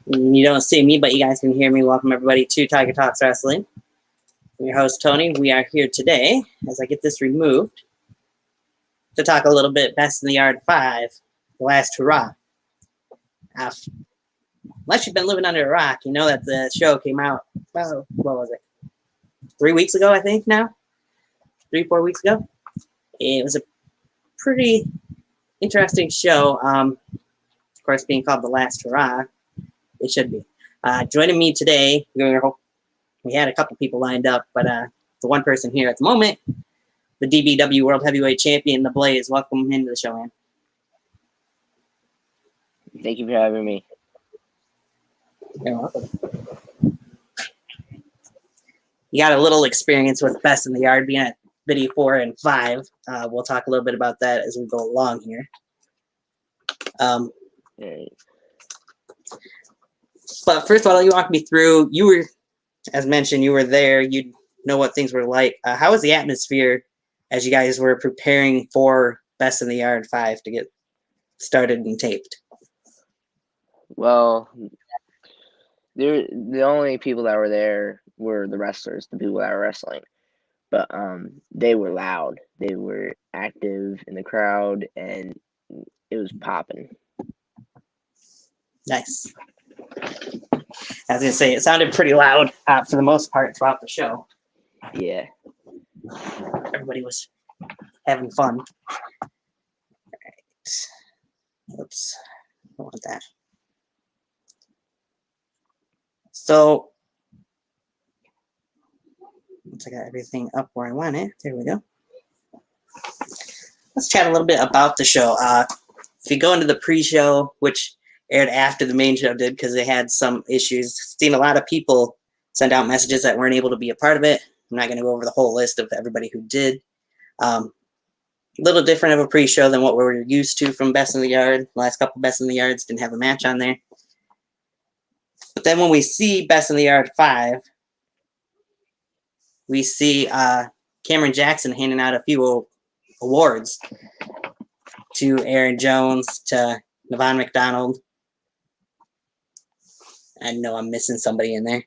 You don't see me, but you guys can hear me. Welcome, everybody, to Tiger Talks Wrestling. I'm your host, Tony. We are here today, as I get this removed, to talk a little bit Best in the Yard 5, The Last Hoorah. Unless you've been living under a rock, you know that the show came out, well, what was it? 3 weeks ago, I think now? 3-4 weeks ago? It was a pretty interesting show. Of course, being called The Last Hoorah, it should be. Joining me today, we had a couple people lined up, but the one person here at the moment, the DBW World Heavyweight Champion, The Blaze. Welcome into the show, man. Thank you for having me. You're welcome. You got a little experience with Best in the Yard, being at BITY 4 and 5. We'll talk a little bit about that as we go along here. But first of all, you walk me through, you were, as mentioned, you were there. You know what things were like. How was the atmosphere as you guys were preparing for Best in the Yard 5 to get started and taped? Well, the only people that were there were the wrestlers, the people that were wrestling. But they were loud. They were active in the crowd, and it was popping. Nice. I was going to say, it sounded pretty loud for the most part throughout the show. Yeah. Everybody was having fun. All right. Oops. I don't want that. So, once I got everything up where I want it, there we go. Let's chat a little bit about the show. If you go into the pre-show, which aired after the main show did because they had some issues, seen a lot of people send out messages that weren't able to be a part of it. I'm not going to go over the whole list of everybody who did. A little different of a pre-show than what we're used to from Best in the Yard. The last couple Best in the Yards didn't have a match on there. But then when we see Best in the Yard 5, we see Cameron Jackson handing out a few awards to Aaron Jones, to Nevon McDonald. I know I'm missing somebody in there.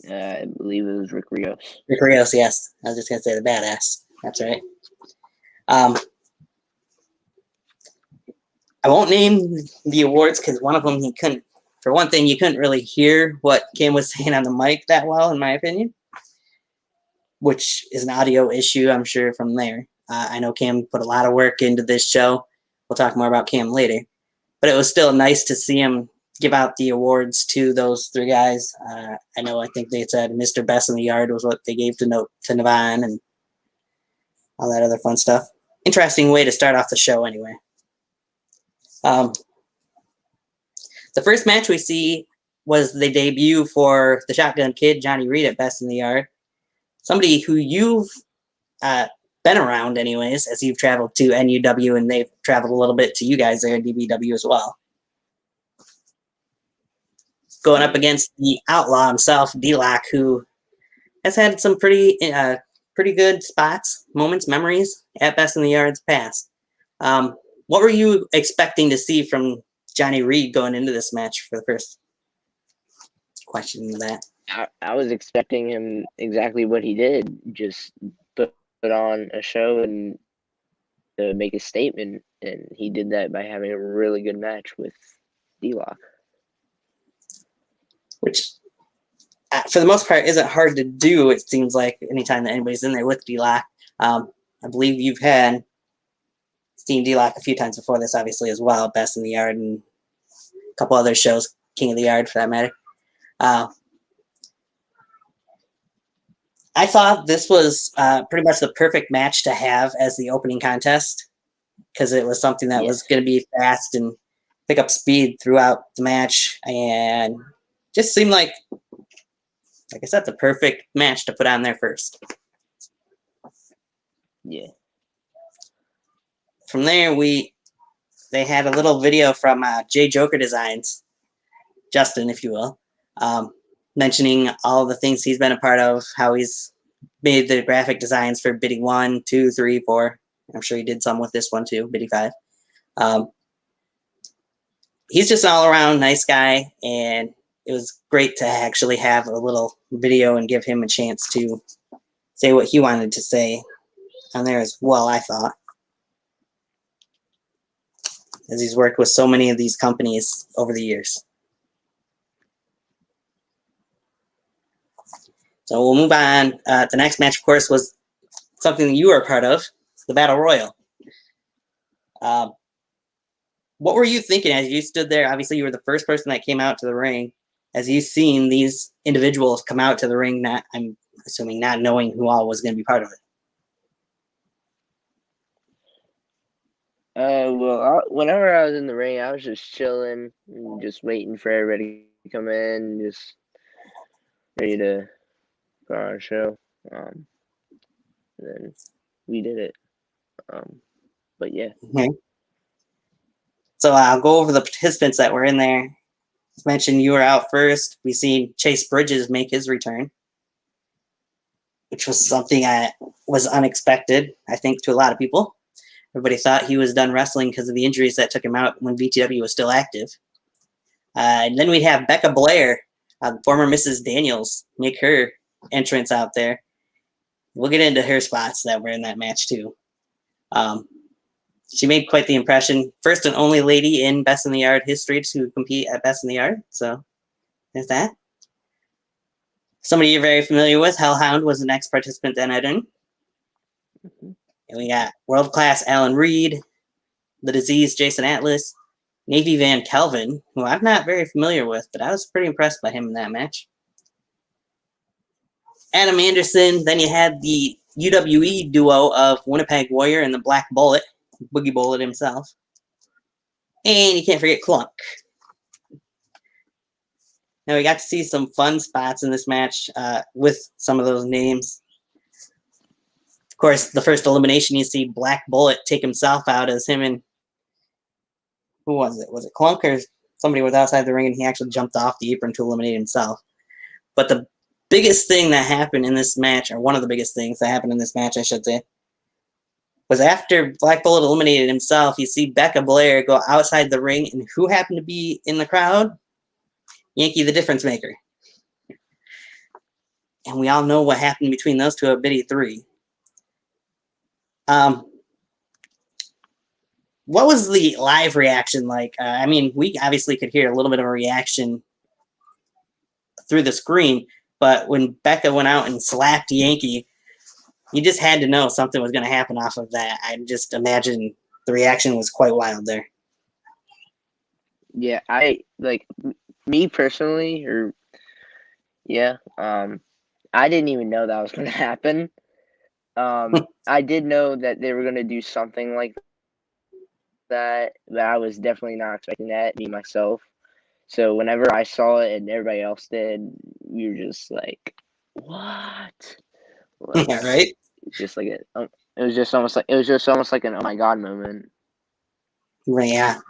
I believe it was Rick Rios. Rick Rios, yes. I was just going to say the badass. That's right. I won't name the awards because one of them he couldn't. For one thing, you couldn't really hear what Cam was saying on the mic that well, in my opinion, which is an audio issue, I'm sure, from there. I know Cam put a lot of work into this show. We'll talk more about Cam later. But it was still nice to see him give out the awards to those three guys. I think they said Mr. Best in the Yard was what they gave to Nevon and all that other fun stuff. Interesting way to start off the show anyway. The first match we see was the debut for the Shotgun Kid, Johnny Reed, at Best in the Yard. Somebody who you've been around anyways, as you've traveled to NUW, and they've traveled a little bit to you guys there at DBW as well. Going up against the Outlaw himself, D-Lock, who has had some pretty good spots, moments, memories at Best in the Yard's past. What were you expecting to see from Johnny Reed going into this match for the first question of that? I was expecting him exactly what he did, just put on a show and to make a statement, and he did that by having a really good match with D-Lock. Which, for the most part, isn't hard to do, it seems like, anytime that anybody's in there with D-Lock. I believe you've had seen D-Lock a few times before this, obviously, as well. Best in the Yard and a couple other shows, King of the Yard, for that matter. I thought this was pretty much the perfect match to have as the opening contest because it was something that was going to be fast and pick up speed throughout the match, and just seemed like I said, the perfect match to put on there first. Yeah. From there, they had a little video from J Joker Designs, Justin, if you will, mentioning all the things he's been a part of, how he's made the graphic designs for BITY 1, 2, 3, 4. I'm sure he did some with this one too, BITY 5. he's just an all-around nice guy, and it was great to actually have a little video and give him a chance to say what he wanted to say on there as well, I thought. As he's worked with so many of these companies over the years. So we'll move on. The next match, of course, was something that you were a part of, the Battle Royal. What were you thinking as you stood there? Obviously, you were the first person that came out to the ring. As you've seen these individuals come out to the ring, I'm assuming not knowing who all was going to be part of it. Well, whenever I was in the ring, I was just chilling, and just waiting for everybody to come in, just ready to go on a show. And then we did it. But yeah. Okay. So I'll go over the participants that were in there. As mentioned, you were out first. We seen Chase Bridges make his return, which was something that was unexpected, I think, to a lot of people. Everybody thought he was done wrestling because of the injuries that took him out when BTW was still active. And then we'd have Becca Blair, former Mrs. Daniels, make her entrance out there. We'll get into her spots that were in that match, too. She made quite the impression. First and only lady in Best in the Yard history to compete at Best in the Yard. So there's that. Somebody you're very familiar with, Hellhound, was the next participant that entered. And we got world-class Alan Reed, The Disease, Jason Atlas, Navy Van Kelvin, who I'm not very familiar with, but I was pretty impressed by him in that match. Adam Anderson. Then you had the UWE duo of Winnipeg Warrior and the Black Bullet, Boogie Bullet himself. And you can't forget Clunk. Now we got to see some fun spots in this match with some of those names. Of course, the first elimination, you see Black Bullet take himself out as him and, who was it? Was it Clunk or somebody was outside the ring and he actually jumped off the apron to eliminate himself? But the biggest thing that happened in this match, or one of the biggest things that happened in this match, I should say, was after Black Bullet eliminated himself, you see Becca Blair go outside the ring, and who happened to be in the crowd? Yankee the Difference Maker. And we all know what happened between those two at BITY 3. What was the live reaction like? I mean, we obviously could hear a little bit of a reaction through the screen, but when Becca went out and slapped Yankee, you just had to know something was going to happen off of that. I just imagine the reaction was quite wild there. Yeah, me personally, I didn't even know that was going to happen. I did know that they were going to do something like that, but I was definitely not expecting that, me myself. So whenever I saw it and everybody else did, we were just like, "What?" Like, Yeah, right. Just like it was just almost like an oh my god moment. Yeah. I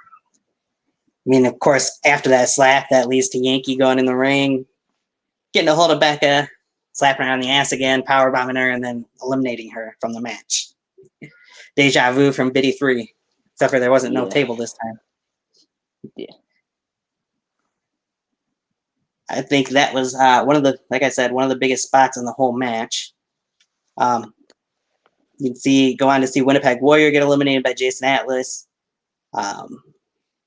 mean, of course, after that slap, that leads to Yankee going in the ring, getting a hold of Becca, slapping her on the ass again, powerbombing her, and then eliminating her from the match. Deja vu from BITY 3, except for there wasn't no table this time. Yeah. I think that was one of the biggest spots in the whole match. You can go on to see Winnipeg Warrior get eliminated by Jason Atlas.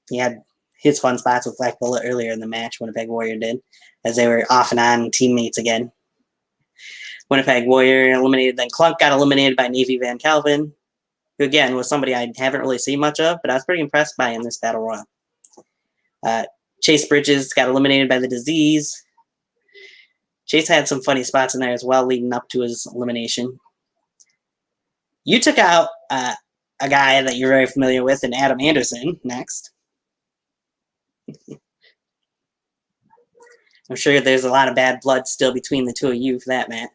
He had his fun spots with Black Bullet earlier in the match, Winnipeg Warrior did, as they were off and on teammates again. Winnipeg Warrior eliminated, then Clunk got eliminated by Navy Van Kelvin, who again was somebody I haven't really seen much of, but I was pretty impressed by in this Battle Royal. Chase Bridges got eliminated by The Disease. Chase had some funny spots in there as well leading up to his elimination. You took out a guy that you're very familiar with, and Adam Anderson, next. I'm sure there's a lot of bad blood still between the two of you for that matter.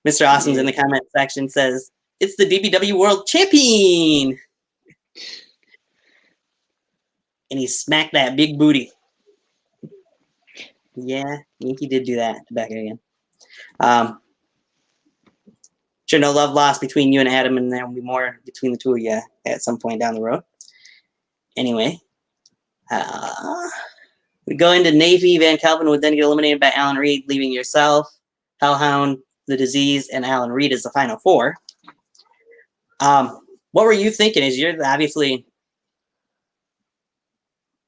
Mr. Awesome's in the comment section says, "It's the DBW World Champion!" And he smacked that big booty. Yeah, Yankee did do that to Becca again. Sure, no love lost between you and Adam, and there will be more between the two of you at some point down the road. Anyway, We go into Navy. Van Calvin would then get eliminated by Alan Reed, leaving yourself, Hellhound, The Disease, and Alan Reed as the final four. What were you thinking? As you're obviously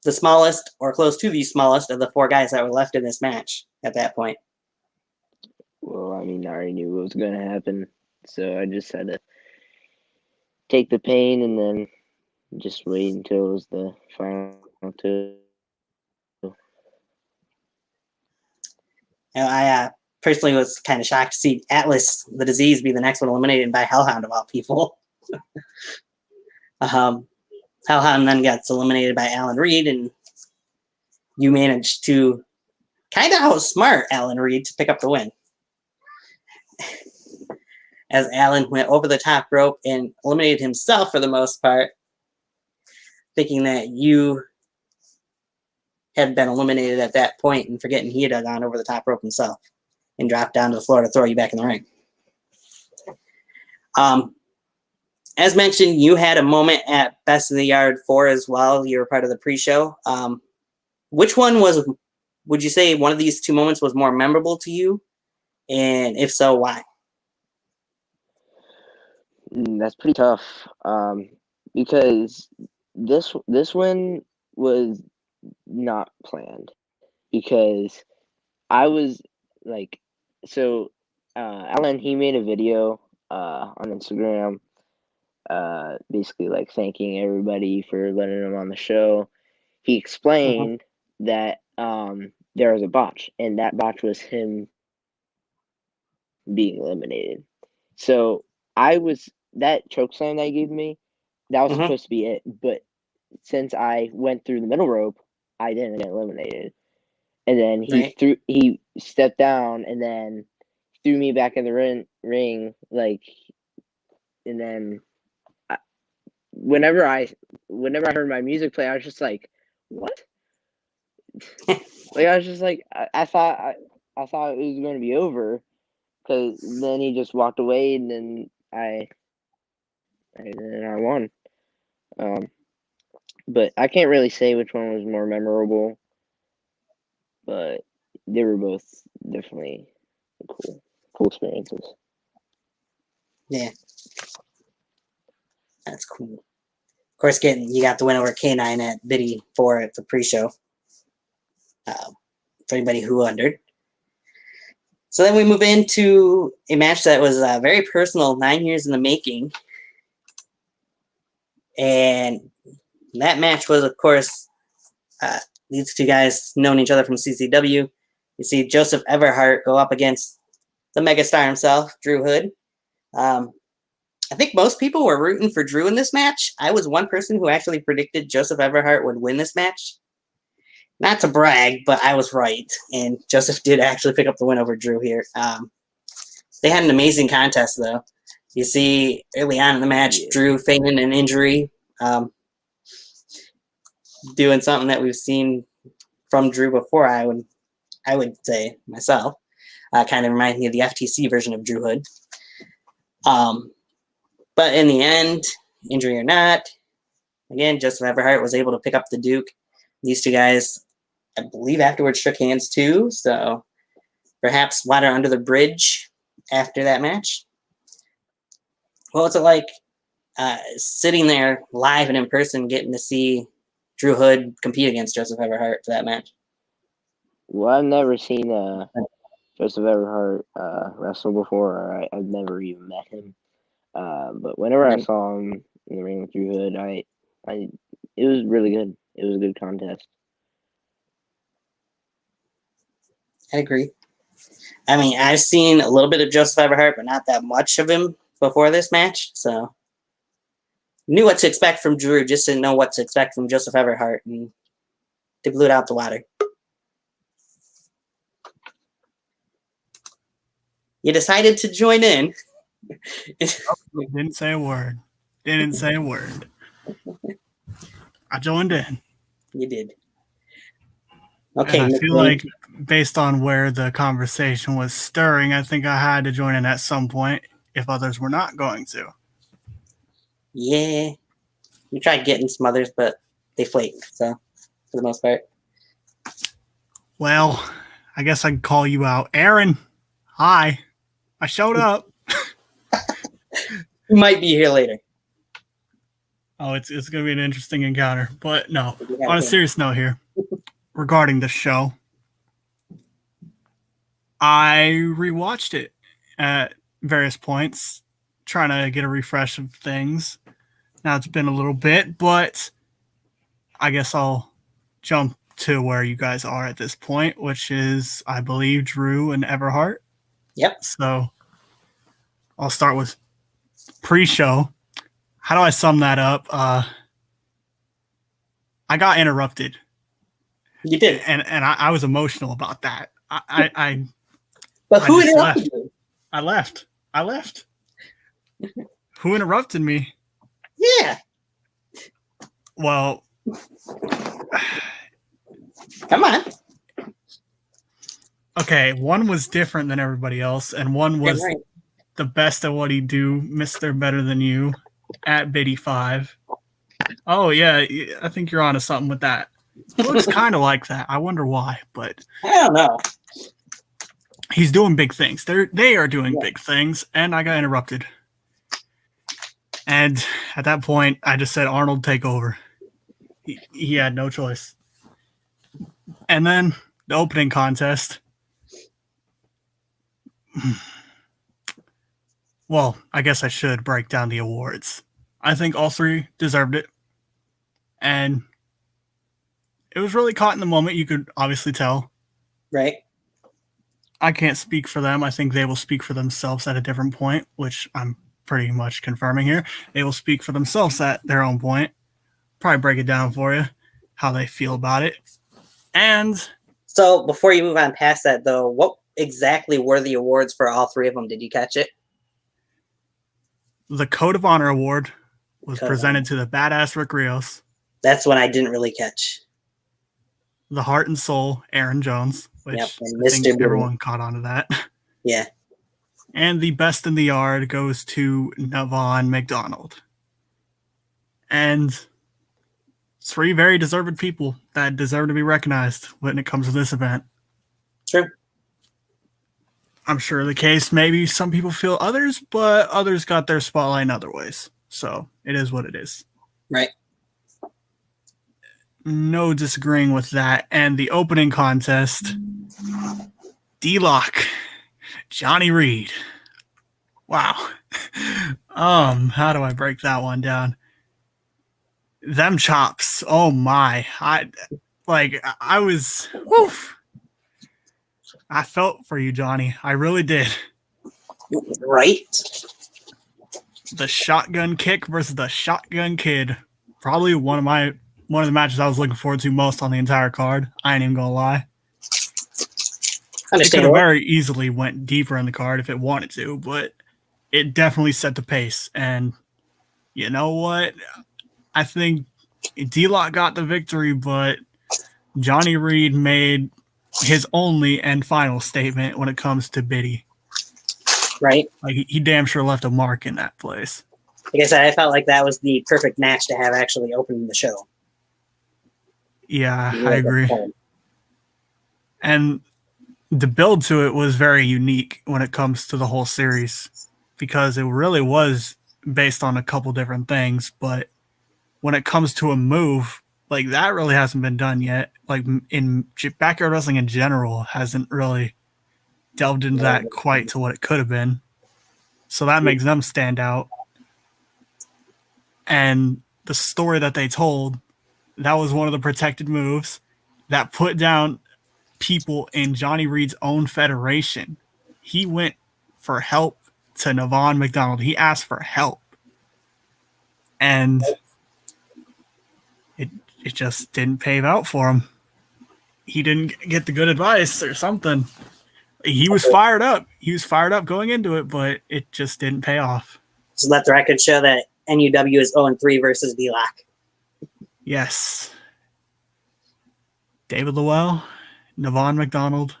the smallest or close to the smallest of the four guys that were left in this match at that point. Well, I mean, I already knew what was going to happen, so I just had to take the pain and then just wait until it was the final two. And I personally was kind of shocked to see Atlas, The Disease, be the next one eliminated by Hellhound of all people. Hellhound then gets eliminated by Alan Reed, and you managed to kind of outsmart Alan Reed to pick up the win. As Alan went over the top rope and eliminated himself for the most part, thinking that you had been eliminated at that point and forgetting he had gone over the top rope himself and dropped down to the floor to throw you back in the ring. As mentioned, you had a moment at Best of the Yard 4 as well. You were part of the pre-show. Which one would you say one of these two moments was more memorable to you? And if so, why? That's pretty tough, because this one was not planned, because I was like, so Alan, he made a video on Instagram, basically like thanking everybody for letting him on the show. He explained that there was a botch, and that botch was him being eliminated. So that choke slam that he gave me, that was supposed to be it. But since I went through the middle rope, I didn't get eliminated. And then he stepped down and then threw me back in the ring, like, and then whenever I heard my music play, I was just like, what? Like, I was just like, I thought it was going to be over, because then he just walked away, and then I won. But I can't really say which one was more memorable, but they were both definitely cool experiences. Yeah, that's cool. Of course, you got the win over K9 at BITY 4 at the pre-show. For anybody who wondered. So then we move into a match that was very personal, 9 years in the making. And that match was, of course, these two guys known each other from CCW. You see Joseph Everhart go up against the megastar himself, Drew Hood. I think most people were rooting for Drew in this match. I was one person who actually predicted Joseph Everhart would win this match. Not to brag, but I was right, and Joseph did actually pick up the win over Drew here. They had an amazing contest, though. You see, early on in the match, Drew feigning an injury, doing something that we've seen from Drew before. I would say myself, kind of reminds me of the FTC version of Drew Hood. But in the end, injury or not, again, Joseph Everhart was able to pick up the Duke. These two guys, I believe, afterwards shook hands too. So perhaps water under the bridge after that match. What was it like sitting there live and in person, getting to see Drew Hood compete against Joseph Everhart for that match? Well, I've never seen Joseph Everhart wrestle before. Or I've never even met him. But whenever I saw him in the ring with Drew Hood, it was really good. It was a good contest. I agree. I mean, I've seen a little bit of Joseph Everhart, but not that much of him before this match. So knew what to expect from Drew, just didn't know what to expect from Joseph Everhart, and they blew it out the water. You decided to join in. Didn't say a word. Didn't say a word. I joined in. You did. Okay. And I feel like based on where the conversation was stirring, I think I had to join in at some point if others were not going to. Yeah. We tried getting some others, but they flaked. So for the most part. Well, I guess I can call you out. Aaron, hi. I showed up. You might be here later. Oh, it's going to be an interesting encounter. But no, Yeah, on a okay. serious note here, regarding the show, I rewatched it at various points, trying to get a refresh of things. Now it's been a little bit, but I guess I'll jump to where you guys are at this point, which is, I believe, Drew and Everhart. Yep. So I'll start with pre-show. How do I sum that up? I got interrupted. You did. And I was emotional about that. I But who just interrupted you? I left. Who interrupted me? Yeah. Well, Come on. okay, one was different than everybody else, and one was Right. the best at what he do, Mr. Better Than You, at BITY 5. Oh, yeah, I think you're onto something with that. He looks kind of like that. I wonder why, but I don't know. he's doing big things. They are doing Yeah. big things, and I got interrupted. And at that point, I just said, Arnold, take over. He had no choice. And then the opening contest. Well, I guess I should break down the awards. I think all three deserved it. And it was really caught in the moment. You could obviously tell. Right. I can't speak for them. I think they will speak for themselves at a different point, which I'm pretty much confirming here. They will speak for themselves at their own point. Probably break it down for you, how they feel about it. And So before you move on past that, though, what exactly were the awards for all three of them? Did you catch it? the Code of Honor Award was Code of presented to the Badass Rick Rios. That's one I didn't really catch. The Heart and Soul, Aaron Jones, which Yep, and I think Mr. Boom. everyone caught on to that. Yeah. And the Best in the Yard goes to Nevon McDonald. And three very deserved people that deserve to be recognized when it comes to this event. True. I'm sure the case, maybe some people feel others, but others got their spotlight in other ways. So it is what it is. Right. No disagreeing with that. And the opening contest, D-Lock, Johnny Reed. Wow. How do I break that one down? Them chops. Oh my. I was woof. I felt for you, Johnny. I really did. Right. The shotgun kick versus the shotgun kid. Probably one of the matches I was looking forward to most on the entire card. I ain't even gonna lie. It could have Understandable. very easily went deeper in the card if it wanted to, but it definitely set the pace. And you know what? I think D-Lock got the victory, but Johnny Reed made his only and final statement when it comes to BITY. Right. Like he damn sure left a mark in that place. Like I said, I felt like that was the perfect match to have actually opening the show. Yeah, I agree. And the build to it was very unique when it comes to the whole series because it really was based on a couple different things. But when it comes to a move, like that really hasn't been done yet. Like in backyard wrestling in general hasn't really delved into that quite to what it could have been. So that makes them stand out. And the story that they told, that was one of the protected moves that put down people in Johnny Reed's own federation. He went for help to Nevon McDonald. He asked for help. And it just didn't pave out for him. He didn't get the good advice or something. He was fired up. He was fired up going into it, but it just didn't pay off. Just let the record show that NUW is 0-3 versus D-Lock. Yes. David Llewell, Nevon McDonald,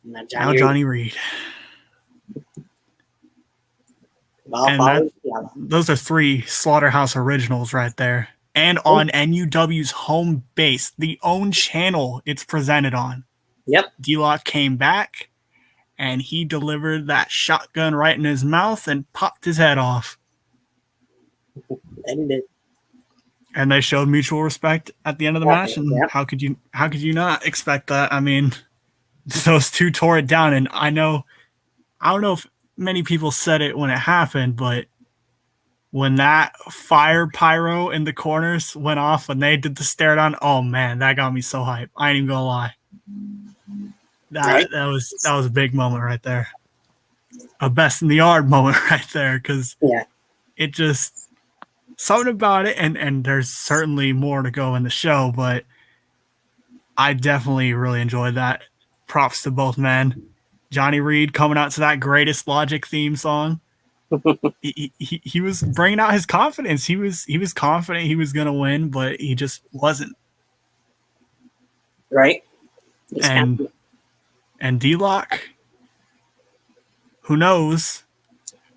Now Johnny Reed. And those are three Slaughterhouse originals right there. and on NUW's home base, the own channel it's presented on. Yep. D-Lock came back, and he delivered that shotgun right in his mouth and popped his head off. And he did. And they showed mutual respect at the end of the match. And Yep. how could you not expect that? I mean, those two tore it down. And I don't know if many people said it when it happened, but when that fire pyro in the corners went off when they did the stare down, oh man, that got me so hyped. I ain't even gonna lie. That was a big moment right there. A best in the yard moment right there, because it just something about it, and there's certainly more to go in the show, but I definitely really enjoyed that. Props to both men. Johnny Reed coming out to that Greatest Logic theme song. he was bringing out his confidence. He was confident he was going to win, but he just wasn't. Right. And D-Lock, who knows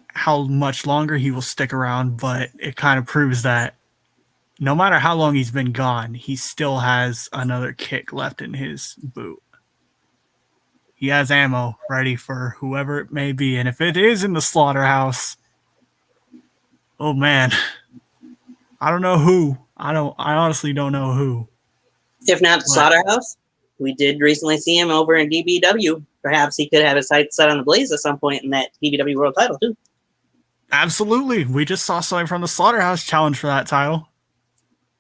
how much longer he will stick around, but it kind of proves that no matter how long he's been gone, he still has another kick left in his boot. He has ammo ready for whoever it may be. And if it is in the slaughterhouse, oh man, I don't know who. I honestly don't know who. If not the slaughterhouse, we did recently see him over in DBW. Perhaps he could have his sights set on the Blaze at some point in that DBW World title too. Absolutely. We just saw something from the Slaughterhouse challenge for that title.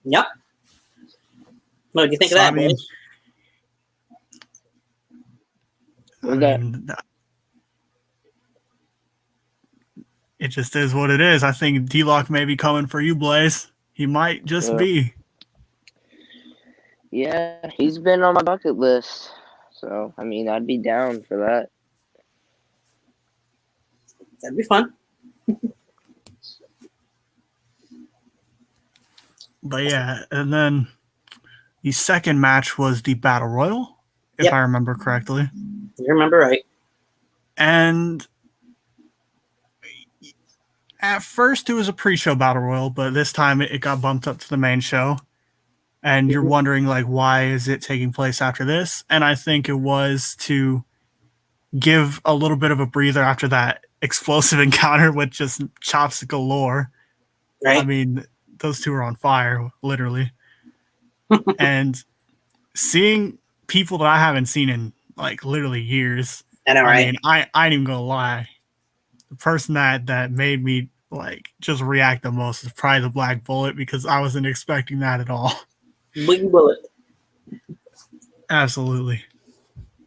Yep. What do you think of that, Blaze? It just is what it is. I think D-Lock may be coming for you, Blaze. He might just be. Yeah, he's been on my bucket list. So, I mean, I'd be down for that. That'd be fun. But yeah, and then the second match was the Battle Royal, if I remember correctly. You remember right. And at first it was a pre-show Battle Royal, but this time it got bumped up to the main show. And you're wondering, like, why is it taking place after this? And I think it was to give a little bit of a breather after that explosive encounter with just chops galore. Right. I mean, those two are on fire, literally. And seeing people that I haven't seen in, like, literally years. I know, right? I mean, I ain't even gonna lie. The person that made me, like, just react the most is probably the Black Bullet, because I wasn't expecting that at all. Big Bullet. Absolutely.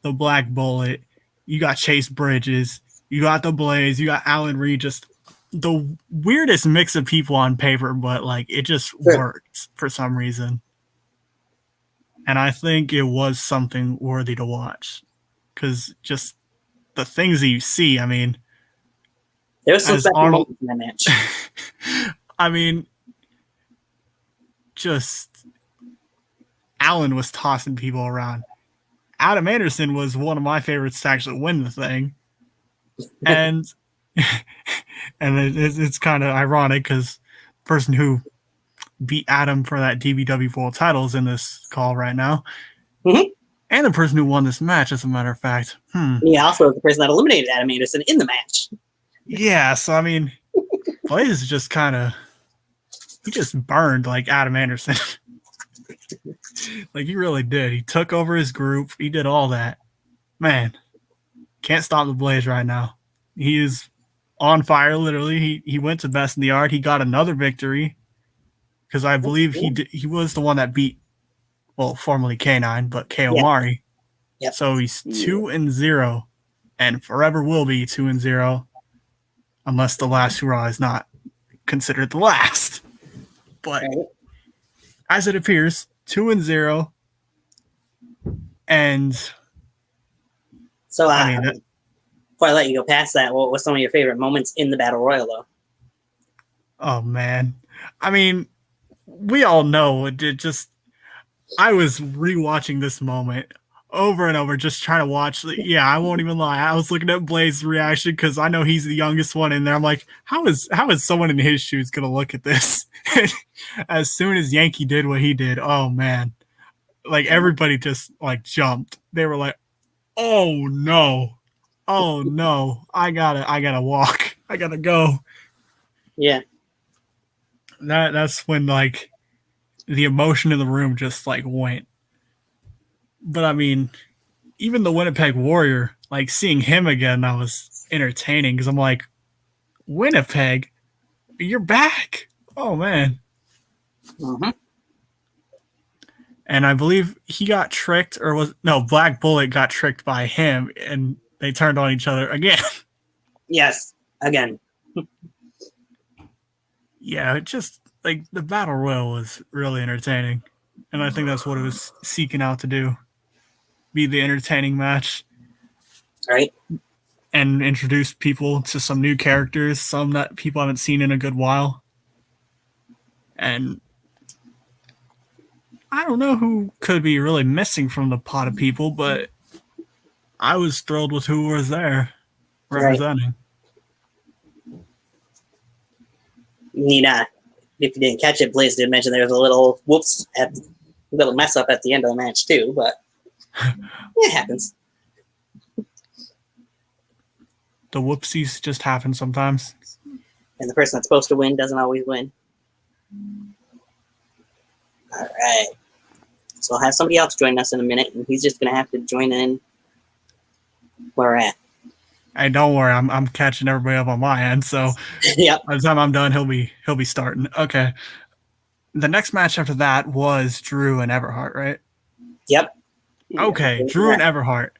The Black Bullet. You got Chase Bridges. You got the Blaze. You got Alan Reed. Just the weirdest mix of people on paper, but, like, it just worked for some reason. And I think it was something worthy to watch, because just the things that you see, I mean, there was some special moments in that match. I mean, just Allen was tossing people around. Adam Anderson was one of my favorites to actually win the thing. And it's kind of ironic because the person who beat Adam for that DBW World title is in this call right now. Mm-hmm. And the person who won this match, as a matter of fact. Yeah, also the person that eliminated Adam Anderson in the match. Yeah, so I mean, Blaze is just kind of, he just burned like Adam Anderson. Like, he really did. He took over his group. He did all that. Man, can't stop the Blaze right now. He is on fire, literally. He went to Best in the Yard. He got another victory because I believe he was the one that beat, well, formerly K9, but K. Omari. Yep. So he's 2-0 and forever will be 2-0 unless the Last Hoorah is not considered the last. But as it appears, 2-0. And so, I mean, before I let you go past that, what was some of your favorite moments in the Battle Royal, though? Oh, man. I mean, we all know it just, I was rewatching this moment over and over, just trying to watch. Yeah, I won't even lie. I was looking at Blaze's reaction because I know he's the youngest one in there. I'm like, how is someone in his shoes gonna look at this? As soon as Yankee did what he did, oh man, like everybody just like jumped. They were like, oh no, I gotta walk, I gotta go. Yeah. That's when like the emotion in the room just like went. But I mean, even the Winnipeg Warrior, like seeing him again, that was entertaining because I'm like, Winnipeg, you're back. Oh man. Mm-hmm. And I believe he got tricked, or Black Bullet got tricked by him, and they turned on each other again. Yes, again. Yeah, it just like the battle royal was really entertaining, and I think that's what it was seeking out to do, be the entertaining match, Right. and introduce people to some new characters, some that people haven't seen in a good while. And I don't know who could be really missing from the pot of people, but I was thrilled with who was there representing. Right. Nina, if you didn't catch it, Blaze did mention there was a little little mess up at the end of the match too, but it happens. The whoopsies just happen sometimes. And the person that's supposed to win doesn't always win. All right. So I'll have somebody else join us in a minute, and he's just going to have to join in where we're at. Hey, don't worry, I'm catching everybody up on my end. So Yep. by the time I'm done, he'll be starting. Okay. The next match after that was Drew and Everhart, right? Yep. Okay, Drew and Everhart.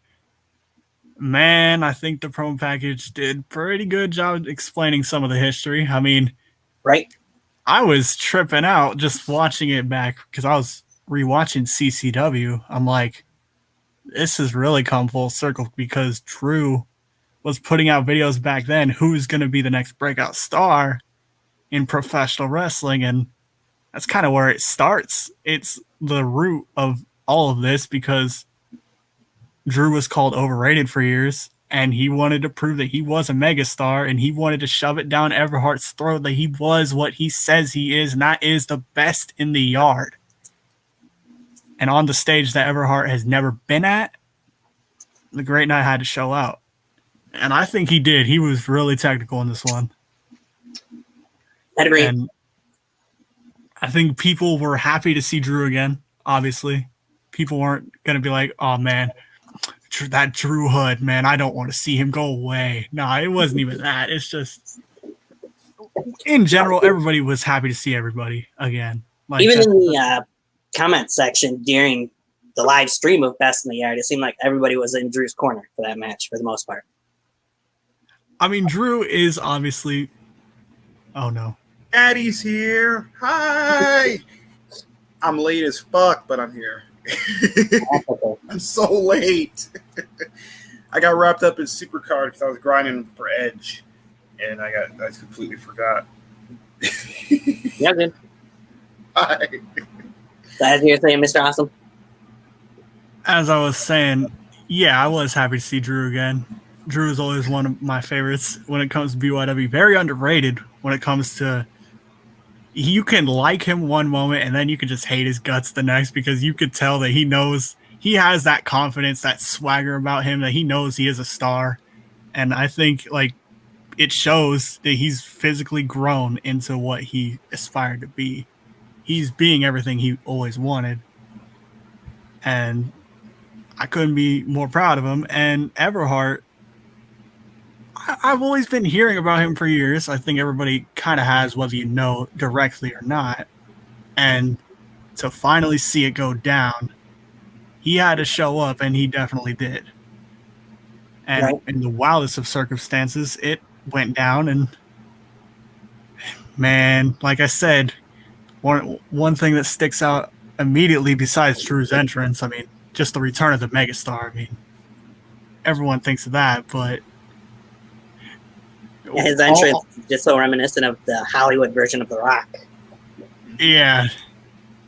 Man, I think the promo package did pretty good job explaining some of the history. I mean, right. I was tripping out just watching it back because I was rewatching CCW. I'm like, this has really come full circle because Drew was putting out videos back then. Who's going to be the next breakout star in professional wrestling? And that's kind of where it starts. It's the root of all of this because Drew was called overrated for years, and he wanted to prove that he was a megastar, and he wanted to shove it down Everhart's throat that he was what he says he is, and that is the best in the yard. And on the stage that Everhart has never been at, the Great Night had to show out. And I think he did. He was really technical in this one. I'd agree. And I think people were happy to see Drew again, obviously. People weren't going to be like, oh, man, that Drew Hood, man, I don't want to see him go away. No, it wasn't even that. It's just, in general, everybody was happy to see everybody again. Like even in the comment section during the live stream of Best in the Yard, it seemed like everybody was in Drew's corner for that match for the most part. I mean, Drew is obviously... Oh, no. Daddy's here. Hi. I'm late as fuck, but I'm here. I'm so late. I got wrapped up in Supercard because I was grinding for Edge, and I completely forgot. Yeah, good. Hi. As you were saying, Mr. Awesome. As I was saying, yeah, I was happy to see Drew again. Drew is always one of my favorites when it comes to BYW. Very underrated when it comes to... You can like him one moment and then you can just hate his guts the next because you could tell that he knows he has that confidence, that swagger about him, that he knows he is a star. And I think like it shows that he's physically grown into what he aspired to be. He's being everything he always wanted. And I couldn't be more proud of him. And Everhart, I've always been hearing about him for years. I think everybody kind of has, whether you know directly or not. And to finally see it go down, he had to show up, and he definitely did. And Right. in the wildest of circumstances, it went down. And man, like I said, one thing that sticks out immediately besides Drew's entrance, I mean, just the return of the megastar. I mean, everyone thinks of that, but Yeah, his entrance is just so reminiscent of the Hollywood version of The Rock. Yeah.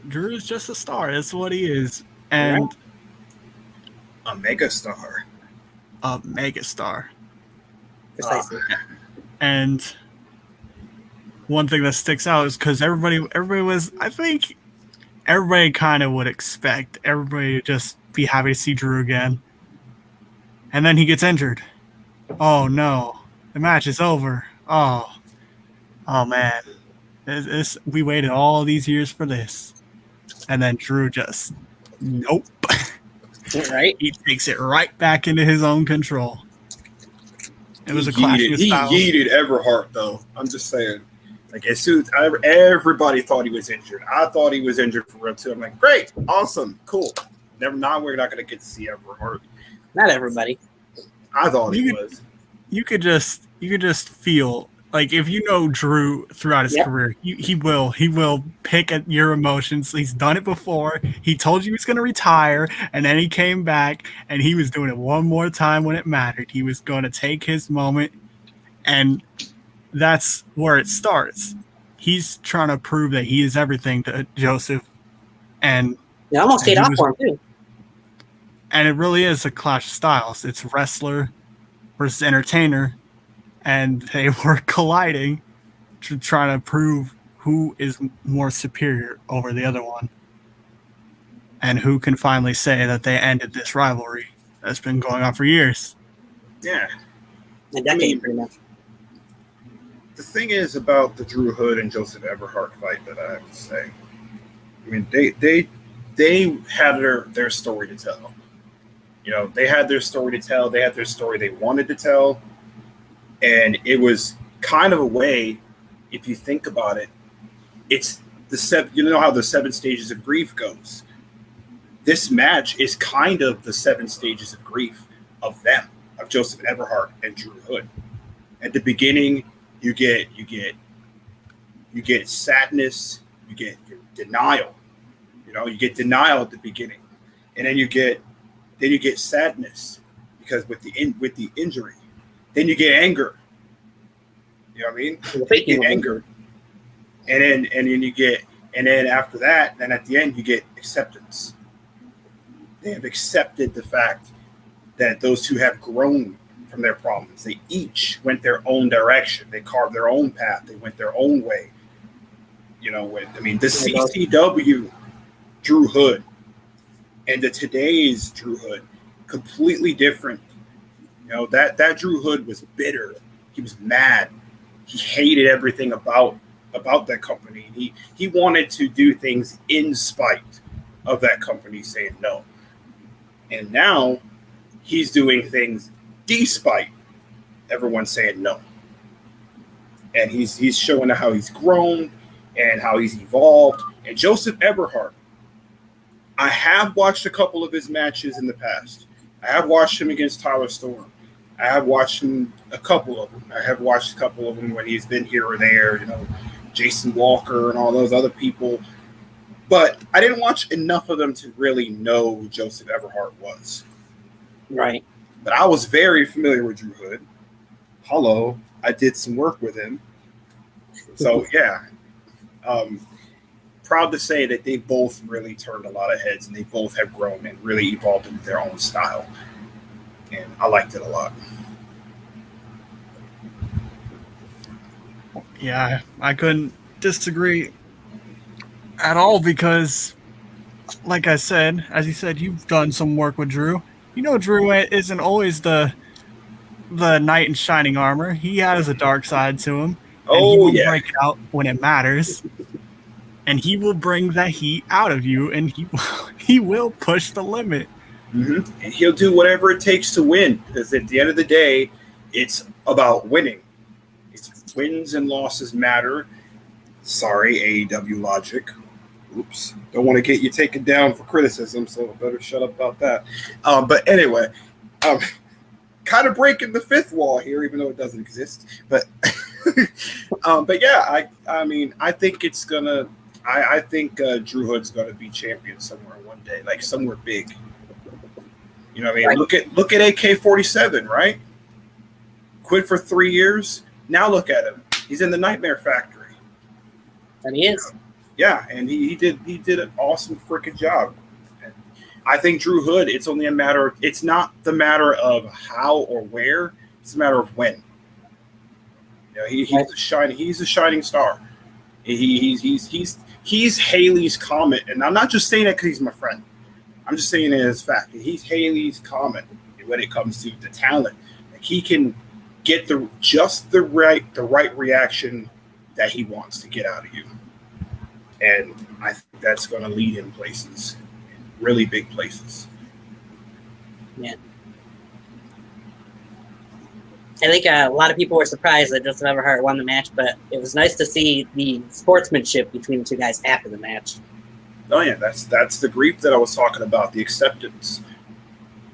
Drew is just a star. That's what he is. And A megastar. A megastar. Precisely. And one thing that sticks out is because everybody was, I think, everybody kind of would expect everybody to just be happy to see Drew again. And then he gets injured. Oh no, the match is over. Oh man, we waited all these years for this, and then Drew just nope. Right? He takes it right back into his own control. It was a clashing of styles. He yeeted Everhart though. I'm just saying. Like as soon as everybody thought he was injured, I thought he was injured for real too. I'm like, great, awesome, cool. Never mind, we're not gonna get to see Everhart. Not everybody. I thought he was. You could just feel like if you know Drew throughout his career, he will pick at your emotions. He's done it before. He told you he was going to retire, and then he came back, and he was doing it one more time when it mattered. He was going to take his moment, and that's where it starts. He's trying to prove that he is everything to Joseph, and it almost paid off for him too. And it really is a clash of styles. It's wrestler versus entertainer, and they were colliding to try to prove who is more superior over the other one, and who can finally say that they ended this rivalry that's been going on for years. Yeah, a decade pretty much. The thing is about the Drew Hood and Joseph Everhart fight that I have to say, I mean, they had their story to tell. You know, they had their story to tell. They had their story they wanted to tell. And it was kind of a way, if you think about it, it's you know how the 7 stages of grief goes. This match is kind of the 7 stages of grief of them, of Joseph Everhart and Drew Hood. At the beginning, you get sadness, you get denial. You know, you get denial at the beginning. And then you get sadness because with the injury. Then you get anger. You know what I mean? You get anger. And then after that, then at the end you get acceptance. They have accepted the fact that those two have grown from their problems. They each went their own direction. They carved their own path. They went their own way. You know, the CCW Drew Hood and the today's Drew Hood, completely different. You know, that Drew Hood was bitter. He was mad. He hated everything about that company. He wanted to do things in spite of that company saying no. And now he's doing things despite everyone saying no. And he's showing how he's grown and how he's evolved. And Joseph Everhart, I have watched a couple of his matches in the past. I have watched him against Tyler Storm. I have watched him a couple of them. I have watched a couple of them when he's been here or there, you know, Jason Walker and all those other people. But I didn't watch enough of them to really know who Joseph Everhart was. Right. But I was very familiar with Drew Hood. Hello. I did some work with him. So, yeah. Proud to say that they both really turned a lot of heads and they both have grown and really evolved into their own style. And I liked it a lot. Yeah, I couldn't disagree at all because, like I said, as you said, you've done some work with Drew. You know, Drew isn't always the knight in shining armor. He has a dark side to him. And he will break it out when it matters. And he will bring that heat out of you, and he will push the limit. Mm-hmm. And he'll do whatever it takes to win, because at the end of the day, it's about winning. It's wins and losses matter. Sorry, AEW logic. Oops. Don't want to get you taken down for criticism, so I better shut up about that. But anyway, kind of breaking the fifth wall here, even though it doesn't exist. But yeah, I mean, I think it's gonna. I think Drew Hood's gonna be champion somewhere one day, like somewhere big. You know what I mean? Right. Look at AK-47, right? Quit for 3 years. Now look at him. He's in the Nightmare Factory. And he is. Yeah, and he did an awesome freaking job. And I think Drew Hood, it's only a matter. It's not the matter of how or where. It's a matter of when. He's a shining star. He's Haley's Comet, and I'm not just saying that because he's my friend. I'm just saying it as fact. He's Haley's Comet when it comes to the talent. Like, he can get the right reaction that he wants to get out of you, and I think that's going to lead him places, really big places. Yeah. I think a lot of people were surprised that Joseph Everhart won the match, but it was nice to see the sportsmanship between the two guys after the match. Oh yeah, that's the grief that I was talking about, the acceptance.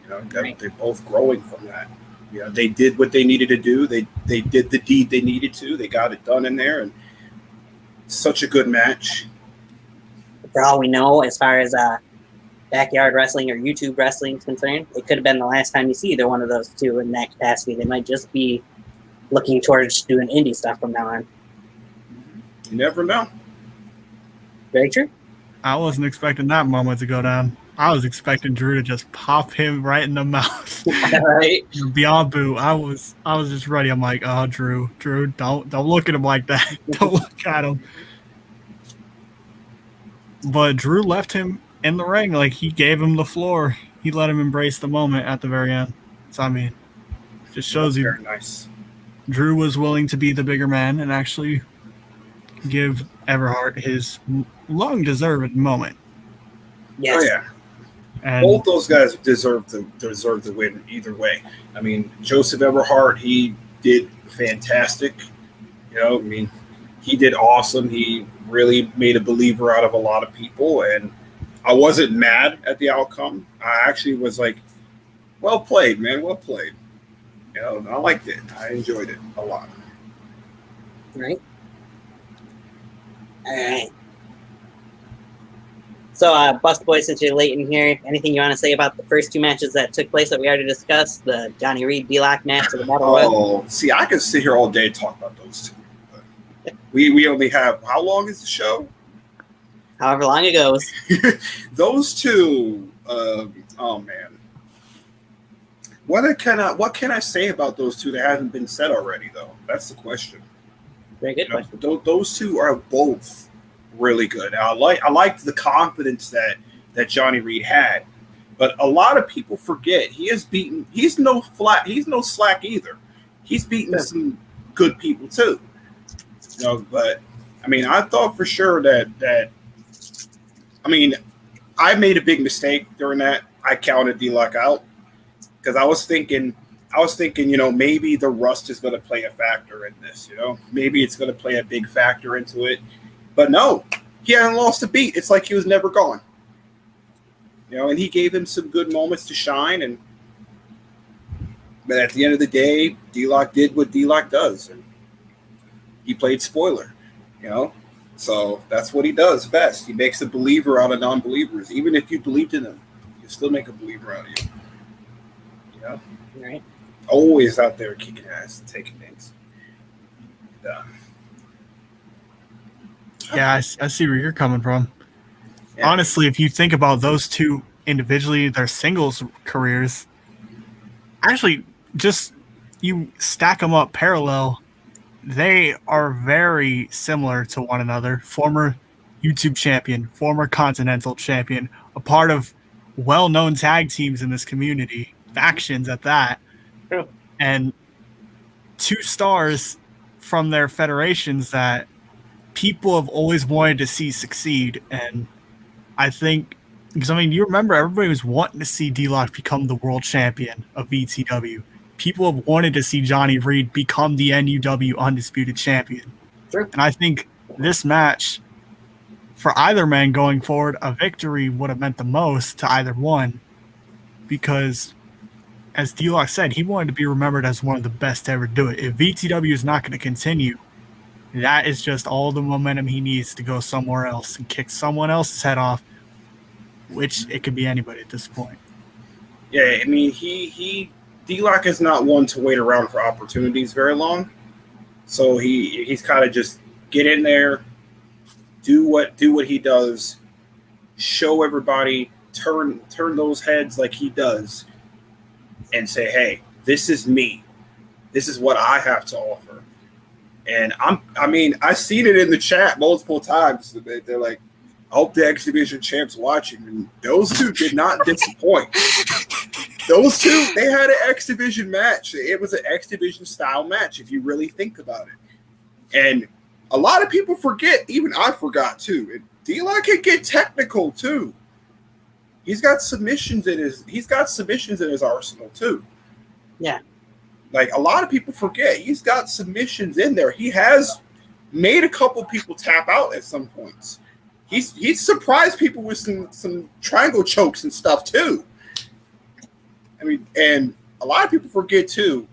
Right. They're both growing from that. They did what they needed to do. They did the deed they needed to. They got it done in there, and such a good match. For all we know, as far as backyard wrestling or YouTube wrestling is concerned, it could have been the last time you see either one of those two in that capacity. They might just be looking towards doing indie stuff from now on. You never know. Very true. I wasn't expecting that moment to go down. I was expecting Drew to just pop him right in the mouth. Right. Beyond Boo, I was just ready. I'm like, oh, Drew, don't look at him like that. Don't look at him. But Drew left him in the ring. Like, he gave him the floor. He let him embrace the moment at the very end. So, I mean, it just shows you very nice. Drew was willing to be the bigger man and actually give Everhart his long-deserved moment. Yes. Oh, yeah. And both those guys deserve the win either way. I mean, Joseph Everhart, he did fantastic. He did awesome. He really made a believer out of a lot of people, and I wasn't mad at the outcome. I actually was like, well played, man. Well played. I liked it. I enjoyed it a lot. Right. All right. So, BustaBoy, since you're late in here, anything you want to say about the first two matches that took place that we already discussed? The Johnny Reed D-Lock match or the Battle Royal? Oh, see, I could sit here all day and talk about those two. But we only have, how long is the show? However long it goes. Those two, oh man. What can I say about those two that hasn't been said already, though? That's the question. Very good question. Those two are both really good. I liked the confidence that Johnny Reed had, but a lot of people forget he's no slack either. He's beaten some good people too. But I mean, I thought for sure that I made a big mistake during that. I counted D-Lock out because I was thinking, maybe the rust is going to play a factor in this. Maybe it's going to play a big factor into it. But no, he hadn't lost a beat. It's like he was never gone. And he gave him some good moments to shine. But at the end of the day, D-Lock did what D-Lock does. And he played spoiler, So that's what he does best. He makes a believer out of non-believers. Even if you believed in him, you still make a believer out of you. Right. Always out there kicking ass and taking names. yeah, I see where you're coming from. Yeah. Honestly, if you think about those two individually, their singles careers, actually, just you stack them up parallel, they are very similar to one another. Former YouTube champion, former Continental champion, a part of well-known tag teams in this community, factions at that, and two stars from their federations that people have always wanted to see succeed. And I think, because you remember everybody was wanting to see D-Lock become the world champion of VTW. People have wanted to see Johnny Reed become the NUW undisputed champion. Sure. And I think this match, for either man going forward, a victory would have meant the most to either one, because as D-Lock said, he wanted to be remembered as one of the best to ever do it. If VTW is not going to continue, that is just all the momentum he needs to go somewhere else and kick someone else's head off, which it could be anybody at this point. Yeah, D-Lock is not one to wait around for opportunities very long. So he's kind of just get in there, do what he does, show everybody turn those heads like he does and say, hey, this is me. This is what I have to offer. And I've seen it in the chat multiple times. They're like, I hope the X Division champs watching. And those two did not disappoint. Those two, they had an X Division match. It was an X Division style match, if you really think about it. And a lot of people forget, even I forgot too. D-Lock can get technical too. He's got submissions in his arsenal too. Yeah. Like, a lot of people forget he's got submissions in there. He has made a couple people tap out at some points. He's surprised people with some triangle chokes and stuff too. I mean, and a lot of people forget too,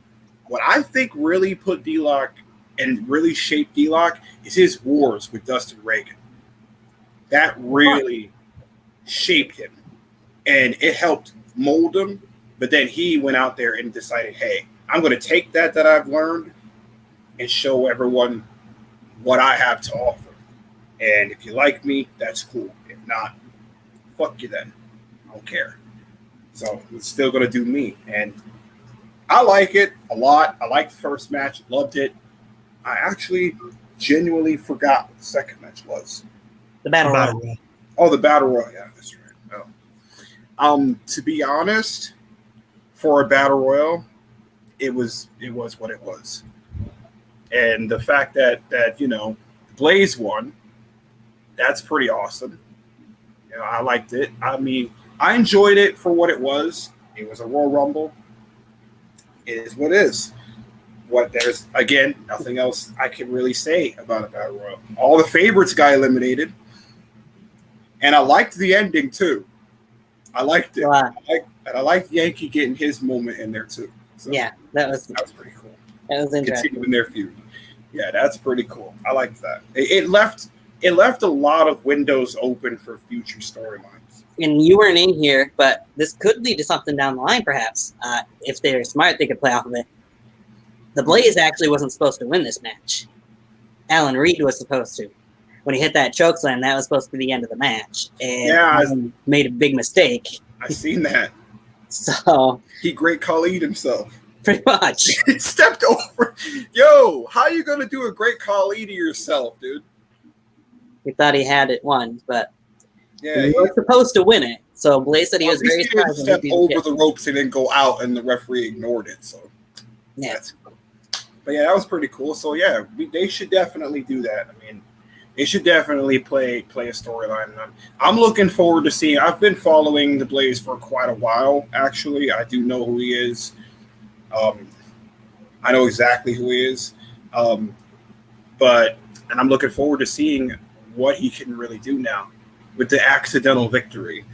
what I think really put D-Lock and really shaped D-Lock is his wars with Dustin Reagan. That really shaped him. And it helped mold him. But then he went out there and decided, hey, I'm going to take that I've learned and show everyone what I have to offer. And if you like me, that's cool. If not, fuck you then. I don't care. So it's still going to do me. And I like it a lot. I liked the first match. Loved it. I actually genuinely forgot what the second match was. The Battle Royal. Oh, the Battle Royal. Yeah, that's right. Oh. To be honest, for a Battle Royal, it was what it was. And the fact that Blaze won, that's pretty awesome. I liked it. I mean, I enjoyed it for what it was. It was a Royal Rumble. It is what it is. There's, again, nothing else I can really say about a Battle Royal. All the favorites got eliminated. And I liked the ending too. I liked it. Wow. I liked Yankee getting his moment in there too. So yeah, that was pretty cool. That was interesting. Continuing their feud. Yeah, that's pretty cool. I liked that. It left a lot of windows open for future storylines. And you weren't in here, but this could lead to something down the line, perhaps. If they're smart, they could play off of it. The Blaze actually wasn't supposed to win this match. Alan Reed was supposed to. When he hit that chokeslam, that was supposed to be the end of the match. And Alan made a big mistake. I seen that. So he Great Khali'd himself. Pretty much. He stepped over. Yo, how you gonna do a Great Khali to yourself, dude? We thought he had it won, but yeah, he was supposed to win it. So Blaze said he was very surprised. Step over the ropes and then go out, and the referee ignored it. So yeah, but yeah, that was pretty cool. So yeah, they should definitely do that. I mean, they should definitely play a storyline. I'm looking forward to seeing. I've been following the Blaze for quite a while. Actually, I do know who he is. I know exactly who he is. And I'm looking forward to seeing what he can really do now with the accidental victory.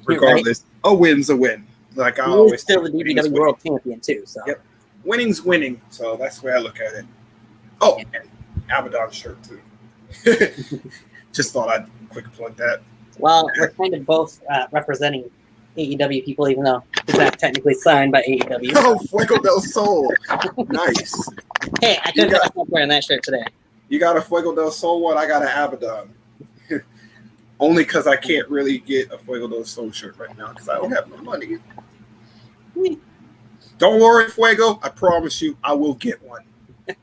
Regardless, a win's a win. Like I always still the DPW World Champion too. So yep, winning's winning. So that's the way I look at it. Oh, and Abaddon's shirt too. Just thought I'd quick plug that. Well, we're kind of both representing AEW people, even though he's not technically signed by AEW. Oh, Fuego del Sol. Nice. Hey, I couldn't stop wearing that shirt today. You got a Fuego del Sol one? I got an Abaddon. Only because I can't really get a Fuego del Sol shirt right now because I don't have no money. Don't worry, Fuego. I promise you, I will get one. You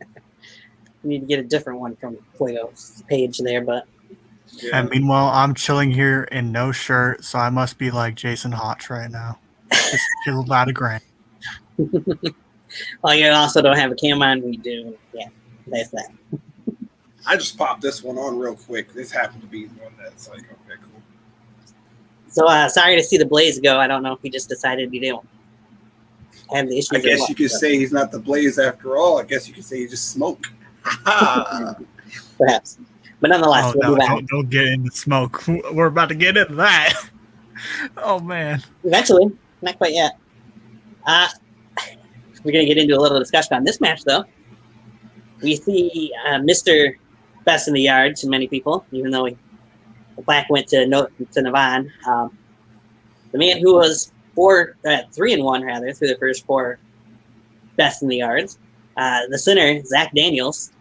need to get a different one from Fuego's page there, but. Yeah. And meanwhile, I'm chilling here in no shirt, so I must be like Jason Hotch right now. Just chilled out of grand. Well, you also don't have a cam on. We do. Yeah, that's that. I just popped this one on real quick. This happened to be the one that's like, okay, cool. So sorry to see the Blaze go. I don't know if he just decided he didn't have the issues. I guess you could say he's not the Blaze after all. I guess you could say he just smoke. Perhaps. But nonetheless, don't get into smoke. We're about to get into that. Oh, man. Eventually. Not quite yet. We're going to get into a little discussion on this match, though. We see Mr. Best in the Yard to many people, even though the plaque went to Nevon. The man who was 3-1, rather, through the first 4 Best in the Yards. The center, Zach Daniels,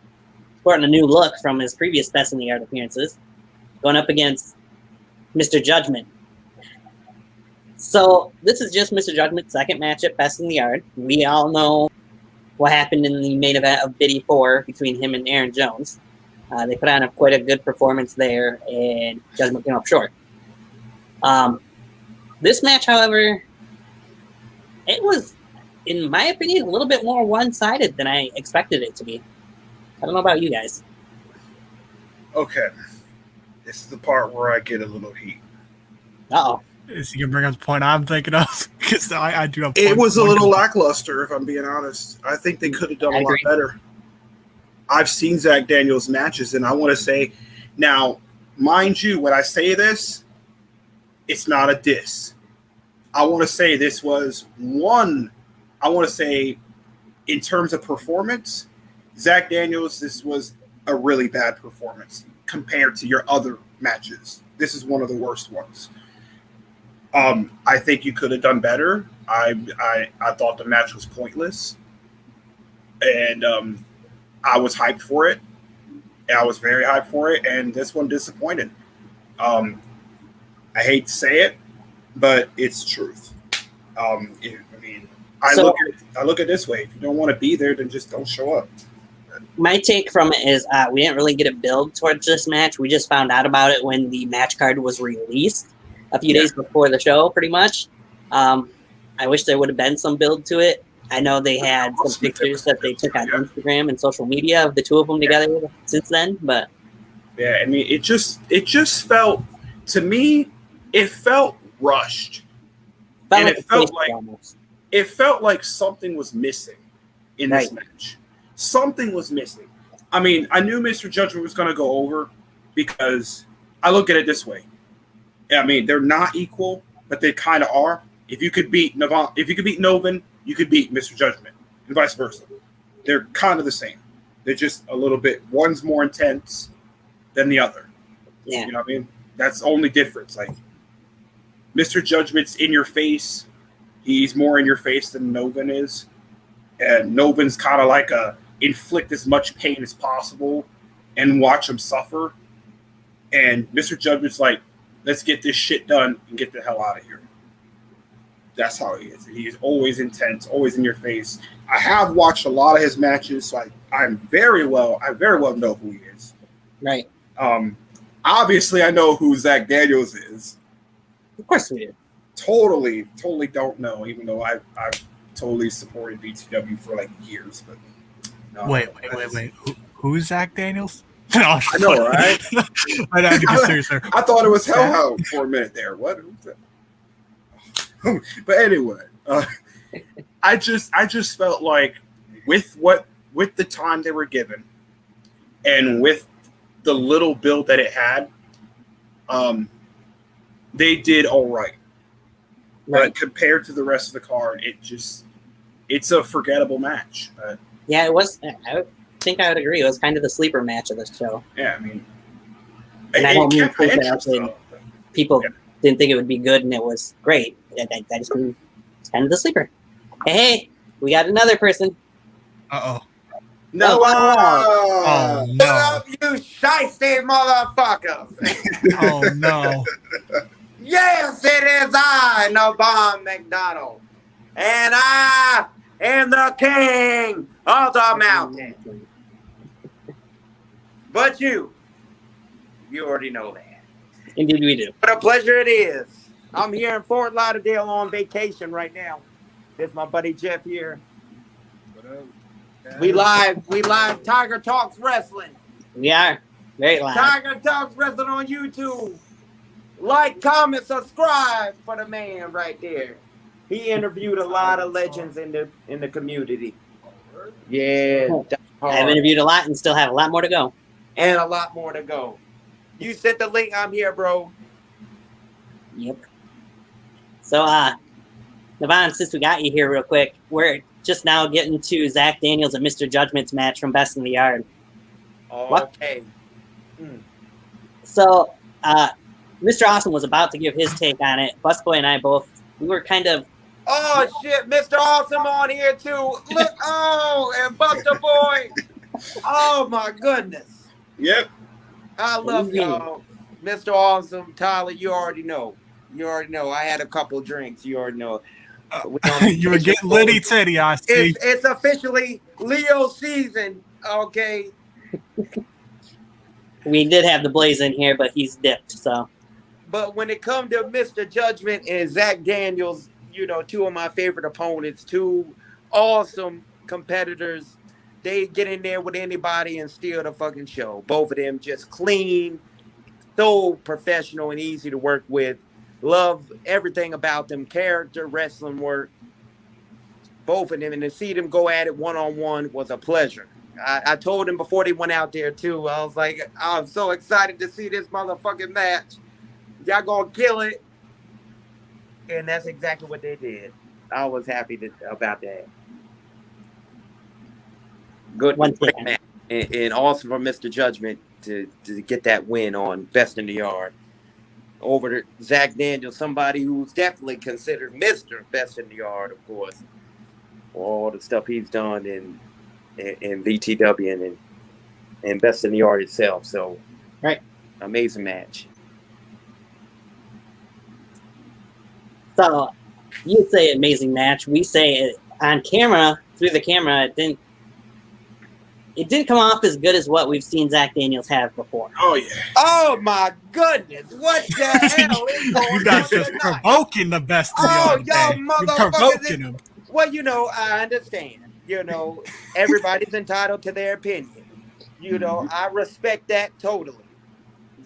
sporting a new look from his previous Best in the Yard appearances, going up against Mr. Judgment. So this is just Mr. Judgment's second match at Best in the Yard. We all know what happened in the main event of BITY 4 between him and Aaron Jones. They put on quite a good performance there, and Judgment came up short. This match, however, it was, in my opinion, a little bit more one-sided than I expected it to be. I don't know about you guys. Okay. This is the part where I get a little heat. Uh-oh. Is he gonna bring up the point I'm thinking of? Because I do have. It was a little lackluster, if I'm being honest. I think they could have done a lot better. I've seen Zach Daniels matches, and I want to say, now, mind you, when I say this, it's not a diss. I want to say this was one. I want to say, in terms of performance, Zach Daniels, this was a really bad performance compared to your other matches. This is one of the worst ones. I think you could have done better. I thought the match was pointless, and I was hyped for it. I was very hyped for it, and this one disappointed. I hate to say it, but it's truth. I look at it this way: if you don't want to be there, then just don't show up. My take from it is we didn't really get a build towards this match. We just found out about it when the match card was released a few days before the show, pretty much. I wish there would have been some build to it. I know they had some pictures that they took on Instagram and social media of the two of them together since then, but yeah, I mean, it just felt, to me, it felt rushed. And it felt like something was missing in this match. Something was missing. I mean, I knew Mr. Judgment was going to go over because I look at it this way. I mean, they're not equal, but they kind of are. If you could beat Nevon, you could beat Mr. Judgment, and vice versa. They're kind of the same. They're just a little bit. One's more intense than the other. Yeah. You know what I mean? That's the only difference. Like, Mr. Judgment's in your face. He's more in your face than Nevon is. And Novan's kind of like inflict as much pain as possible and watch him suffer. And Mr. Judgment's like, let's get this shit done and get the hell out of here. That's how he is. He's always intense, always in your face. I have watched a lot of his matches, so I very well know who he is. Right. Obviously, I know who Zach Daniels is. Of course we do. Totally don't know, even though I've totally supported BTW for like years. But no, wait. Who's Zach Daniels? No, I know, right? I have to be serious there. I thought it was Hellhound for a minute there. What? Who's that? But anyway, I just felt like with the time they were given and with the little build that it had, they did all right. But compared to the rest of the card, it's a forgettable match. Yeah, it was. I think I would agree. It was kind of the sleeper match of the show. Yeah, I mean, and I don't mean people didn't think it would be good, and it was great. I just mean it's kind of the sleeper. Hey, we got another person. Uh-oh. No. Oh, no. Shut up, you shiesty motherfuckers. Oh, no. Yes, it is I, Nevon McDonald. And I am the king of the mountain. But you already know that. Indeed we do. What a pleasure it is. I'm here in Fort Lauderdale on vacation right now. This is my buddy Jeff here. We live Tiger Talks Wrestling. We are. Very live. Tiger Talks Wrestling on YouTube. Like, comment, subscribe for the man right there. He interviewed a lot of legends in the community. Yeah. I've interviewed a lot and still have a lot more to go. And a lot more to go. You sent the link. I'm here, bro. Yep. So, Nevon, since we got you here real quick, we're just now getting to Zach Daniels and Mr. Judgment's match from Best in the Yard. Okay. So, Mr. Awesome was about to give his take on it. BustaBoy and I we were kind of... Oh, shit. Mr. Awesome on here, too. Look. Oh, and BustaBoy. Oh, my goodness. Yep. I love y'all. Mr. Awesome, Tyler, you already know. You already know. I had a couple drinks. You already know. You were getting litty titty, I see. It's officially Leo season. Okay. We did have the Blaze in here, but he's dipped. So, but when it comes to Mr. Judgment and Zach Daniels, you know, two of my favorite opponents, two awesome competitors. They get in there with anybody and steal the fucking show. Both of them just clean, so professional and easy to work with. Love everything about them. Character, wrestling work. Both of them. And to see them go at it one-on-one was a pleasure. I told them before they went out there, too. I was like, I'm so excited to see this motherfucking match. Y'all gonna kill it. And that's exactly what they did. I was happy about that. Good match. And awesome for Mr. Judgment to get that win on Best in the Yard over to Zach Daniels, somebody who's definitely considered Mr. Best in the Yard, of course, for all the stuff he's done in VTW and Best in the Yard itself. So, right, amazing match. So, you say amazing match. We say it on camera, through the camera. It didn't come off as good as what we've seen Zach Daniels have before. Oh, yeah. Oh, my goodness. What the hell is going on? You guys just provoking the Best in the Yard. Y'all motherfuckers. Provoking him. Well, you know, I understand. You know, everybody's entitled to their opinion. You know, I respect that totally.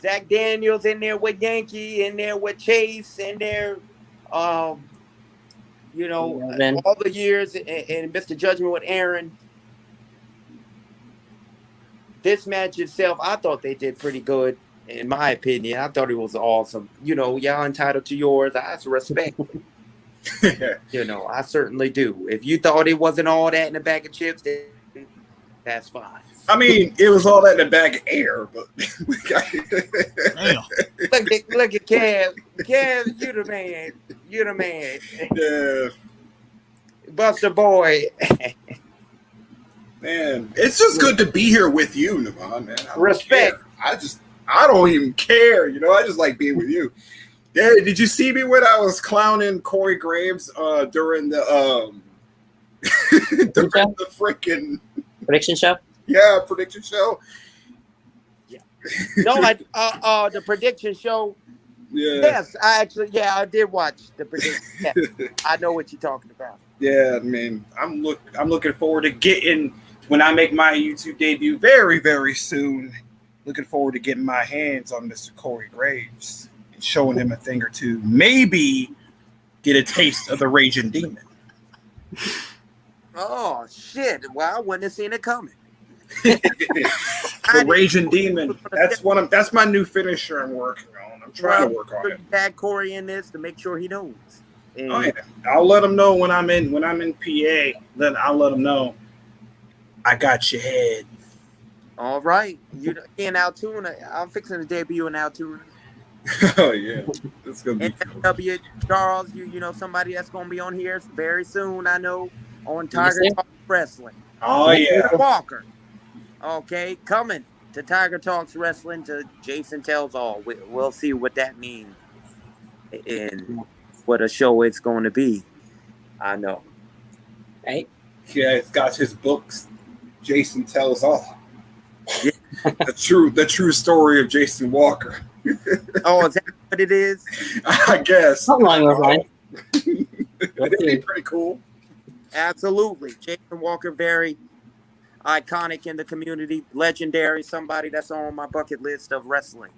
Zach Daniels in there with Yankee, in there with Chase, in there, you know, all the years, and Mr. Judgment with Aaron. This match itself, I thought they did pretty good, in my opinion. I thought it was awesome. You know, y'all entitled to yours. I respect it. You know, I certainly do. If you thought it wasn't all that in a bag of chips, then that's fine. I mean, it was all that in a bag of air, but look at Kev. Kev, you the man. You the man. Yeah. BustaBoy. Man, it's just good to be here with you, Nevon, man. Respect. I don't even care, you know. I just like being with you. Yeah, did you see me when I was clowning Corey Graves during the the freaking prediction show? Yeah, prediction show. Yeah. No, the prediction show. Yeah. Yes, I did watch the prediction. Yeah, I know what you're talking about. Yeah, I mean, I'm looking forward to getting when I make my YouTube debut very, very soon. Looking forward to getting my hands on Mr. Corey Graves and showing him a thing or two. Maybe get a taste of the Raging Demon. Oh shit! Well, I wouldn't have seen it coming. The Raging Demon. That's my new finisher I'm working on. I'm trying to work on it. Tag Corey in this to make sure he knows. And oh yeah, I'll let him know when I'm in PA. Then I'll let him know. I got your head. All right, you in Altoona. I'm fixing to debut in Altoona. Oh yeah, it's gonna be NFW Charles. You know somebody that's gonna be on here very soon. I know on Tiger Talk Wrestling. Oh yeah, Walker. Okay, coming to Tiger Talks Wrestling to Jason Tells All. We'll see what that means and what a show it's going to be. I know. Right? Yeah, it's got his books. Jason Tells All. Yeah. the true story of Jason Walker. Oh, is that what it is? I guess. Something along those lines. It'd be pretty cool. Absolutely. Jason Walker, very iconic in the community, legendary, somebody that's on my bucket list of wrestling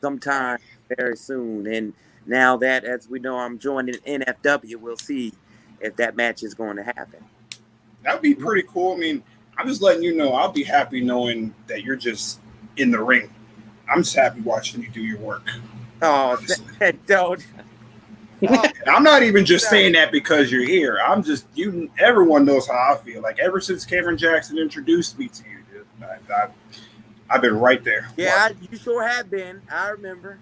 sometime very soon. And now that, as we know, I'm joining NFW, we'll see if that match is going to happen. That'd be pretty cool. I mean, I'm just letting you know, I'll be happy knowing that you're just in the ring. I'm just happy watching you do your work. Oh, don't. Oh, I'm not even just saying that because you're here. I'm just everyone knows how I feel. Like ever since Cameron Jackson introduced me to you, dude, I've been right there. Yeah, you sure have been. I remember.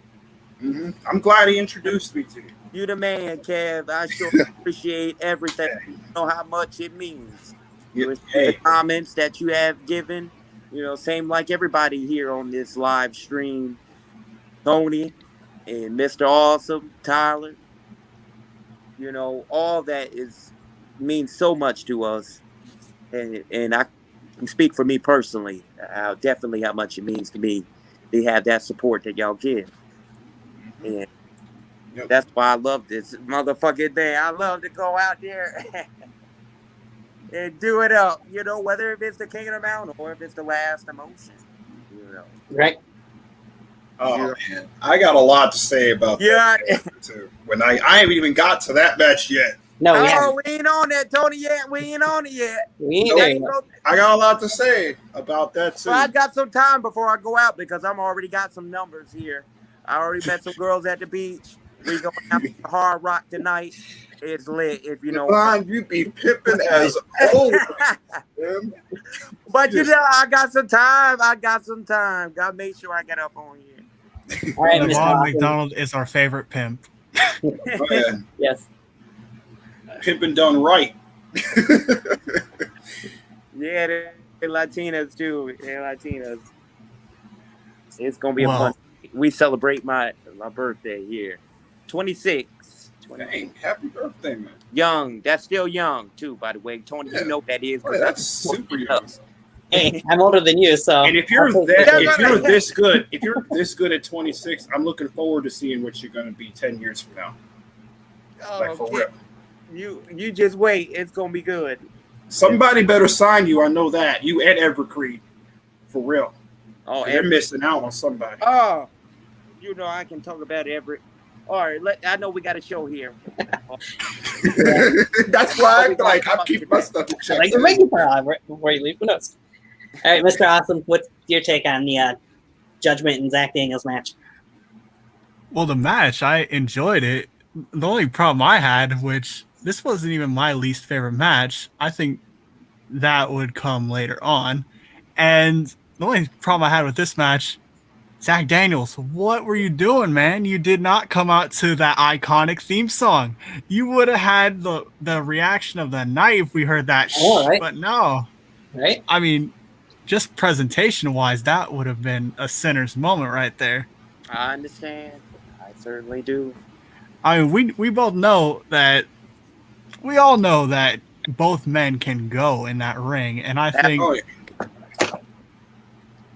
Mm-hmm. I'm glad he introduced me to you. You the man, Kev. I sure appreciate everything. You know how much it means. The comments that you have given, you know, same like everybody here on this live stream. Tony and Mr. Awesome, Tyler. All that means so much to us, and I can speak for me personally, definitely how much it means to me to have that support that y'all give, and that's why I love this motherfucking thing. I love to go out there and do it up, whether if it's the King of the Mountain or if it's the Last Emotion, Right. Oh man, I got a lot to say about that too. When I haven't even got to that match yet. No, we ain't on that, Tony, yet. We ain't on it yet. I got a lot to say about that too. Well, I got some time before I go out because I'm already got some numbers here. I already met some girls at the beach. We going out to Hard Rock tonight. It's lit, if you know. You be pimping as old. But I got some time. Gotta make sure I get up on here. All right, Nevon McDonald is our favorite pimp. Yes. Pimping done right. Yeah, they're Latinas too. They're Latinas. It's gonna be a fun. We celebrate my birthday here. 26. Dang, happy birthday, man. Young. That's still young too, by the way. Tony, you know that is. That's super young. Hey, I'm older than you, so. And if you're this good at 26, I'm looking forward to seeing what you're going to be 10 years from now. For real. You just wait. It's going to be good. Somebody better sign you. I know that. You and Evercreed. For real. Oh, they're missing out on somebody. Oh, I can talk about Everett. All right, I know we got a show here. That's why I'm keeping my stuff in check. Like you're making before you leave. Who knows? All right, Mr. Awesome, what's your take on the Judgment and Zach Daniels match? Well, the match, I enjoyed it. The only problem I had, which this wasn't even my least favorite match, I think that would come later on. And the only problem I had with this match, Zach Daniels, what were you doing, man? You did not come out to that iconic theme song. You would have had the reaction of the night if we heard that. Right. But no. Right. I mean, just presentation-wise, that would have been a sinner's moment right there. I understand. I certainly do. I mean, we both know that. We all know that both men can go in that ring, and I think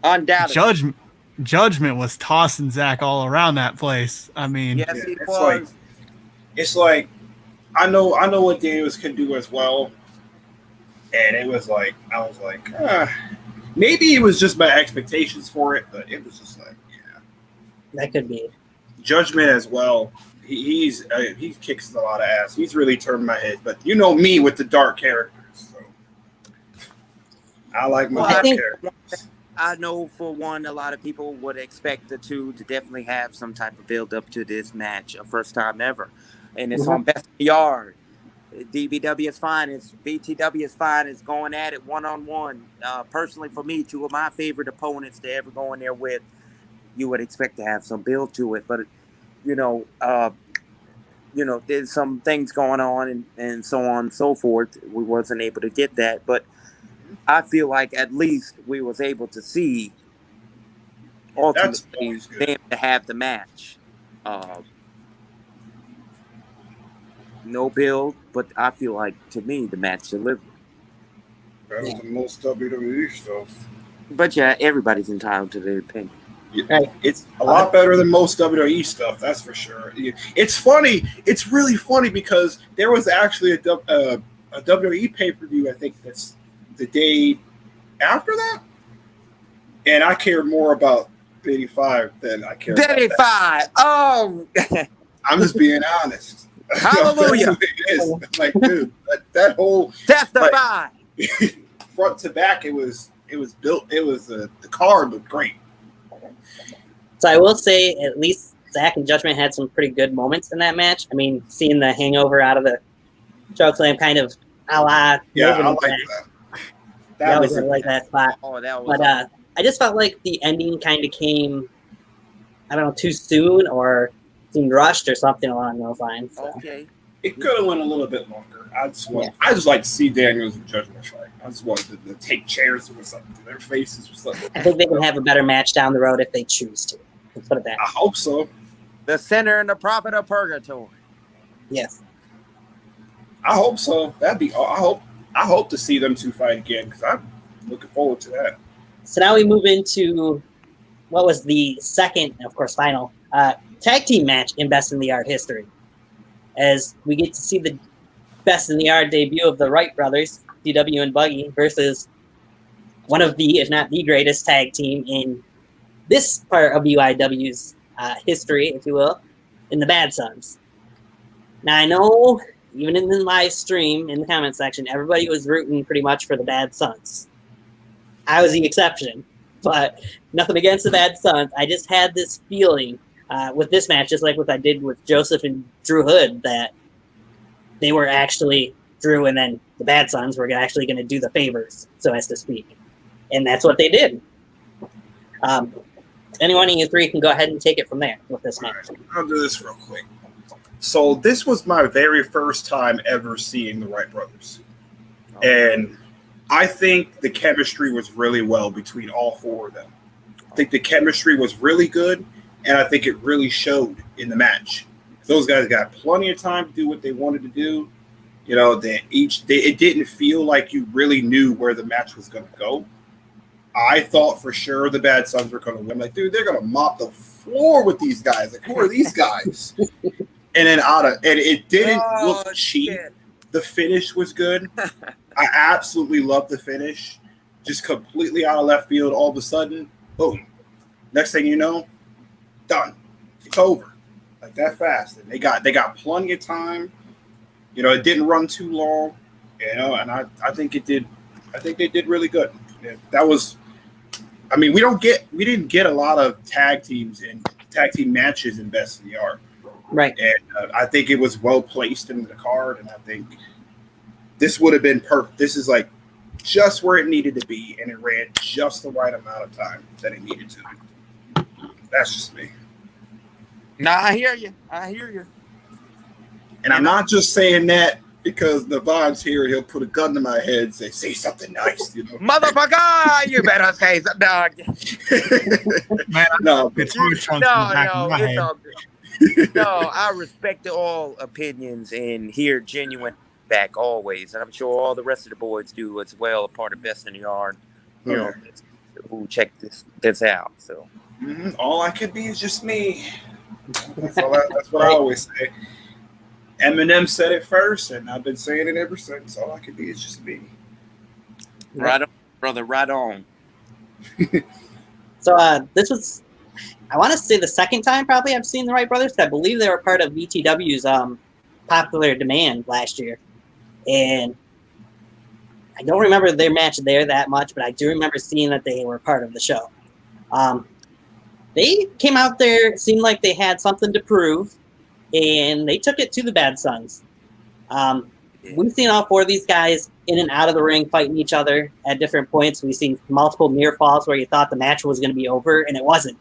undoubtedly. Judgment was tossing Zach all around that place. I mean, yes, he was. It's like I know what Daniels can do as well, and it was like I was like, maybe it was just my expectations for it, but it was just like, that could be Judgment as well. He kicks a lot of ass. He's really turned my head, but you know me with the dark characters, so I like my dark characters. I know for one, a lot of people would expect the two to definitely have some type of build up to this match, a first time ever. And it's on Best Yard. DBW is fine. It's BTW is fine. It's going at it one-on-one. Personally, for me, two of my favorite opponents to ever go in there with, you would expect to have some build to it. But, there's some things going on and so on and so forth. We wasn't able to get that. But I feel like at least we was able to see ultimately them to have the match. No build, but I feel like to me the match delivered. Better than most WWE stuff. But yeah, everybody's entitled to their opinion. It's a lot better than most WWE stuff, that's for sure. It's funny. It's really funny because there was actually a WWE pay-per-view, I think that's the day after that, and I care more about BITY 5 than I care BITY 5. Oh, I'm just being honest. Hallelujah! Like, dude, that whole testify front to back. It was built. It was the card looked great. So I will say, at least Zach and Judgment had some pretty good moments in that match. I mean, seeing the hangover out of the chokeslam kind of a la. Yeah, I like that. I always like that spot. Oh, that was. But I just felt like the ending kind of came, I don't know, too soon or seemed rushed or something along those lines. So. Okay. It could have went a little bit longer. I just like to see Daniels and Judgment fight. I just wanted to take chairs or something to their faces or something. I think they can have a better match down the road if they choose to. Let's put it that way. I hope so. The sinner and the prophet of purgatory. Yes. I hope so. That'd be. I hope to see them two fight again because I'm looking forward to that. So now we move into what was the second, and of course, final tag team match in Best in the Yard history, as we get to see the Best in the Yard debut of the Wright brothers, DW and Buggy, versus one of the, if not the greatest tag team in this part of UIW's history, if you will, in the Bad Sons. Now, I know, even in the live stream, in the comment section, everybody was rooting pretty much for the Bad Sons. I was the exception, but nothing against the Bad Sons. I just had this feeling with this match, just like what I did with Joseph and Drew Hood, that they were actually Drew and then the Bad Sons were actually going to do the favors, so as to speak. And that's what they did. Anyone of you three can go ahead and take it from there with this match. Right, I'll do this real quick. So this was my very first time ever seeing the Wright brothers. And I think the chemistry was really well between all four of them. I think the chemistry was really good, and I think it really showed in the match. Those guys got plenty of time to do what they wanted to do. You know, it didn't feel like you really knew where the match was going to go. I thought for sure the Bad Sons were going to win. Like, dude, they're going to mop the floor with these guys. Like, who are these guys? And then it didn't look cheap. Shit. The finish was good. I absolutely loved the finish. Just completely out of left field. All of a sudden, boom. Next thing you know, done. It's over. Like that fast. And they got plenty of time. You know, it didn't run too long. You know, and I think it did. I think they did really good. Yeah, that was. I mean, we didn't get a lot of tag team matches in Best in the Yard. Right. And I think it was well placed in the card, and I think this would have been perfect. This is like just where it needed to be, and it ran just the right amount of time that it needed to. That's just me. Nah, I hear you. And I'm not just saying that because Nevon's here. He'll put a gun to my head and say something nice, you know. Motherfucker, you better say something. Man, no, it's all good. No, I respect all opinions and hear genuine feedback always, and I'm sure all the rest of the boys do as well. A part of Best in the Yard, you know, who check this out. So all I could be is just me. That's what I always say. Eminem said it first, and I've been saying it ever since. All I could be is just me. Right on, brother. Right on. So this was, I want to say, the second time probably I've seen the Wright brothers. I believe they were part of BTW's Popular Demand last year, and I don't remember their match there that much, but I do remember seeing that they were part of the show. They came out there, seemed like they had something to prove, and they took it to the Bad Sons. We've seen all four of these guys in and out of the ring fighting each other at different points. We've seen multiple near falls where you thought the match was going to be over, and it wasn't,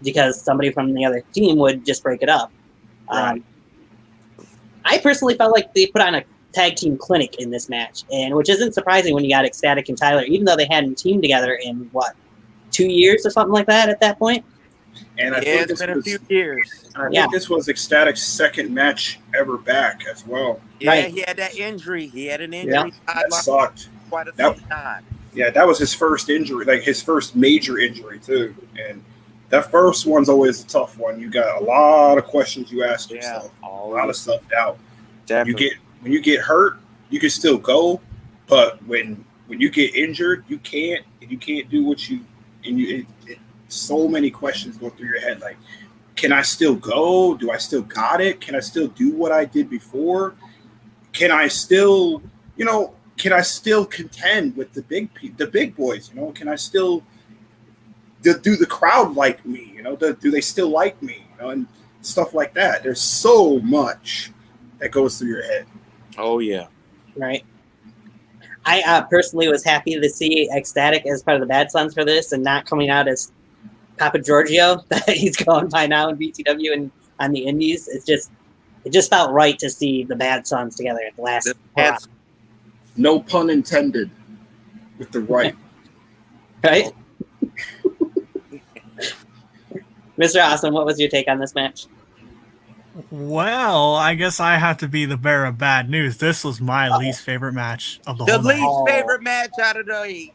because somebody from the other team would just break it up. Right. I personally felt like they put on a tag team clinic in this match, and which isn't surprising when you got Ecstatic and Tyler, even though they hadn't teamed together in, 2 years or something like that at that point? And I think it's been a few years. I think this was Ecstatic's second match ever back as well. Yeah, right. He had that injury. He had an injury. Yeah. That sucked. Quite a time. Yeah, that was his first injury, like his first major injury too. And that first one's always a tough one. You got a lot of questions you ask yourself, a lot of self-doubt. When you get hurt, you can still go, but when you get injured, you can't do what you so many questions go through your head. Like, can I still go? Do I still got it? Can I still do what I did before? Can I still, contend with the big boys? You know, can I still do the crowd like me? You know, do they still like me? You know, and stuff like that. There's so much that goes through your head. Oh yeah, right. I personally was happy to see Ecstatic as part of the Bad Sons for this, and not coming out as Papa Giorgio that he's going by now in BTW and on the Indies. It just felt right to see the Bad Sons together at the last. No pun intended with the right. Right? Mr. Awesome, what was your take on this match? Well, I guess I have to be the bearer of bad news. This was my least favorite match of the The whole night. least favorite match out of the 8.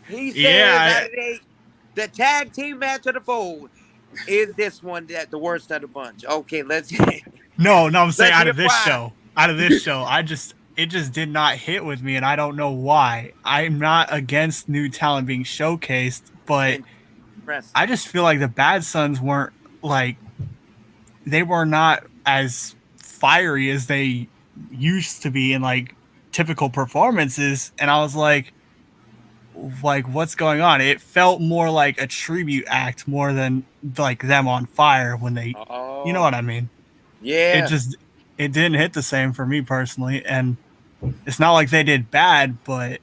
He says Yeah, out of the 8, the tag team match of the 4 is this one that the worst of the bunch. Okay, let's no, I'm saying let's out hear of this why. show, it just did not hit with me, and I don't know why. I'm not against new talent being showcased, but And wrestling. I just feel like the Bad Sons weren't like they were not as fiery as they used to be in like typical performances, and I was like what's going on? It felt more like a tribute act more than like them on fire when they, you know Oh, what I mean? It yeah. just it didn't hit the same for me personally, and it's not like they did bad, but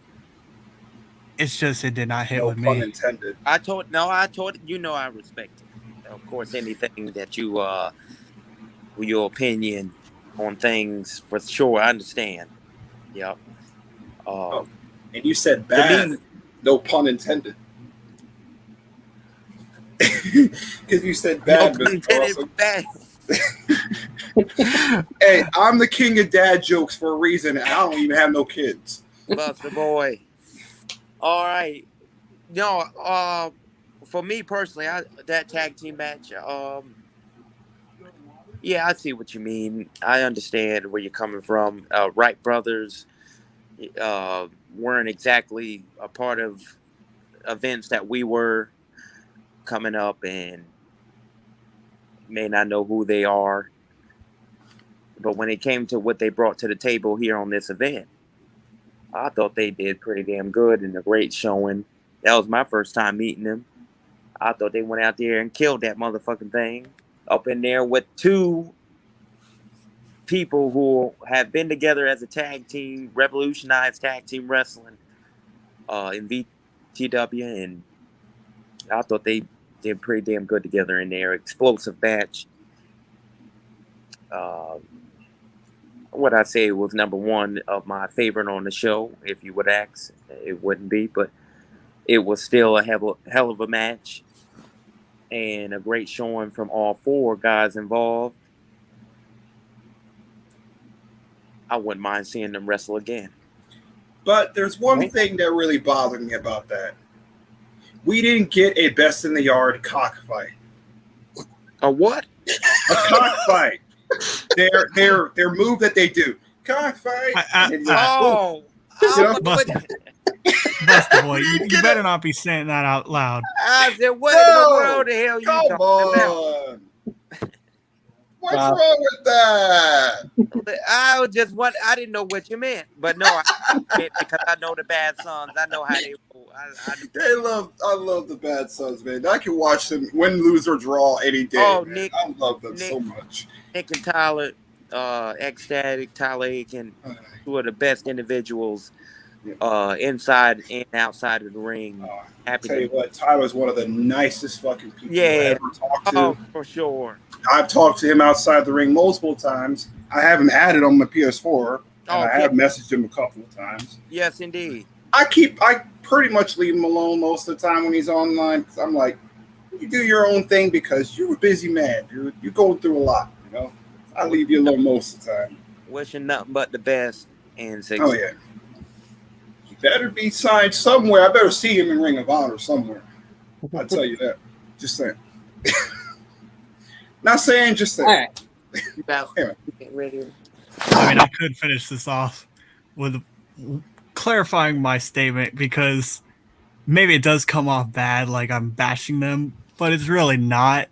it's just it did not hit No with pun me. intended. I told I respect it. Of course, anything that your opinion on things for sure. I understand. Yep. Oh, and you said To bad. me, No pun intended. Because you said bad, no pun Mr. intended, Awesome. bad. Hey, I'm the king of dad jokes for a reason. And I don't even have no kids. BustaBoy. All right. No, for me personally, that tag team match, yeah, I see what you mean. I understand where you're coming from. Wright brothers weren't exactly a part of events that we were coming up, and may not know who they are. But when it came to what they brought to the table here on this event, I thought they did pretty damn good and a great showing. That was my first time meeting them. I thought they went out there and killed that motherfucking thing. Up in there with 2 people who have been together as a tag team, revolutionized tag team wrestling in VTW, and I thought they did pretty damn good together in their explosive match. What I say was number 1 of my favorite on the show. If you would ask, it wouldn't be, but it was still a hell of a match and a great showing from all 4 guys involved. I wouldn't mind seeing them wrestle again. But there's one thing that really bothered me about that. We didn't get a best in the yard cockfight. A what? A cockfight. Their move that they do. Cockfight. Oh, BustaBoy, you better not be saying that out loud. I said, what in the world the hell you talking about? What's wrong with that? I didn't know what you meant, but no, because I know the Bad Sons. I know how they roll. I love the Bad Sons, man. I can watch them win, lose, or draw any day. Oh, man. Nick, I love them so much. Nick and Tyler, Ecstatic, Tyler Aiken, 2 of the best individuals inside and outside of the ring. I'll tell you what, Tyler's one of the nicest fucking people I ever talked to. Oh, for sure. I've talked to him outside the ring multiple times. I haven't had it on my PS4, and I have messaged him a couple of times. Yes, indeed. I pretty much leave him alone most of the time when he's online, because I'm like, you do your own thing because you're a busy man. You're going through a lot, you know? I leave you alone most of the time. Wishing nothing but the best and success. Oh, yeah. He better be signed somewhere. I better see him in Ring of Honor somewhere. I'll tell you that. Just saying. Not saying, just saying. All right. I mean, I could finish this off with clarifying my statement because maybe it does come off bad, like I'm bashing them, but it's really not.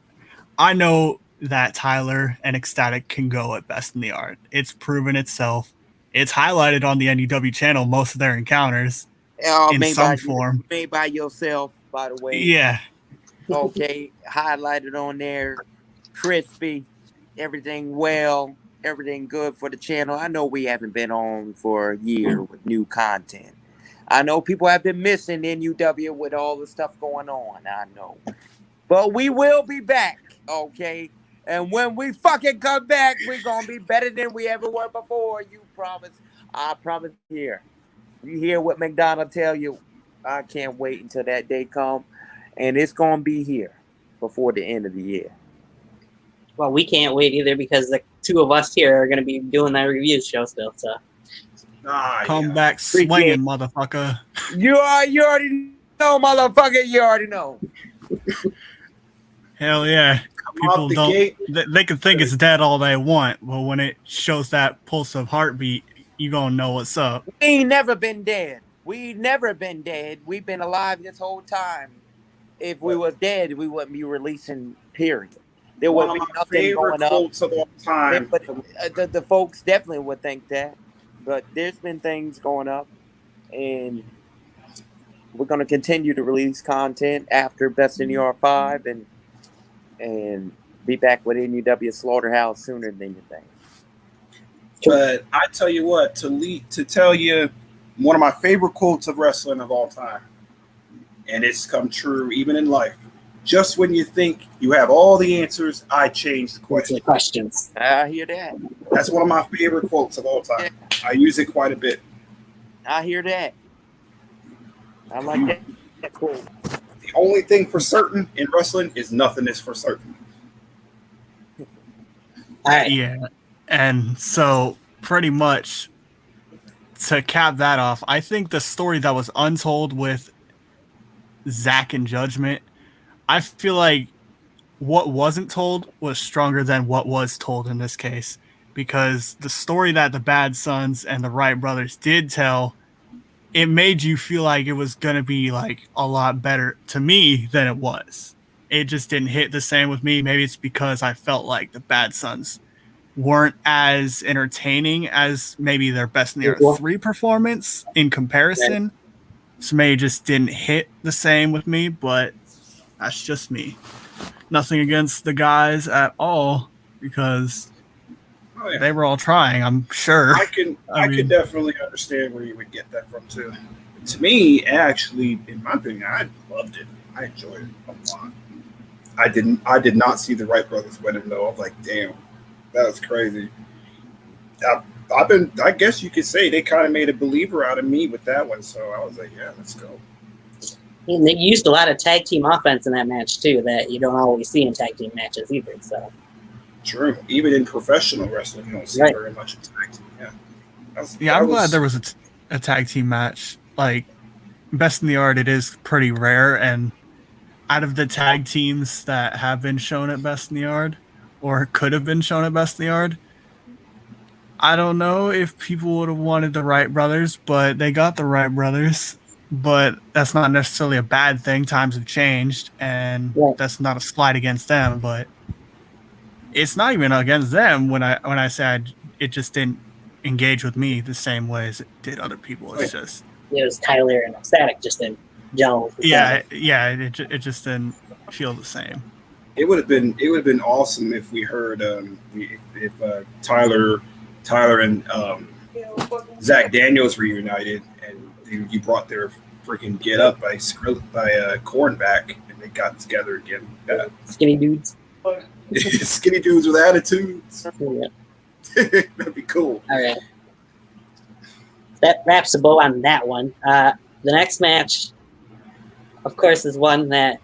I know that Tyler and Ecstatic can go at best in the art. It's proven itself. It's highlighted on the NEW channel, most of their encounters in some form. Made by yourself, by the way. Yeah. Okay, highlighted on there. Crispy, everything well, everything good for the channel. I know we haven't been on for a year with new content. I know people have been missing NUW with all the stuff going on. I know. But we will be back, okay? And when we fucking come back, we're going to be better than we ever were before. You promise. I promise here. You hear what McDonald tell you. I can't wait until that day come. And it's going to be here before the end of the year. Well, we can't wait either because the two of us here are going to be doing that review show still. So Come back swinging, motherfucker. You already know, motherfucker. You already know. Hell yeah. People don't. They can think it's dead all they want, but when it shows that pulse of heartbeat, you gonna know what's up. We ain't never been dead. We never been dead. We've been alive this whole time. If we were dead, we wouldn't be releasing. Period. There would be nothing going up. Of all time. But the folks definitely would think that. But there's been things going up, and we're going to continue to release content after Best in New York 5 and be back with NUW Slaughterhouse sooner than you think. But I tell you what, to tell you one of my favorite quotes of wrestling of all time, and it's come true even in life. Just when you think you have all the answers, I change the questions. I hear that. That's one of my favorite quotes of all time. Yeah. I use it quite a bit. I hear that. I like that. That's cool. The only thing for certain in wrestling is nothing is for certain. All right. Yeah. And so pretty much to cap that off, I think the story that was untold with Zach and Judgment, I feel like what wasn't told was stronger than what was told in this case, because the story that the Bad Sons and the Wright brothers did tell, it made you feel like it was going to be like a lot better to me than it was. It just didn't hit the same with me. Maybe it's because I felt like the Bad Sons weren't as entertaining as maybe their Best in the Earth 3 performance in comparison. Right. So maybe it just didn't hit the same with me, but that's just me. Nothing against the guys at all, because they were all trying, I'm sure. I can definitely understand where you would get that from too. To me, actually, in my opinion, I loved it. I enjoyed it a lot. I did not see the Wright brothers winning though. I was like, damn, that was crazy. I guess you could say they kind of made a believer out of me with that one. So I was like, yeah, let's go. And they used a lot of tag team offense in that match too, that you don't always see in tag team matches either. So true. Even in professional wrestling, you don't see very much in tag team. Yeah. I'm glad there was a tag team match. Like Best in the Art, it is pretty rare, and out of the tag teams that have been shown at Best in the Yard, or could have been shown at Best in the Yard, I don't know if people would have wanted the Wright brothers, but they got the Wright brothers. But that's not necessarily a bad thing. Times have changed, and that's not a slight against them. But it's not even against them when I said it just didn't engage with me the same way as it did other people. It's just it was Tyler and Static just didn't gel. It just didn't feel the same. It would have been awesome if we heard if Tyler and Zach Daniels reunited and you brought their freaking Get Up by Korn back and they got together again. Skinny dudes. Skinny dudes with attitudes. Yeah. That'd be cool. All right. That wraps a bow on that one. The next match, of course, is one that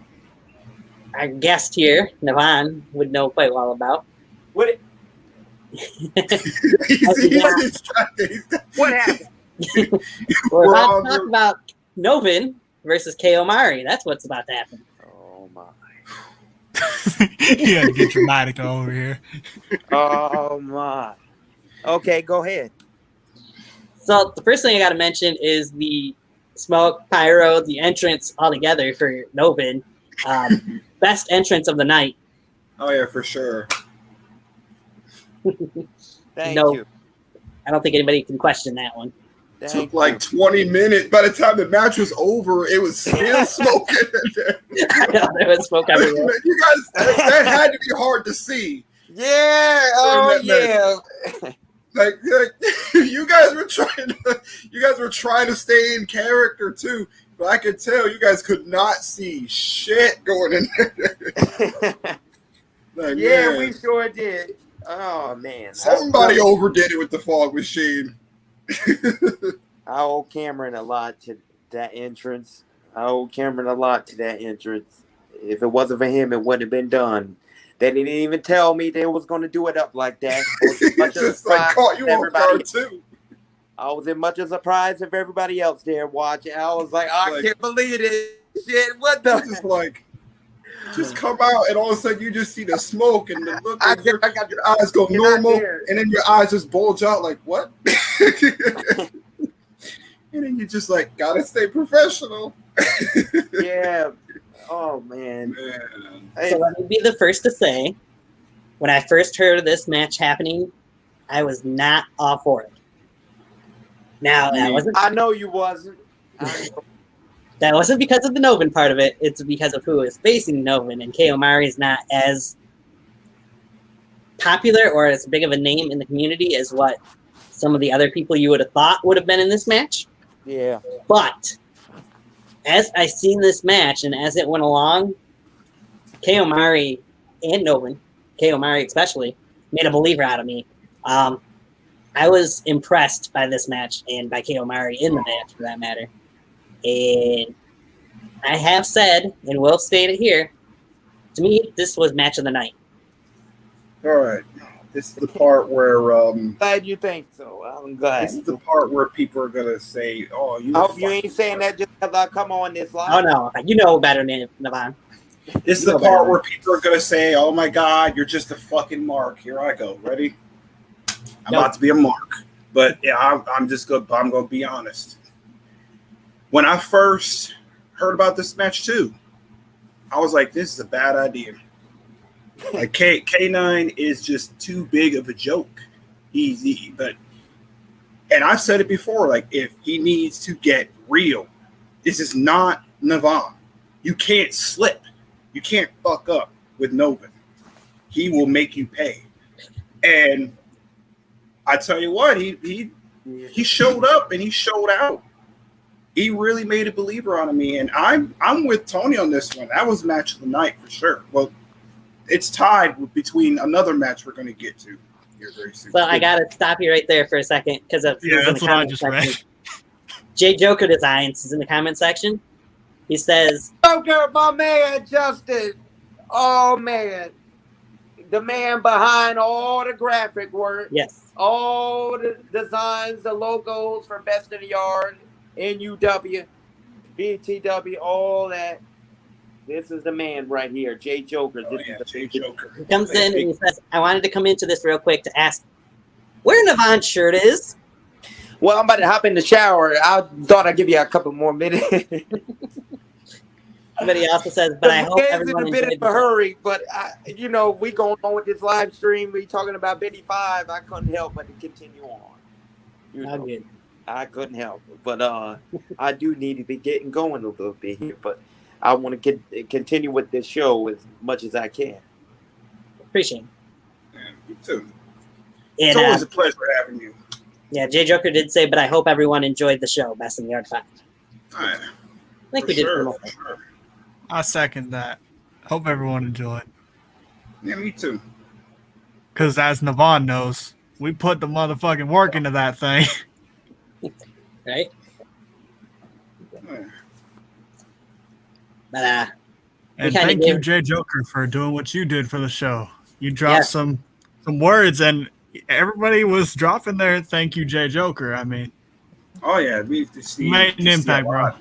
our guest here, Nevon, would know quite well about. What happened? We're about to talk about Novin versus KO Mari. That's what's about to happen. Oh my! You had to get dramatic over here. Oh my! Okay, go ahead. So the first thing I got to mention is the smoke, pyro, the entrance all together for Novin. Best entrance of the night. Oh yeah, for sure. Thank you. I don't think anybody can question that one. Took like 20 minutes. By the time the match was over, it was still smoking. I know, there was smoke everywhere. You guys, that had to be hard to see. Yeah. Oh yeah. Like you guys were trying to stay in character too, but I could tell you guys could not see shit going in there. Like, yeah, man, we sure did. Oh man, somebody overdid it with the fog machine. I owe Cameron a lot to that entrance. If it wasn't for him, it wouldn't have been done. They didn't even tell me they was going to do it up like that. It's just like caught you off guard too. I was in much of surprise of everybody else there watching. I was like, I can't believe this shit. What the? Just like, just come out and all of a sudden you just see the smoke and the look. Your eyes go normal, and then your eyes just bulge out like what? And then you just like gotta stay professional. Yeah. Oh man. So let me be the first to say, when I first heard of this match happening, I was not all for it. Now that wasn't. I know you wasn't. That wasn't because of the Novin part of it. It's because of who is facing Novin, and Kei Omari is not as popular or as big of a name in the community as what some of the other people you would have thought would have been in this match. Yeah. But as I seen this match and as it went along, Kei Omari and Novin, Kei Omari especially, made a believer out of me. I was impressed by this match and by Kei Omari in the match, for that matter. And I have said, and will state it here, to me, this was match of the night. All right. This is the part where... glad you think so. I'm glad. This is the part where people are going to say, oh, you... I hope you ain't saying that just because I come on this live. Oh, no. You know better than Nevon. This is the part where people are going to say, oh, my God, you're just a fucking mark. Here I go. Ready? I'm about to be a mark. But, yeah, I'm going to be honest. When I first heard about this match, too, I was like, this is a bad idea. Like, K9 is just too big of a joke. And I've said it before, like, if he needs to get real, this is not Nevon. You can't slip. You can't fuck up with Novin. He will make you pay. And I tell you what, he showed up and he showed out. He really made a believer out of me, and I'm with Tony on this one. That was match of the night for sure. Well, it's tied between another match we're going to get to here very soon. Well, I gotta stop you right there for a second because that's what I just read. J Joker Designs is in the comment section. He says, Joker, my man Justin. Oh man, the man behind all the graphic work. Yes. All the designs, the logos for Best in the Yard. NUW, BTW, all that. This is the man right here, J Joker. J Joker. He comes in and he says, I wanted to come into this real quick to ask where Nevon's shirt is. Well, I'm about to hop in the shower. I thought I'd give you a couple more minutes. But he also says, but I hope everyone in a bit of a hurry. But, we going on with this live stream. We talking about BITY 5. I couldn't help but to continue on. Good. I couldn't help it, but I do need to be getting going a little bit here. But I want to continue with this show as much as I can. Appreciate it. Yeah, me too. And, it's always a pleasure having you. Yeah, J Joker did say, but I hope everyone enjoyed the show. Best in the Yard 5. I think we did for most. Sure. I second that. Hope everyone enjoyed. Yeah, me too. Because as Nevon knows, we put the motherfucking work into that thing. Right? But and thank you, J Joker, for doing what you did for the show. You dropped some words, and everybody was dropping their thank you, J Joker. I mean, oh yeah, we made an impact, bro.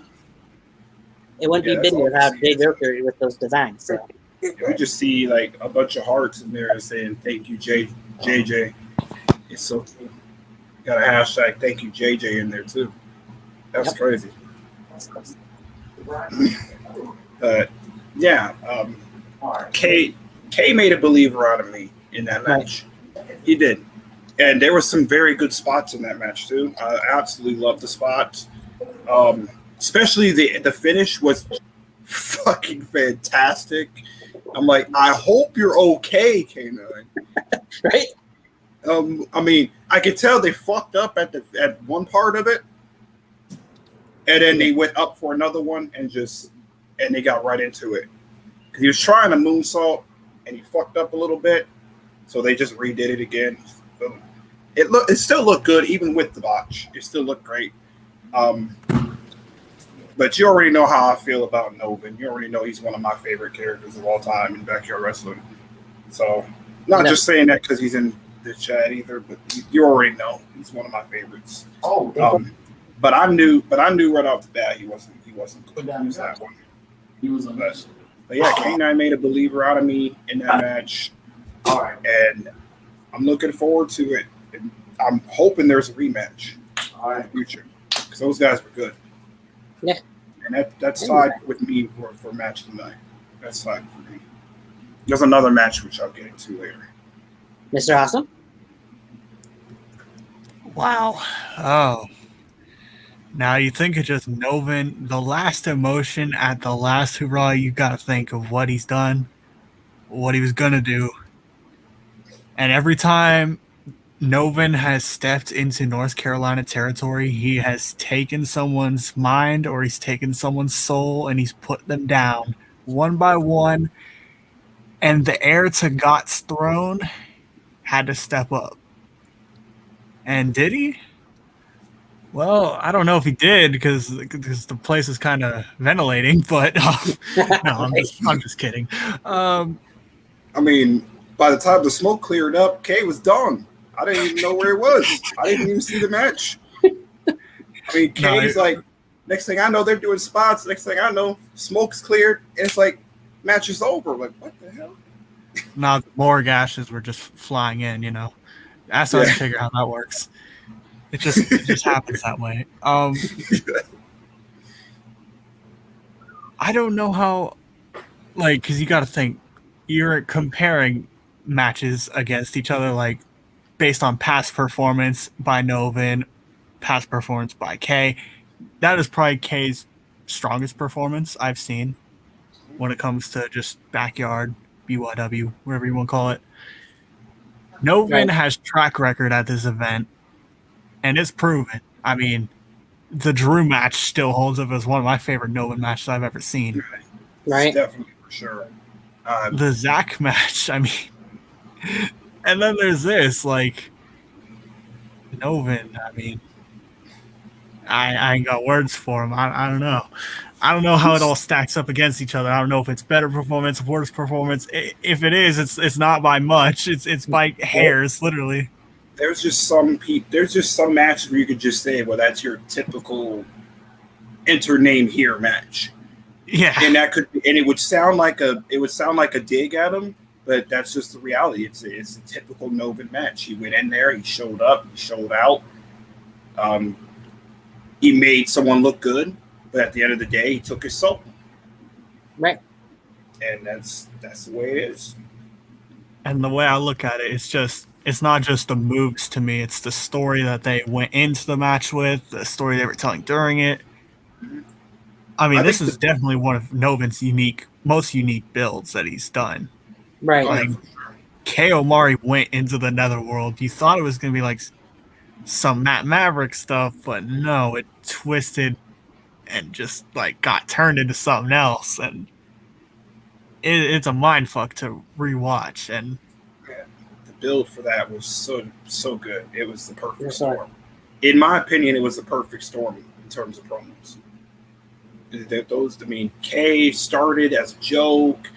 It wouldn't be BITY without J Joker with those designs. So we just see like a bunch of hearts in there saying thank you, JJ. It's so cool. Got a hashtag thank you JJ in there too. That's crazy. But yeah, K made a believer out of me in that match. He did. And there were some very good spots in that match too. I absolutely loved the spots. Especially the finish was fucking fantastic. I'm like, I hope you're okay, K9. Right? I mean, I could tell they fucked up at one part of it, and then they went up for another one and they got right into it. Because he was trying to moonsault and he fucked up a little bit, so they just redid it again. It still looked good even with the botch. It still looked great. But you already know how I feel about Novin. You already know he's one of my favorite characters of all time in backyard wrestling. So, not No. just saying that because he's in the chat either, but you already know he's one of my favorites. Oh, But I knew right off the bat he wasn't good. He was that one. He was on But yeah, K9 made a believer out of me in that match, all right. and I'm looking forward to it. And I'm hoping there's a rematch All in right. the future because those guys were good. Yeah. And that's tied with me for match tonight. That's tied for me. There's another match which I'll get into later. Mr. Awesome? Wow. Oh. Now you think of just Nevin, the last emotion at the last Hoorah, you got to think of what he's done, what he was going to do. And every time Nevin has stepped into North Carolina territory, he has taken someone's mind or he's taken someone's soul and he's put them down one by one. And the heir to Got's throne had to step up. And did he? Well, I don't know if he did because the place is kind of ventilating, but no, I'm just kidding. I mean, by the time the smoke cleared up, Kay was done. I didn't even know where it was. I didn't even see the match. I mean, Kay's like, next thing I know, they're doing spots. Next thing I know, smoke's cleared, and it's like, match is over. Like, what the hell? Now, more gashes were just flying in, you know. That's how I figure out how that works. It just happens that way. I don't know how, like, because you got to think, you're comparing matches against each other, like, based on past performance by Nevin, past performance by Kay. That is probably Kay's strongest performance I've seen when it comes to just backyard, BYW, whatever you want to call it. Nevin has track record at this event, and it's proven. I mean, the Drew match still holds up as one of my favorite Nevin matches I've ever seen. Right. Definitely, for sure. The Zach match, I mean, and then there's this, like, Nevin, I mean, I ain't got words for him. I don't know. I don't know how it all stacks up against each other. I don't know if it's better performance, worse performance. If it is, it's not by much. It's by hairs, literally. There's just some matches where you could just say, well, that's your typical enter name here match. Yeah. And it would sound like a dig at him, but that's just the reality. It's a typical Nevin match. He went in there, he showed up, he showed out. He made someone look good, but at the end of the day, he took his soul. Right. And that's the way it is. And the way I look at it, it's not just the moves to me. It's the story that they went into the match with, the story they were telling during it. I mean, this is definitely one of Nevin's most unique builds that he's done. Right. Like, Kay Omari went into the Netherworld. You thought it was going to be like some Matt Maverick stuff, but no, it twisted and just like got turned into something else. And it's a mind fuck to rewatch. And the build for that was so good. It was the perfect storm. In my opinion, it was the perfect storm in terms of promos. Kay started as a joke,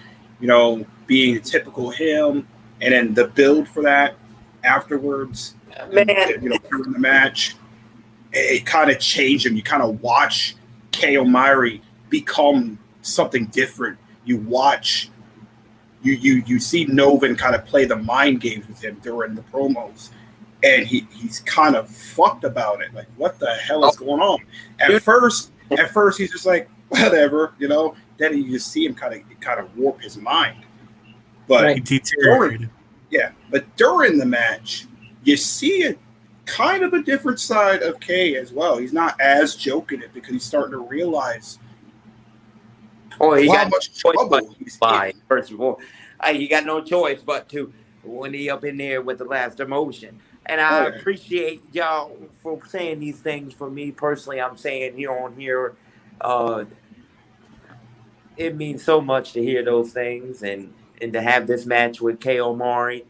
being a typical him, and then the build for that afterwards, during the match, it kind of changed him. You kind of watch Kay Omari become something different. You watch, you see Nevin kind of play the mind games with him during the promos, and he's kind of fucked about it. Like, what the hell is going on? At first, he's just like, whatever, Then you just see him kind of warp his mind. But he deteriorated. But during the match, you see a kind of a different side of Kay as well. He's not as joking it because he's starting to realize he how got much trouble he's in. First of all, he got no choice but to when he up in there with the last emotion. And I appreciate y'all for saying these things. For me personally, I'm saying here, it means so much to hear those things and to have this match with Kay Omari.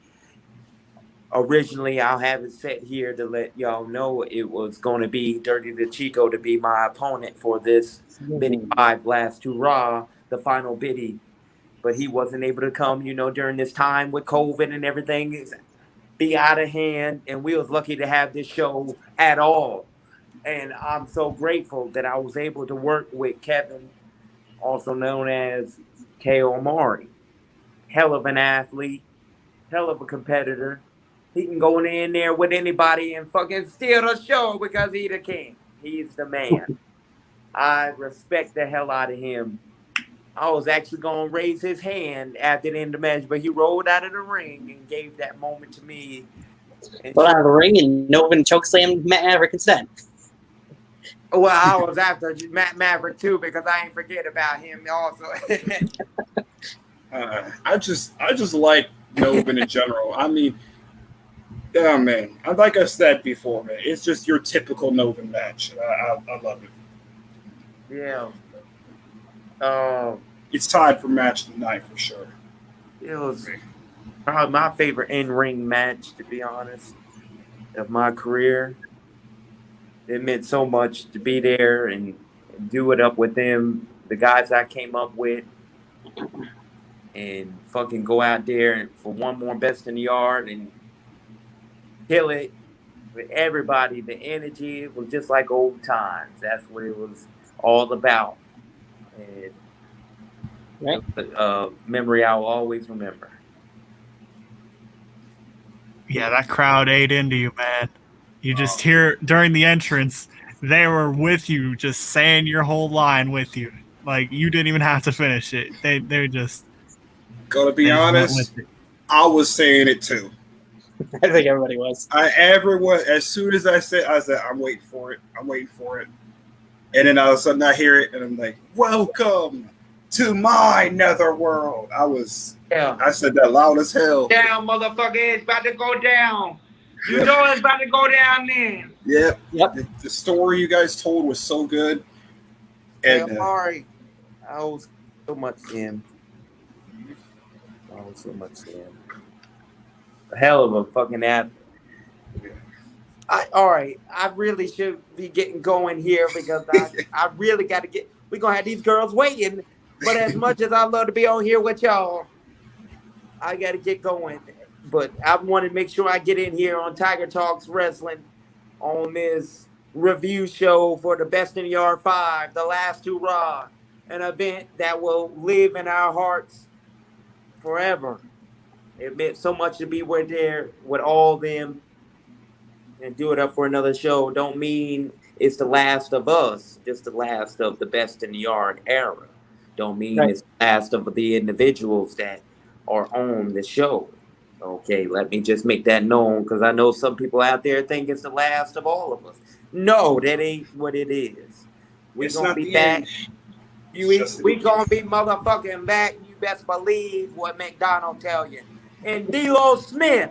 Originally, I'll have it set here to let y'all know it was going to be Dirty the Chico to be my opponent for this BITY 5 Last Hoorah, the final BITY but he wasn't able to come, during this time with COVID and everything is be out of hand. And we was lucky to have this show at all. And I'm so grateful that I was able to work with Kevin, also known as K.O. Amari. Hell of an athlete, hell of a competitor. He can go in there with anybody and fucking steal the show because he's the king. He's the man. I respect the hell out of him. I was actually going to raise his hand after the end of the match, but he rolled out of the ring and gave that moment to me. Rolled out of the ring and Novin chokeslammed Matt Maverick instead. Well, I was after Matt Maverick too because I ain't forget about him also. I just like Novin in general. I mean, yeah, man. Like I said before, man, it's just your typical Novin match. I love it. Yeah. It's tied for match of the night for sure. It was probably my favorite in-ring match, to be honest, of my career. It meant so much to be there and do it up with them, the guys I came up with, and fucking go out there and for one more best in the yard and kill it with everybody. The energy was just like old times. That's what it was all about. And right. Memory I will always remember. Yeah, that crowd ate into you, man. You just hear during the entrance, they were with you, just saying your whole line with you. Like, you didn't even have to finish it. They're just... Gotta be honest, I was saying it too. I think everybody was. Everyone, as soon as I said, I'm waiting for it. And then all of a sudden I hear it, and I'm like, welcome to my netherworld. I said that loud as hell. Down, motherfucker, it's about to go down. You know it's about to go down then. Yep. The story you guys told was so good. And Amari, I owe so much to him. A hell of a fucking athlete. All right, I really should be getting going here because I really got to get. We're going to have these girls waiting. But as much as I love to be on here with y'all, I got to get going. But I want to make sure I get in here on Tiger Talks Wrestling on this review show for the Best in the Yard 5, the Last Hoorah, an event that will live in our hearts forever. It meant so much to be there with all them and do it up for another show. Don't mean it's the last of us, just the last of the Best in the Yard era. Don't mean it's the last of the individuals that are on the show. Okay, let me just make that known because I know some people out there think it's the last of all of us. No, that ain't what it is. We're going to be back. We going to be motherfucking back. You best believe what McDonald tell you. And D-Lo Smith.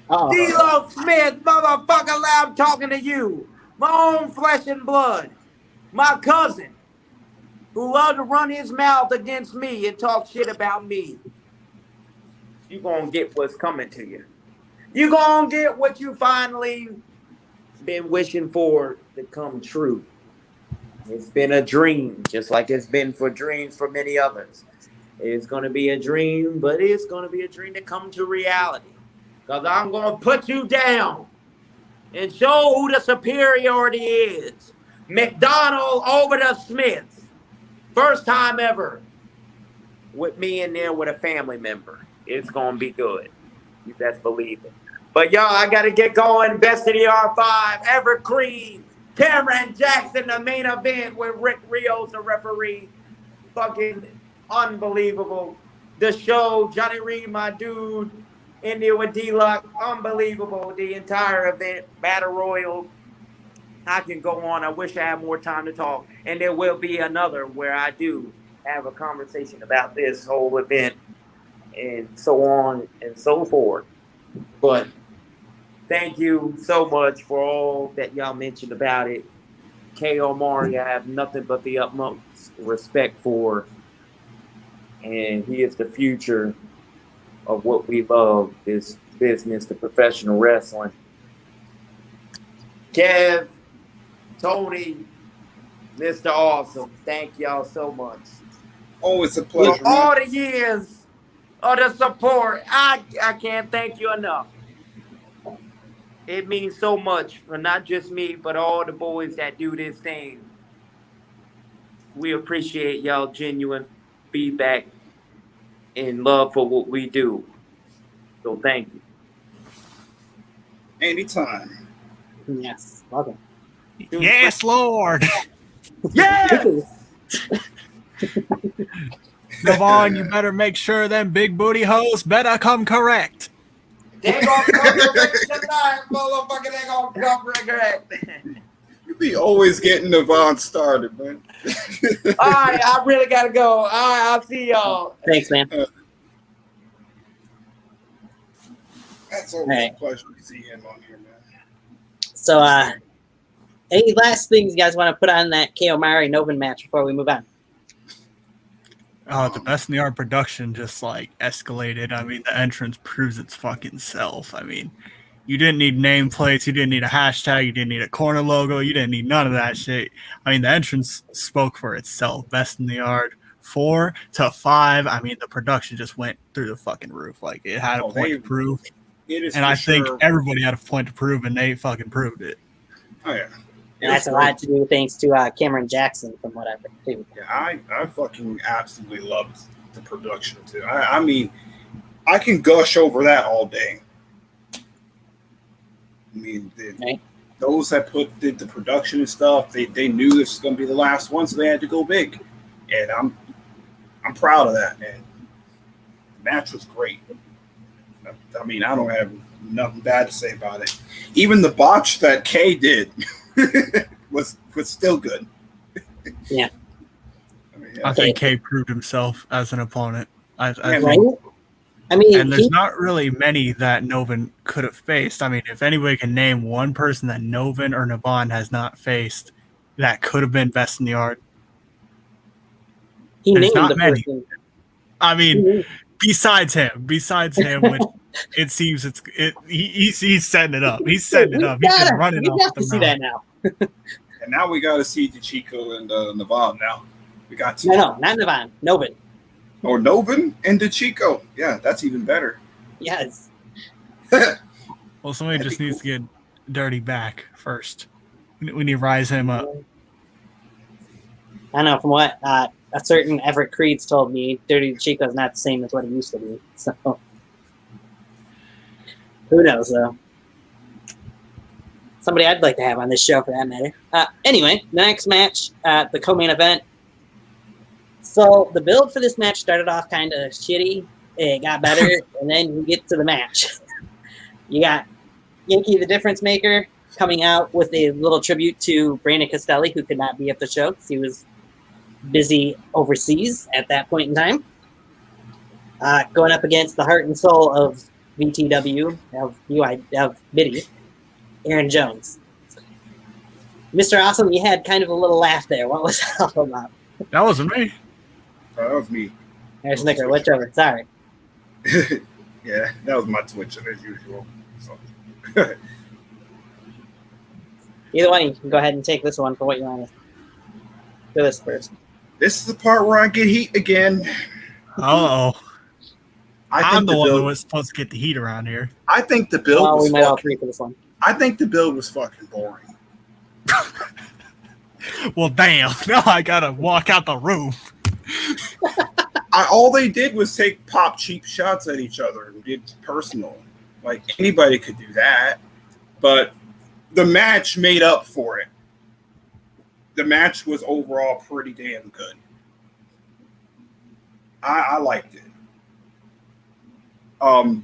D-Lo Smith, motherfucker, I'm talking to you. My own flesh and blood. My cousin who loved to run his mouth against me and talk shit about me. You're going to get what's coming to you. You're going to get what you finally been wishing for to come true. It's been a dream, just like it's been for dreams for many others. It's going to be a dream, but it's going to be a dream to come to reality. Because I'm going to put you down and show who the superiority is. McDonald over the Smiths. First time ever with me in there with a family member. It's going to be good. You best believe it. But y'all, I got to get going. Best in the R5, Evergreen, Cameron Jackson, the main event with Rick Rios, the referee. Fucking unbelievable. The show, Johnny Reed, my dude, in there with D-Luck. Unbelievable. The entire event, Battle Royal. I can go on. I wish I had more time to talk. And there will be another where I do have a conversation about this whole event and so on and so forth. But thank you so much for all that y'all mentioned about it. K.O. Amari, I have nothing but the utmost respect for. And he is the future of what we love, this business, the professional wrestling. Kev, Tony, Mr. Awesome, thank y'all so much. Oh, it's a For pleasure, man. all the years of the support. I can't thank you enough. It means so much for not just me, but all the boys that do this thing. We appreciate y'all genuine feedback and love for what we do. So thank you. Anytime. Yes. Welcome. Yes, Lord. Yes! Devon, you better make sure them big booty hoes better come correct. They gonna come correct tonight, motherfucker. They gonna come correct. You be always getting Nevon started, man. All right, I really gotta go. All right, I'll see y'all. Thanks, man. That's always Right. a pleasure to see him on here, man. So, any last things you guys want to put on that KO Mari Novin match before we move on? The Best in the Art production just like escalated. I mean, the entrance proves its fucking self. I mean, you didn't need nameplates, you didn't need a hashtag, you didn't need a corner logo, you didn't need none of that shit. I mean, the entrance spoke for itself. Best in the Art 4 to 5. I mean, the production just went through the fucking roof. Like, it had a point to prove. It is And for I think sure. everybody had a point to prove, and they fucking proved it. Oh, yeah. And that's a lot to do thanks to Cameron Jackson, from what I've heard, too. Yeah, I fucking absolutely loved the production, too. I mean, I can gush over that all day. I mean, Right. those that did the production and stuff, they knew this was going to be the last one, so they had to go big. And I'm proud of that, man. The match was great. I mean, I don't have nothing bad to say about it. Even the botch that Kay did was still good. Yeah. I mean, I think Kay proved himself as an opponent. I Right? think, I mean, and there's not really many that Novin could have faced. I mean, if anybody can name one person that Novin or Nevon has not faced that could have been Best in the Art, he there's named not the many. person. I mean, besides him, which it seems he's setting it up. He's setting it up. He's been running You off got the to see mouth. that now. And now we got to see DeChico and Nevon. Now we got to. No, not Nevon. Novin. Or Novin and DeChico. Yeah, that's even better. Yes. Well, somebody That'd just be needs cool. to get Dirty back first. We need to rise him up. I know from what a certain Everett Creeds told me, Dirty Chico is not the same as what he used to be. So who knows, though? Somebody I'd like to have on this show, for that matter. Anyway, the next match, the co-main event. So the build for this match started off kind of shitty. It got better, and then you get to the match. You got Yankee the Difference Maker coming out with a little tribute to Brandon Costelli, who could not be at the show because he was busy overseas at that point in time. Going up against the heart and soul of VTW, of BITY, Aaron Jones. Mr. Awesome, you had kind of a little laugh there. What was that all about? That wasn't me. That was me. There's Snicker, whichever. Sorry. Yeah, that was my twitching as usual. So. Either one, you can go ahead and take this one for what you want to do this first. This is the part where I get heat again. Uh-oh. I'm the one build, that was supposed to get the heat around here. I think the build Well, was we might all fucking, agree for this one. I think the build was fucking boring. Well, damn. Now I gotta walk out the room. All they did was pop cheap shots at each other and get personal. Like, anybody could do that. But the match made up for it. The match was overall pretty damn good. I liked it.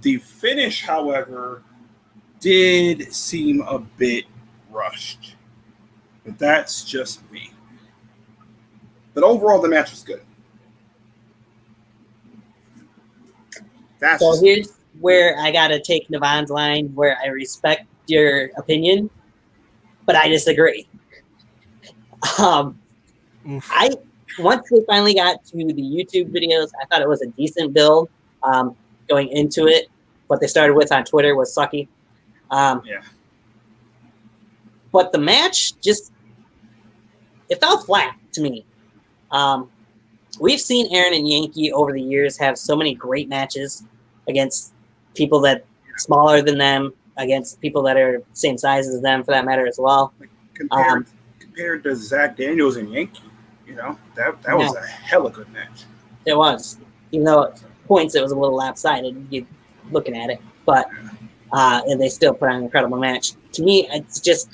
The finish, however, did seem a bit rushed. But that's just me. But overall, the match was good. So here's where I got to take Nevon's line, where I respect your opinion, but I disagree. Once we finally got to the YouTube videos, I thought it was a decent build going into it. What they started with on Twitter was sucky. Yeah. But the match it fell flat to me. we've seen Aaron and Yankee over the years have so many great matches against people that smaller than them, against people that are same size as them, for that matter, as well. Compared to Zach Daniels and Yankee, that was a hella good match. It was, even though at points it was a little lopsided. You looking at it, but and they still put on an incredible match. To me, it's just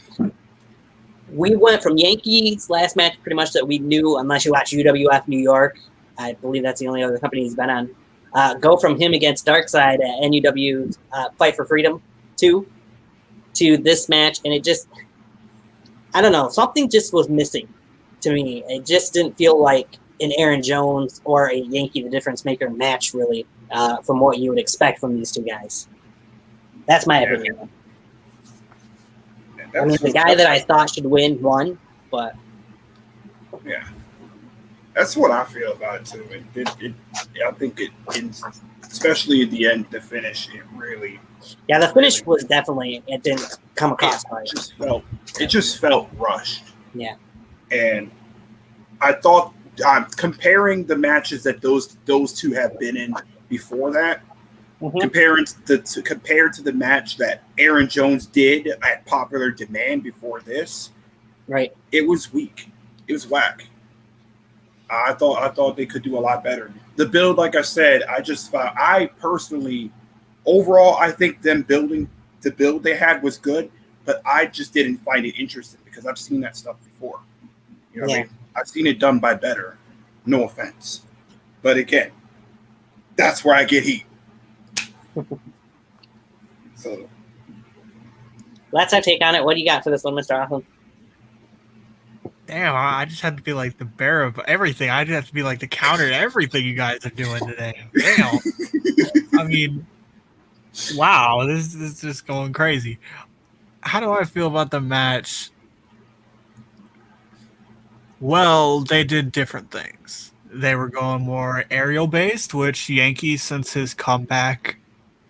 we went from Yankees' last match pretty much that we knew, unless you watch UWF New York. I believe that's the only other company he's been on. Go from him against Darkseid at NUW Fight for Freedom 2 to this match, and it just, I don't know, something just was missing to me. It just didn't feel like an Aaron Jones or a Yankee the Difference Maker match, really, from what you would expect from these two guys. That's my opinion. I mean, the guy that I thought should win won, but yeah, that's what I feel about it too. I think especially at the end, the finish, it really. Yeah, the finish was definitely, it didn't come across right. It just felt rushed. Yeah, and I thought comparing the matches that those two have been in before that. Mm-hmm. Compared to the match that Aaron Jones did at popular demand before this, right? It was weak. It was whack. I thought they could do a lot better. The build, like I said, I personally, overall, I think them building the build they had was good, but I just didn't find it interesting because I've seen that stuff before. You know what I mean? I've seen it done by better. No offense, but again, that's where I get heat. So that's our take on it. What do you got for this one, Mr. Awesome? Damn, I just had to be like the bearer of everything. I just have to be like the counter to everything you guys are doing today. Damn. I mean, wow, this is just going crazy. How do I feel about the match? Well, they did different things. They were going more aerial based, which Yankee, since his comeback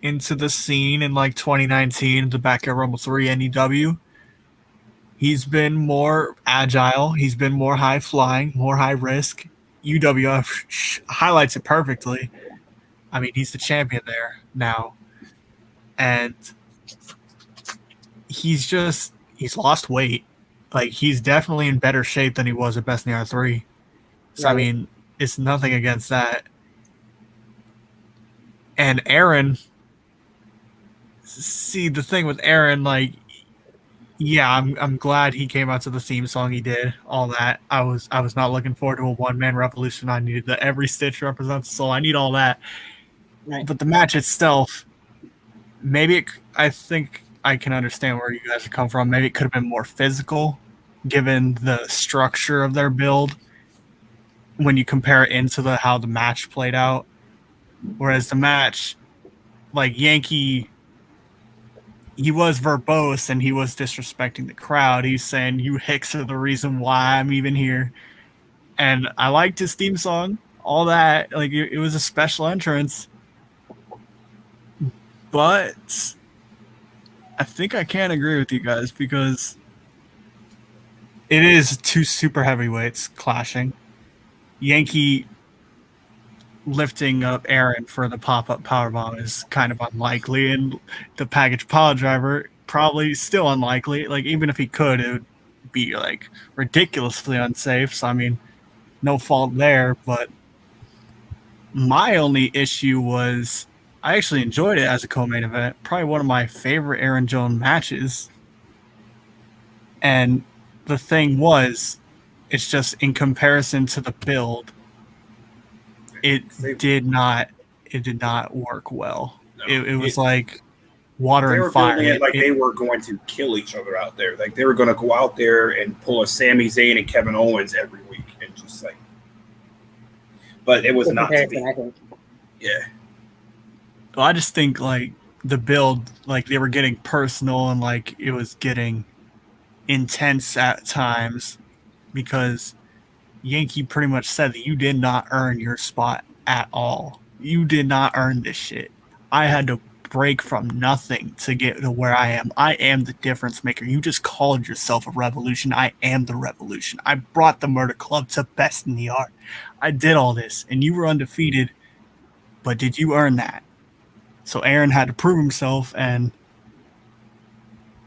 into the scene in like 2019, the back at Rumble 3 NEW, he's been more agile. He's been more high flying, more high risk. UWF highlights it perfectly. I mean, he's the champion there now. And he's lost weight. Like, he's definitely in better shape than he was at Best in the R3. So, I mean, it's nothing against that. And Aaron, see, the thing with Aaron, like, yeah, I'm glad he came out to the theme song he did, all that. I was not looking forward to a one-man revolution. I needed the every stitch represents the soul. I need all that. Right. But the match itself, I think I can understand where you guys are coming from. Maybe it could have been more physical, given the structure of their build, when you compare it into how the match played out. Whereas the match, like Yankee, he was verbose and he was disrespecting the crowd. He's saying, "You hicks are the reason why I'm even here." And I liked his theme song, all that. Like, it was a special entrance. But I think I can agree with you guys because it is two super heavyweights clashing. Yankee lifting up Aaron for the pop-up powerbomb is kind of unlikely, and the package pile driver probably still unlikely. Like, even if he could, it would be like ridiculously unsafe. So I mean, no fault there. But my only issue was I actually enjoyed it as a co-main event. Probably one of my favorite Aaron Jones matches. And the thing was, it's just in comparison to the build, it did not work well. No, it was like water and fire. They were building it like they were going to kill each other out there. Like they were going to go out there and pull a Sami Zayn and Kevin Owens every week and just like. But it was not to be. Yeah. Well, I just think like the build, like they were getting personal and like it was getting intense at times because Yankee pretty much said that you did not earn your spot at all. You did not earn this shit. I had to break from nothing to get to where I am. I am the difference maker. You just called yourself a revolution. I am the revolution. I brought the Murder Club to best in the art. I did all this, and you were undefeated, but did you earn that? So Aaron had to prove himself, and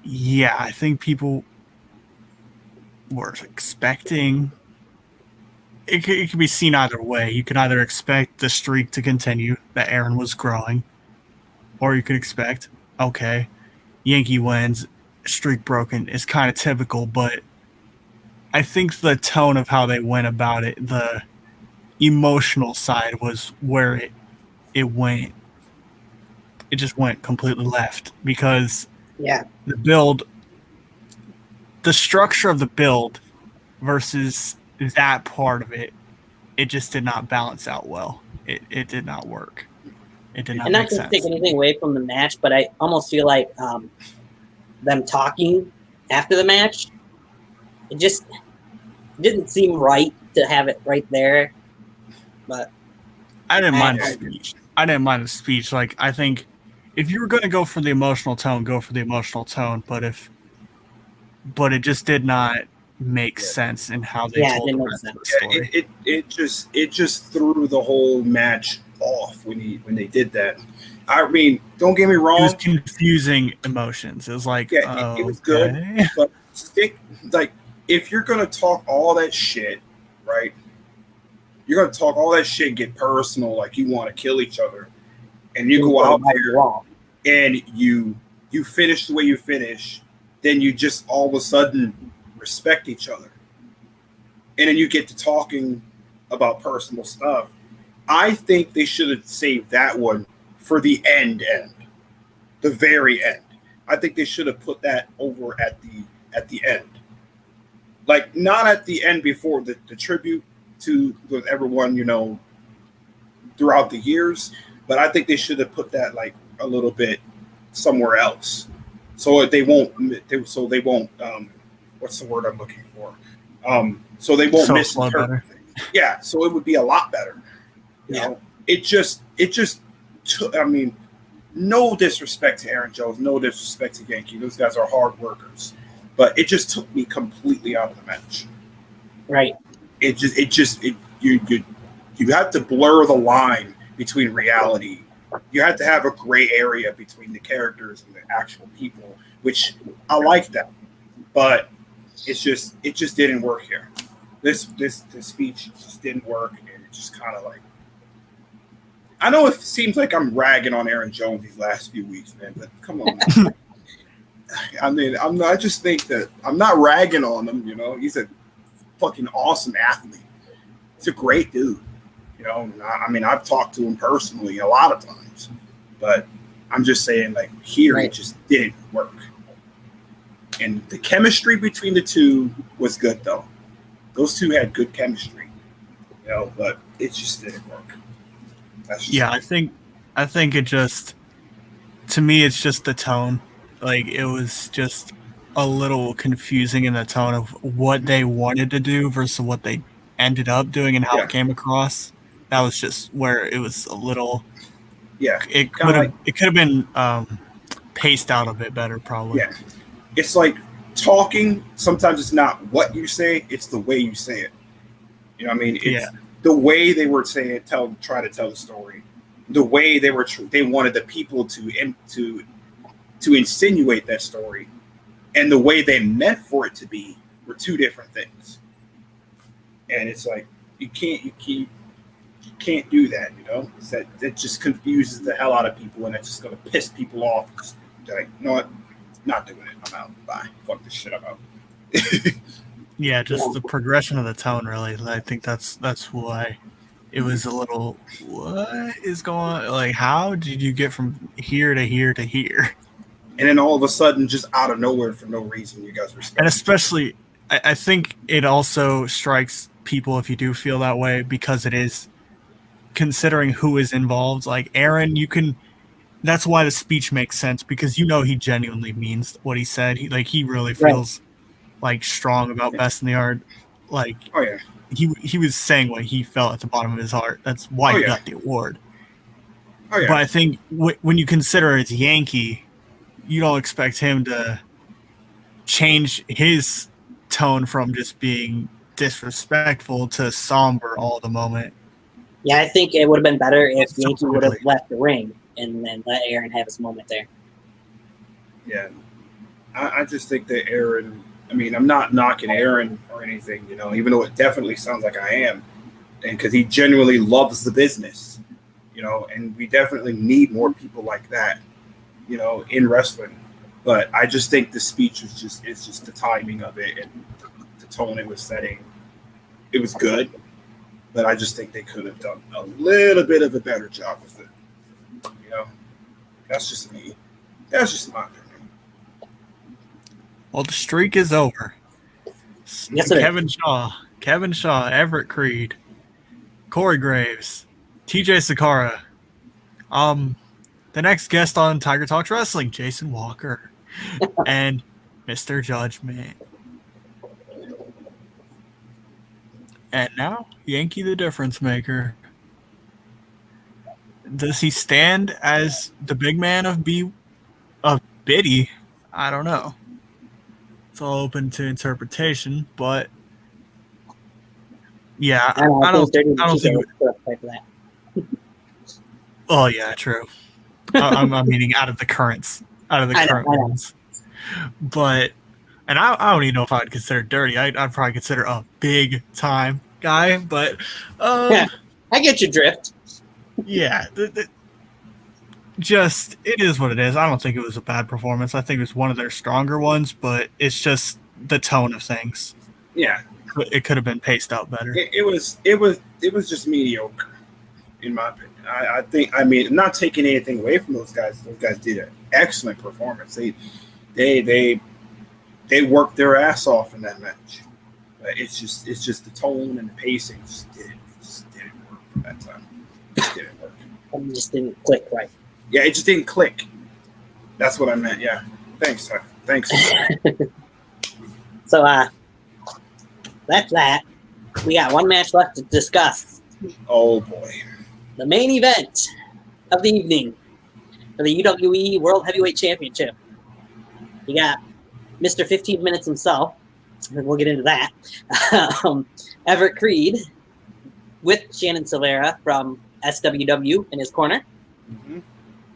yeah, I think people were expecting. It could be seen either way. You could either expect the streak to continue, that Aaron was growing, or you could expect, okay, Yankee wins, streak broken. It's kind of typical, but I think the tone of how they went about it, the emotional side was where it went. It just went completely left because the build, the structure of the build versus that part of it, it just did not balance out well. It did not work. It did not make sense. And not to take anything away from the match, but I almost feel like them talking after the match, it just didn't seem right to have it right there. But I didn't mind the speech. I didn't mind the speech. Like, I think if you were going to go for the emotional tone, go for the emotional tone. But it just did not make sense in how they told the rest of the story. It just threw the whole match off when they did that. I mean, don't get me wrong. It was confusing emotions. It was like, it was good, but if you're gonna talk all that shit, right? You're gonna talk all that shit, get personal, like you want to kill each other, and you go out there and you finish the way you finish, then you just all of a sudden respect each other, and then you get to talking about personal stuff. I think they should have saved that one for the end, the very end. I think they should have put that over at the end, like not at the end before the tribute to everyone, throughout the years. But I think they should have put that like a little bit somewhere else, so they won't. What's the word I'm looking for? So they won't misinterpret things. Yeah, so it would be a lot better. You know, it just took. I mean, no disrespect to Aaron Jones, no disrespect to Yankee. Those guys are hard workers, but it just took me completely out of the match. Right. You have to blur the line between reality. You have to have a gray area between the characters and the actual people, which I like that, but it just didn't work here. This speech just didn't work, and it just kind of like. I know it seems like I'm ragging on Aaron Jones these last few weeks, man, but come on. I mean, I just think that I'm not ragging on him. He's a fucking awesome athlete. He's a great dude. I mean, I've talked to him personally a lot of times, but I'm just saying, like, here it just didn't work. And the chemistry between the two was good, though. Those two had good chemistry, but it just didn't work. I think it just, to me, it's just the tone. Like, it was just a little confusing in the tone of what they wanted to do versus what they ended up doing and how it came across. That was just where it was a little. Yeah, it could have been paced out a bit better, probably. Yeah, it's like talking. Sometimes it's not what you say; it's the way you say it. You know what I mean? It's the way they were saying try to tell the story, the way they wanted the people to insinuate that story, and the way they meant for it to be were two different things. And it's like you can't do that, that just confuses the hell out of people, and it's just gonna piss people off. Like, you know what? Not doing it. I'm out. Bye. Fuck this shit. I'm out. Yeah, just the progression of the tone, really. I think that's why it was a little. What is going on? Like, how did you get from here to here to here? And then all of a sudden, just out of nowhere for no reason, you guys respect. And especially, I think it also strikes people if you do feel that way, because it is considering who is involved. Like Aaron, that's why the speech makes sense, because he genuinely means what he said. He really feels like strong about best in the art. Like, he was saying what he felt at the bottom of his heart. That's why he got the award. Oh yeah. But I think when you consider it's Yankee, you don't expect him to change his tone from just being disrespectful to somber all the moment. Yeah, I think it would have been better if So Yankee would have quickly. left the ring and then let Aaron have his moment there. Yeah. I just think that Aaron, I mean, I'm not knocking Aaron or anything, you know, even though it definitely sounds like I am. And because he genuinely loves the business, you know, and we definitely need more people like that, you know, in wrestling. But I just think the speech was it's just the timing of it and the tone it was setting. It was good, but I just think they could have done a little bit of a better job with it. You know, that's just me. That's just my opinion. Well, the streak is over. Yes, it is. Kevin Shaw, Everett Creed, Corey Graves, TJ Sakara. The next guest on Tiger Talks Wrestling, Jason Walker, and Mr. Judgment. And now, Yankee the Difference Maker. Does he stand as the big man of BITY? I don't know. It's all open to interpretation, but yeah, I don't think like that. Oh yeah, true. I'm meaning out of the current ones. But and I don't even know if I'd consider Dirty. I'd probably consider a big time guy, but yeah, I get your drift. Yeah, just it is what it is. I don't think it was a bad performance. I think it was one of their stronger ones, but it's just the tone of things. Yeah, it could have been paced out better. It was just mediocre, in my opinion. I think, I mean, not taking anything away from those guys. Those guys did an excellent performance. They worked their ass off in that match. But it's just the tone and the pacing just didn't work for that time. It just didn't work. It just didn't click right. Yeah, it just didn't click. That's what I meant. Yeah. Thanks. Thanks. So that's that. We got one match left to discuss. Oh boy. The main event of the evening for the UWE World Heavyweight Championship. You got Mr. 15 Minutes himself, and we'll get into that. Everett Creed with Shannon Silvera from SWW in his corner,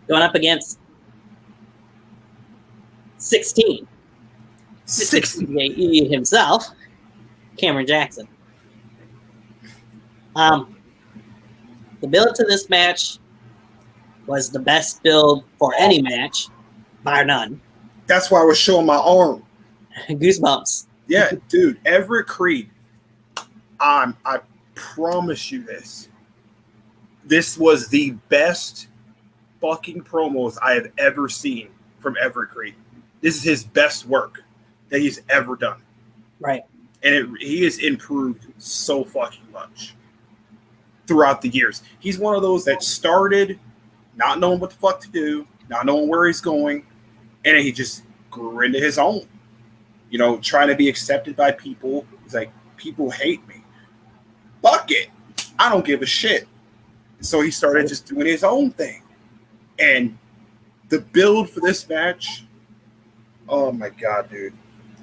going up against 16 CAE himself, Cameron Jackson. The build to this match was the best build for any match, bar none. That's why I was showing my arm. Goosebumps. Yeah, dude, Everett Creed. I promise you this. This was the best fucking promos I have ever seen from Everett Creed. This is his best work that he's ever done. Right. And he has improved so fucking much throughout the years. He's one of those that started not knowing what the fuck to do, not knowing where he's going, and then he just grew into his own. You know, trying to be accepted by people. He's like, people hate me. Fuck it. I don't give a shit. So he started just doing his own thing. And the build for this match, oh my God, dude.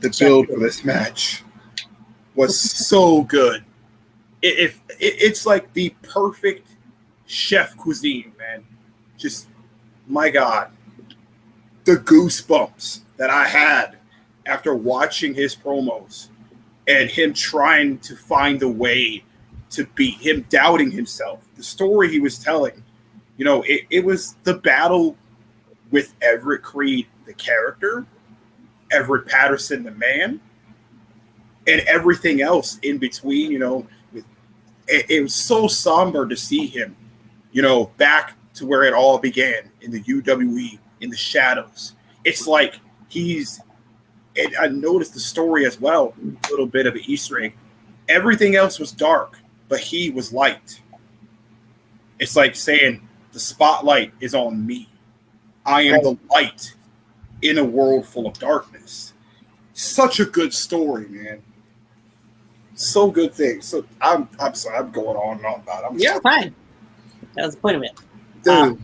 The build for this match was so good. It's like the perfect chef cuisine, man. Just, my God. The goosebumps that I had after watching his promos and him trying to find a way to beat him, doubting himself. The story he was telling, you know, it was the battle with Everett Creed, the character, Everett Patterson, the man, and everything else in between, you know. It was so somber to see him, you know, back to where it all began in the UWE, in the shadows. It's like and I noticed the story as well, a little bit of an Easter egg. Everything else was dark, but he was light. It's like saying the spotlight is on me. I am the light in a world full of darkness. Such a good story, man. So good thing. So I'm sorry, I'm going on and on about it. You're fine. That was the point of it. Dude,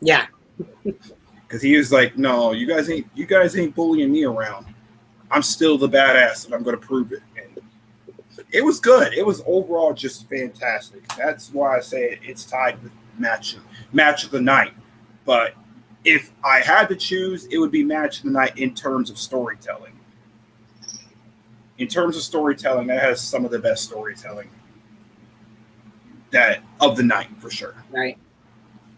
Yeah. because he was like, "No, you guys ain't bullying me around. I'm still the badass, and I'm going to prove it." And it was good. It was overall just fantastic. That's why I say it's tied with match of the night. But if I had to choose, it would be match of the night in terms of storytelling. In terms of storytelling, that has some of the best storytelling that of the night for sure. Right.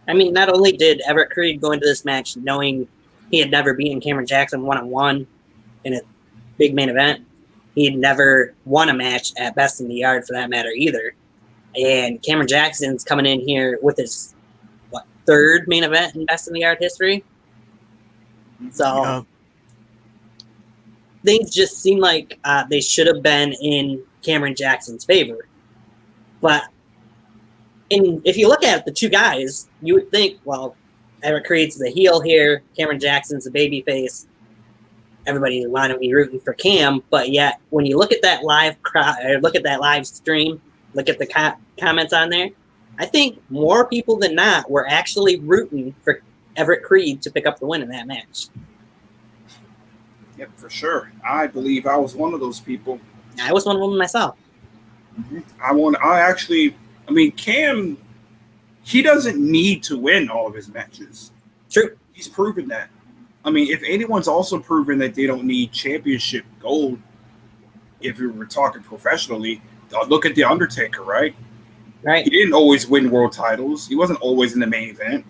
I mean, not only did Everett Creed go into this match knowing he had never beaten Cameron Jackson one-on-one in a big main event, he had never won a match at Best in the Yard for that matter either. And Cameron Jackson's coming in here with his third main event in Best in the Yard history. So things just seem like they should have been in Cameron Jackson's favor. But if you look at the two guys, you would think, well, Everett Creed's the heel here, Cameron Jackson's the babyface. Everybody want to be rooting for Cam, but yet when you look at that live crowd, or look at that live stream, look at the comments on there, I think more people than not were actually rooting for Everett Creed to pick up the win in that match. Yep, for sure. I believe I was one of those people. I was one of them myself. I mean, Cam, he doesn't need to win all of his matches. True. He's proven that. I mean, if anyone's also proven that they don't need championship gold, if we were talking professionally, look at The Undertaker, right? Right. He didn't always win world titles. He wasn't always in the main event,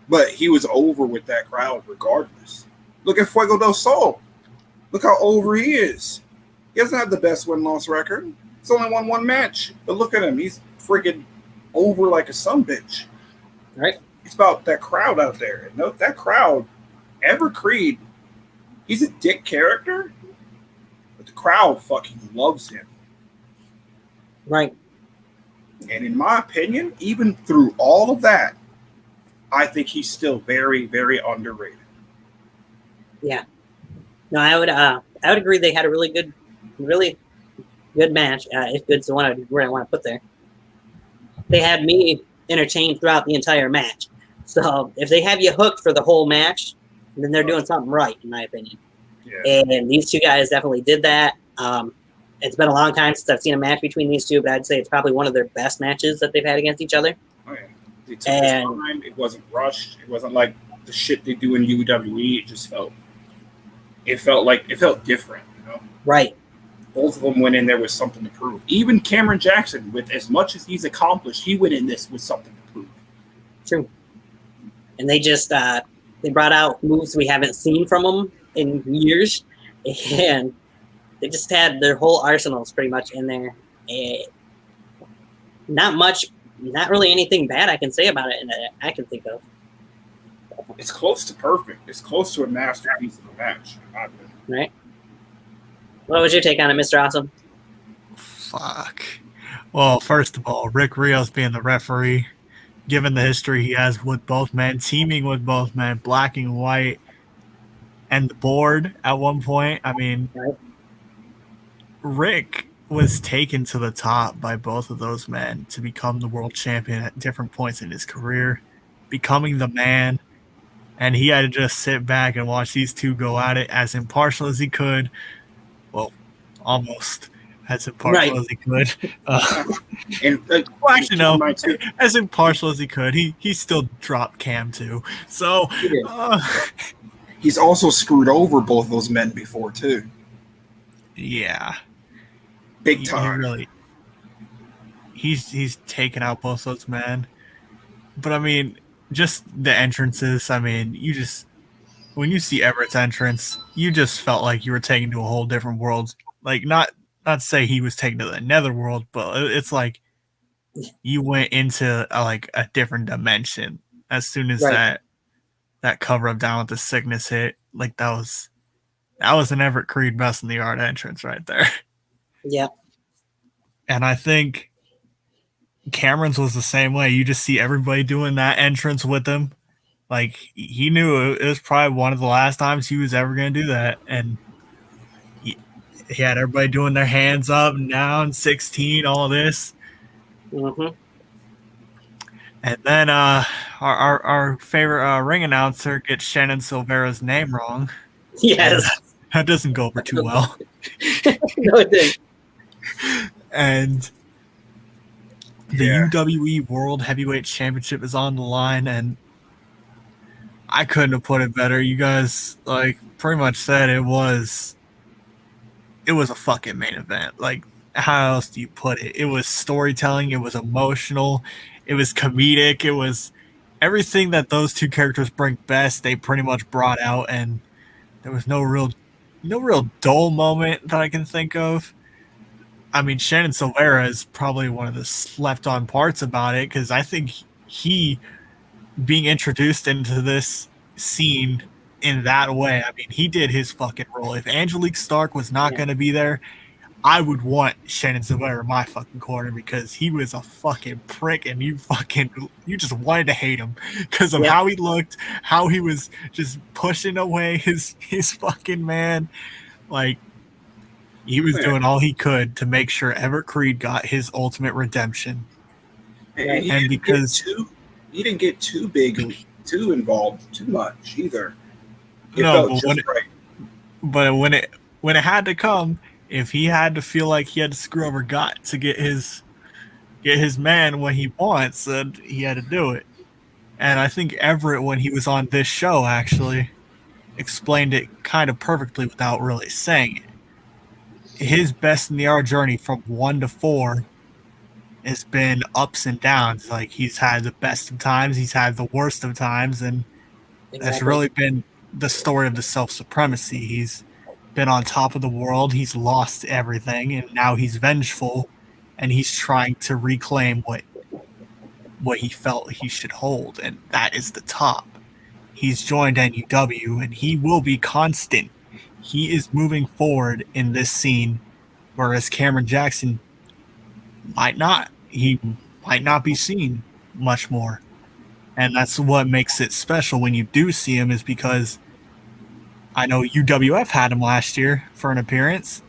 but he was over with that crowd regardless. Look at Fuego del Sol. Look how over he is. He doesn't have the best win-loss record. He's only won one match. But look at him. He's freaking over like a sumbitch. Right. It's about that crowd out there. And that crowd, Everett Creed, he's a dick character, but the crowd fucking loves him. Right. And in my opinion, even through all of that, I think he's still very, very underrated. Yeah. No, I would agree. They had a really good match. If good's the word I want to put there. They had me entertained throughout the entire match. So if they have you hooked for the whole match, then they're doing something right, in my opinion. Yeah. And these two guys definitely did that. It's been a long time since I've seen a match between these two, but I'd say it's probably one of their best matches that they've had against each other. Oh, yeah. They took their time. It wasn't rushed. It wasn't like the shit they do in WWE. It just felt different, you know? Right. Both of them went in there with something to prove. Even Cameron Jackson, with as much as he's accomplished, he went in this with something to prove. True. And they just they brought out moves we haven't seen from them in years, and they just had their whole arsenals pretty much in there. Not really anything bad I can say about it, and I can think of. It's close to perfect. It's close to a masterpiece of a match. Right. What was your take on it, Mr. Awesome? Fuck. Well, first of all, Rick Rios being the referee, given the history he has with both men, teaming with both men, black and white, and the board at one point. I mean, right. Rick was taken to the top by both of those men to become the world champion at different points in his career, becoming the man. And he had to just sit back and watch these two go at it as impartial as he could. Well, almost as impartial as he could. Actually, no. As impartial as he could. He still dropped Cam too. So he's also screwed over both those men before too. Yeah. Big time. He's taken out both those men. But I mean, just the entrances, I mean, when you see Everett's entrance, you just felt like you were taken to a whole different world. Like, not to say he was taken to the netherworld, but it's like you went into a different dimension as soon as that cover up Down with the Sickness hit. Like, that was an Everett Creed Best in the Yard entrance right there. Yeah. And I think Cameron's was the same way. You just see everybody doing that entrance with him. Like, he knew it was probably one of the last times he was ever going to do that. And he had everybody doing their hands up and down, 16, all this. Mm-hmm. And then, our favorite ring announcer gets Shannon Silvera's name wrong. Yes. That doesn't go over too well. No, it didn't. And the Yeah. UWE World Heavyweight Championship is on the line, and I couldn't have put it better. You guys like pretty much said it was a fucking main event. Like, how else do you put it? It was storytelling, it was emotional, it was comedic, it was everything that those two characters bring best, they pretty much brought out, and there was no real dull moment that I can think of. I mean, Shannon Silvera is probably one of the slept on parts about it, because I think he being introduced into this scene in that way, I mean, he did his fucking role. If Angelique Stark was not going to be there, I would want Shannon Silvera in my fucking corner, because he was a fucking prick, and you just wanted to hate him because of how he looked, how he was just pushing away his fucking man. Like, he was doing all he could to make sure Everett Creed got his ultimate redemption. And because he didn't get too big, too involved, too much either. But when it had to come, if he had to feel like he had to screw over Gott to get his man what he wants, then he had to do it. And I think Everett, when he was on this show, actually explained it kind of perfectly without really saying it. His best in the yard journey from 1 to 4 has been ups and downs. Like, he's had the best of times, he's had the worst of times, and that's really been the story of the self-supremacy. He's been on top of the world, he's lost everything, and now he's vengeful, and he's trying to reclaim what he felt he should hold, and that is the top. He's joined NUW, and he will be constant. He is moving forward in this scene, whereas Cameron Jackson might not. He might not be seen much more. And that's what makes it special when you do see him, is because I know UWF had him last year for an appearance.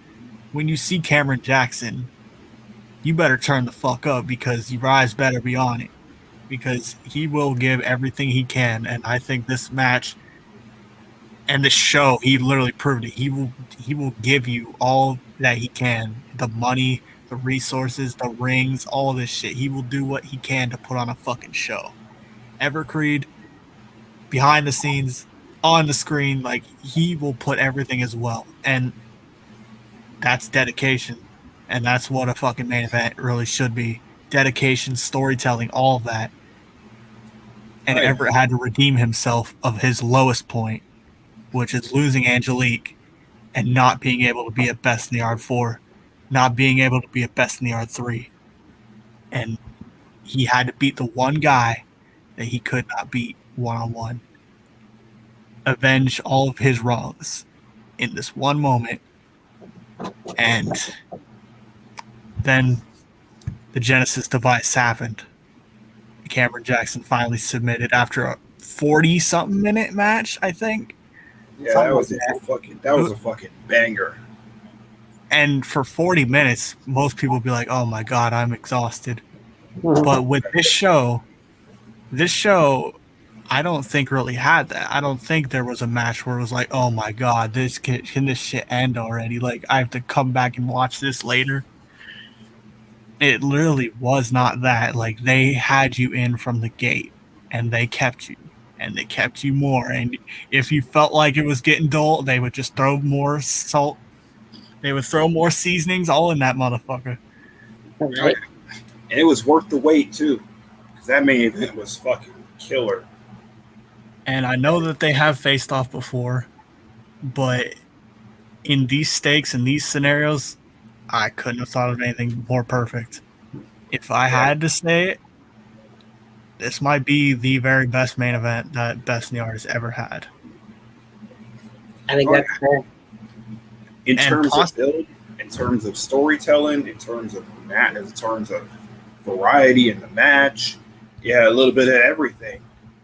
When you see Cameron Jackson, you better turn the fuck up, because your eyes better be on it, because he will give everything he can. And I think this match and this show, he literally proved it. He will give you all that he can. The money, the resources, the rings, all of this shit. He will do what he can to put on a fucking show. Everett Creed, behind the scenes, on the screen, like, he will put everything as well. And that's dedication. And that's what a fucking main event really should be. Dedication, storytelling, all of that. And Everett had to redeem himself of his lowest point, which is losing Angelique and not being able to be at best in the yard 4, not being able to be at best in the yard 3. And he had to beat the one guy that he could not beat one-on-one. Avenge all of his wrongs in this one moment. And then the Genesis device happened. Cameron Jackson finally submitted after a 40-something minute match, I think. Yeah, that was a fucking banger. And for 40 minutes, most people would be like, oh my God, I'm exhausted. But with this show, I don't think really had that. I don't think there was a match where it was like, oh my God, can this shit end already? Like, I have to come back and watch this later. It literally was not that. Like, they had you in from the gate, and they kept you, and they kept you more. And if you felt like it was getting dull, they would just throw more salt. They would throw more seasonings all in that motherfucker. Right. And it was worth the wait, too, because that main event was fucking killer. And I know that they have faced off before, but in these stakes and these scenarios, I couldn't have thought of anything more perfect. If I had to say it, this might be the very best main event that Best in the Yard has ever had. I think that's fair. In terms of build, in terms of storytelling, in terms of variety in the match, yeah, a little bit of everything.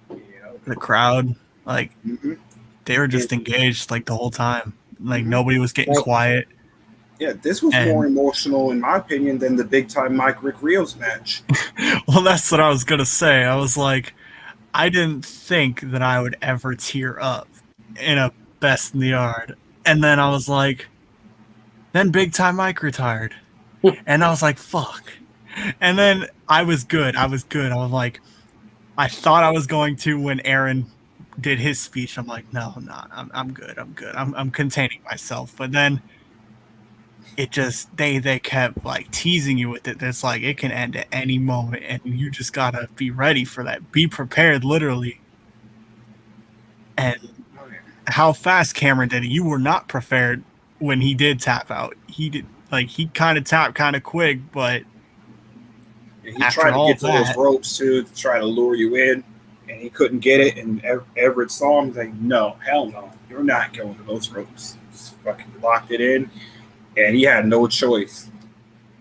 You know? The crowd, like, they were just engaged like the whole time. Like, nobody was getting quiet. Yeah, this was more emotional, in my opinion, than the big time Rick Rios match. Well, that's what I was gonna say. I was like, I didn't think that I would ever tear up in a Best in the Yard. And then I was like, then Big Time Mike retired. And I was like, fuck. And then I was good. I was like, I thought I was going to when Aaron did his speech. I'm like, no, I'm good. I'm containing myself. But then it just they kept like teasing you with it. It's like it can end at any moment, and you just gotta be ready for that. Be prepared, literally. And how fast Cameron did it. You were not prepared when he did tap out. He kind of tapped kind of quick, but and he tried to get to those ropes too to try to lure you in, and he couldn't get it. And Everett saw him. He's like, "No, hell no, you're not going to those ropes." Just fucking locked it in, and he had no choice.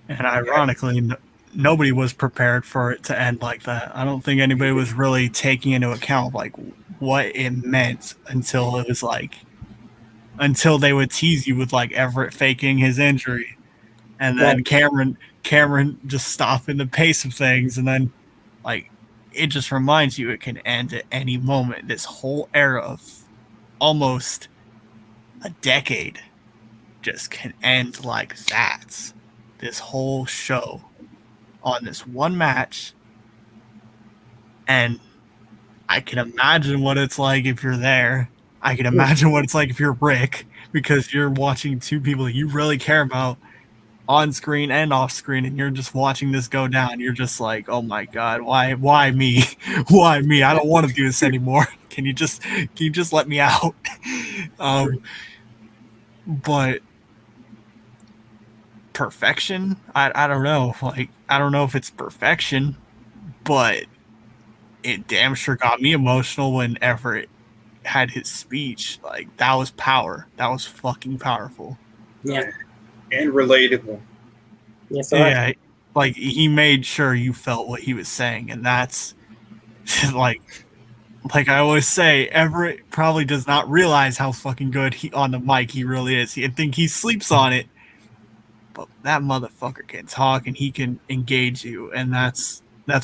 And ironically, nobody was prepared for it to end like that. I don't think anybody was really taking into account like what it meant until it was like until they would tease you with like Everett faking his injury, and then Cameron just stopping the pace of things, and then like it just reminds you it can end at any moment. This whole era of almost a decade just can end like that. This whole show on this one match, and I can imagine what it's like if you're there. I can imagine what it's like if you're Rick, because you're watching two people that you really care about on screen and off screen, and you're just watching this go down. You're just like, oh my god, why me? Why me? I don't want to do this anymore. Can you just let me out? But perfection, I don't know. Like, I don't know if it's perfection, but it damn sure got me emotional when Everett had his speech. Like, that was power. That was fucking powerful. Yeah. And relatable. Yes, yeah, like he made sure you felt what he was saying, and that's like I always say, Everett probably does not realize how fucking good he on the mic he really is. I think he sleeps on it, but that motherfucker can talk and he can engage you, and that's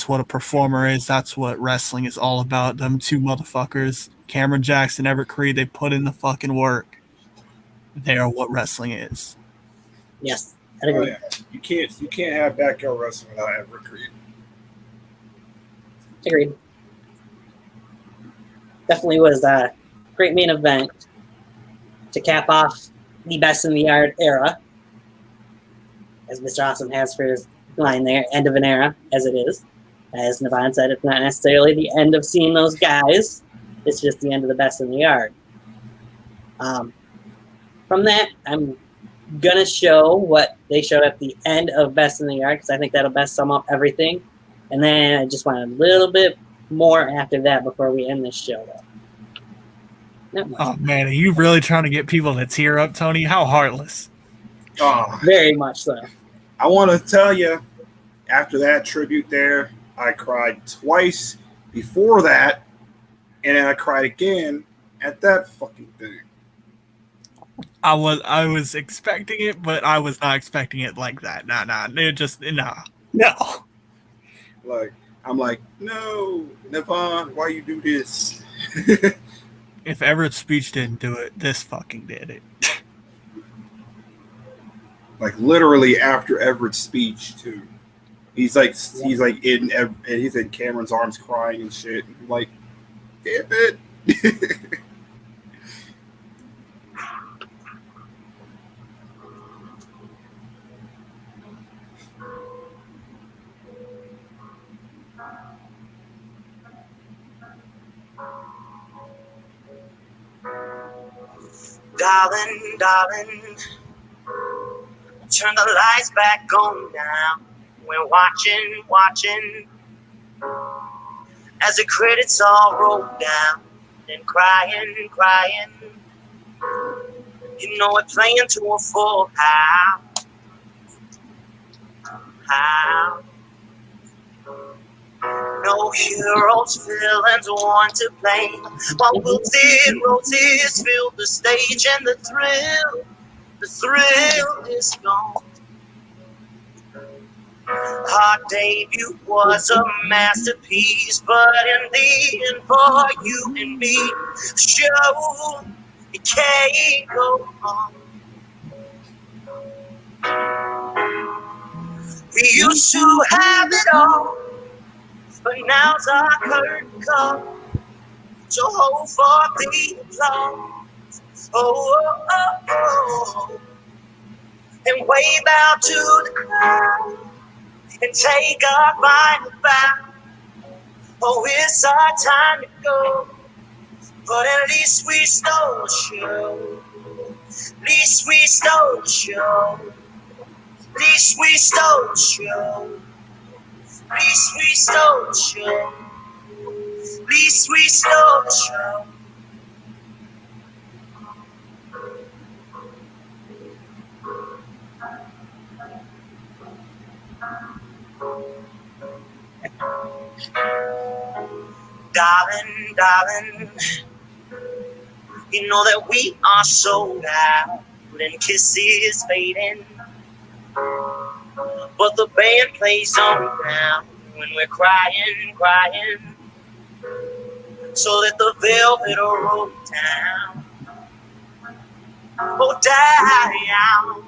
what a performer is. That's what wrestling is all about. Them two motherfuckers, Cameron Jackson, Everett Creed, they put in the fucking work. They are what wrestling is. Yes, I agree. Oh, yeah. You can't have backyard wrestling without Everett Creed. Agreed. Definitely was a great main event to cap off the Best in the Yard era, as Mr. Awesome has for his line there, end of an era, as it is. As Nevon said, it's not necessarily the end of seeing those guys. It's just the end of the Best in the Yard. From that, I'm going to show what they showed at the end of Best in the Yard, because I think that'll best sum up everything. And then I just want a little bit more after that before we end this show. Oh, man, are you really trying to get people to tear up, Tony? How heartless. Oh, very much so. I want to tell you, after that tribute there, I cried twice before that, and then I cried again at that fucking thing. I was expecting it, but I was not expecting it like that. No. Like, I'm like, no, Nevon, why you do this? If Everett's speech didn't do it, this fucking did it. Like, literally after Everett's speech too. He's in Cameron's arms crying and shit. I'm like, damn it. Darling, turn the lights back on now. We're watching as the credits all roll down and crying. You know we're playing to a full house. No heroes, villains want to blame. While wilted roses fill the stage, and the thrill is gone. Our debut was a masterpiece, but in the end, for you and me, the show it can't go on. We used to have it all, but now's our curtain call. So hold for the applause. Oh, oh, oh. And wave out to the crowd and take our final bow. Oh, it's our time to go, but at least we stole the show. At least we stole the show. At least we stole the show. At least we stole the show. At least we stole the show. Darling, darling, you know that we are sold out and kisses fading, but the band plays on now when we're crying, crying, so let the velvet roll down, oh down.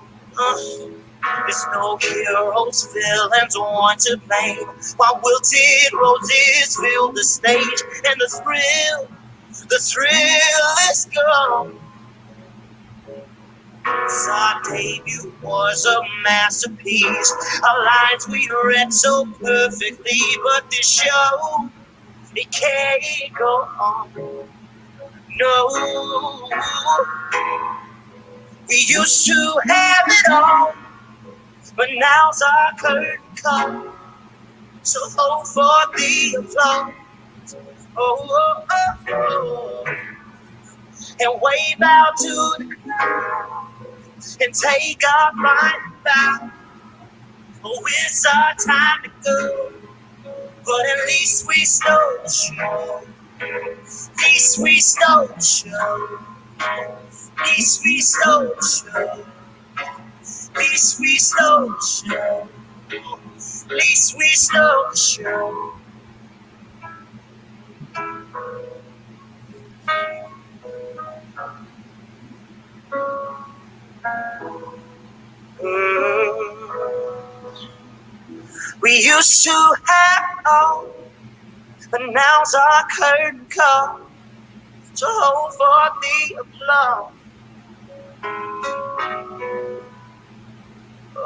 There's no heroes, villains, one to blame, while wilted roses fill the stage, and the thrill is gone. Our debut was a masterpiece, our lines we read so perfectly, but this show, it can't go on. No, we used to have it all, but now's our curtain call. So hold for the applause. Oh, oh, oh, oh. And wave out to the crowd and take our final bow. Oh, it's our time to go, but at least we stole the show. At least we stole the show. At least we stole the show. At least we stole the show. At least we stole the show. We used to have all, but now's our curtain call. So hold for the applause.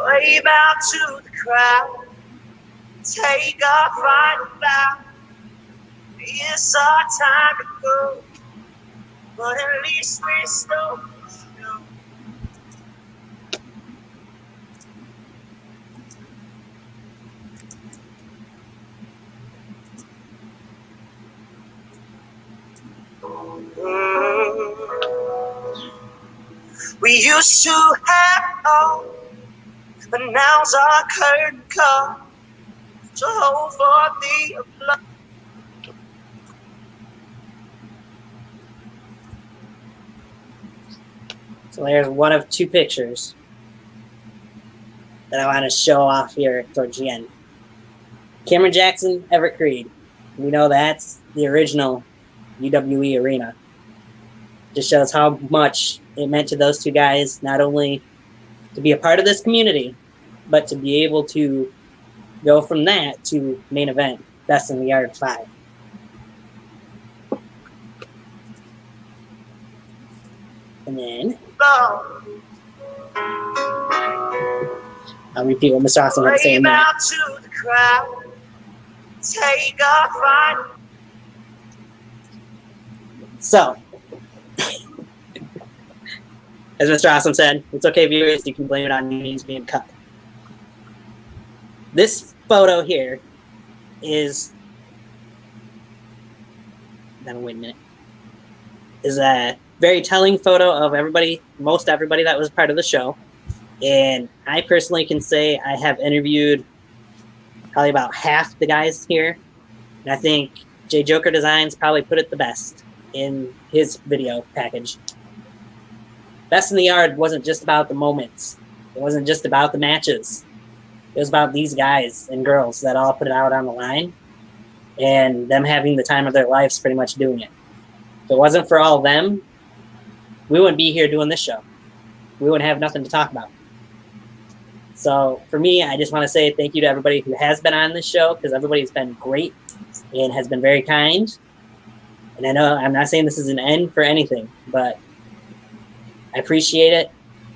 Wave out to the crowd, take our final bow. It's our time to go, but at least we stole the show. We used to have all, but now's our curtain call. So hold for the applause. So there's one of two pictures that I want to show off here towards the end. Cameron Jackson, Everett Creed. We know that's the original UWE arena. Just shows how much it meant to those two guys, not only to be a part of this community, but to be able to go from that to main event, Best in the Yard 5. And then I'll repeat what Mr. Austin was saying. Out to the crowd, take our final. So, as Mr. Awesome said, it's okay, viewers, you can blame it on memes being cut. This photo here is, now wait a minute, is a very telling photo of everybody, most everybody that was part of the show. And I personally can say I have interviewed probably about half the guys here. And I think J Joker Designs probably put it the best in his video package. Best in the Yard wasn't just about the moments. It wasn't just about the matches. It was about these guys and girls that all put it out on the line and them having the time of their lives pretty much doing it. If it wasn't for all of them, we wouldn't be here doing this show. We wouldn't have nothing to talk about. So for me, I just want to say thank you to everybody who has been on this show, because everybody's been great and has been very kind. And I know I'm not saying this is an end for anything, but I appreciate it.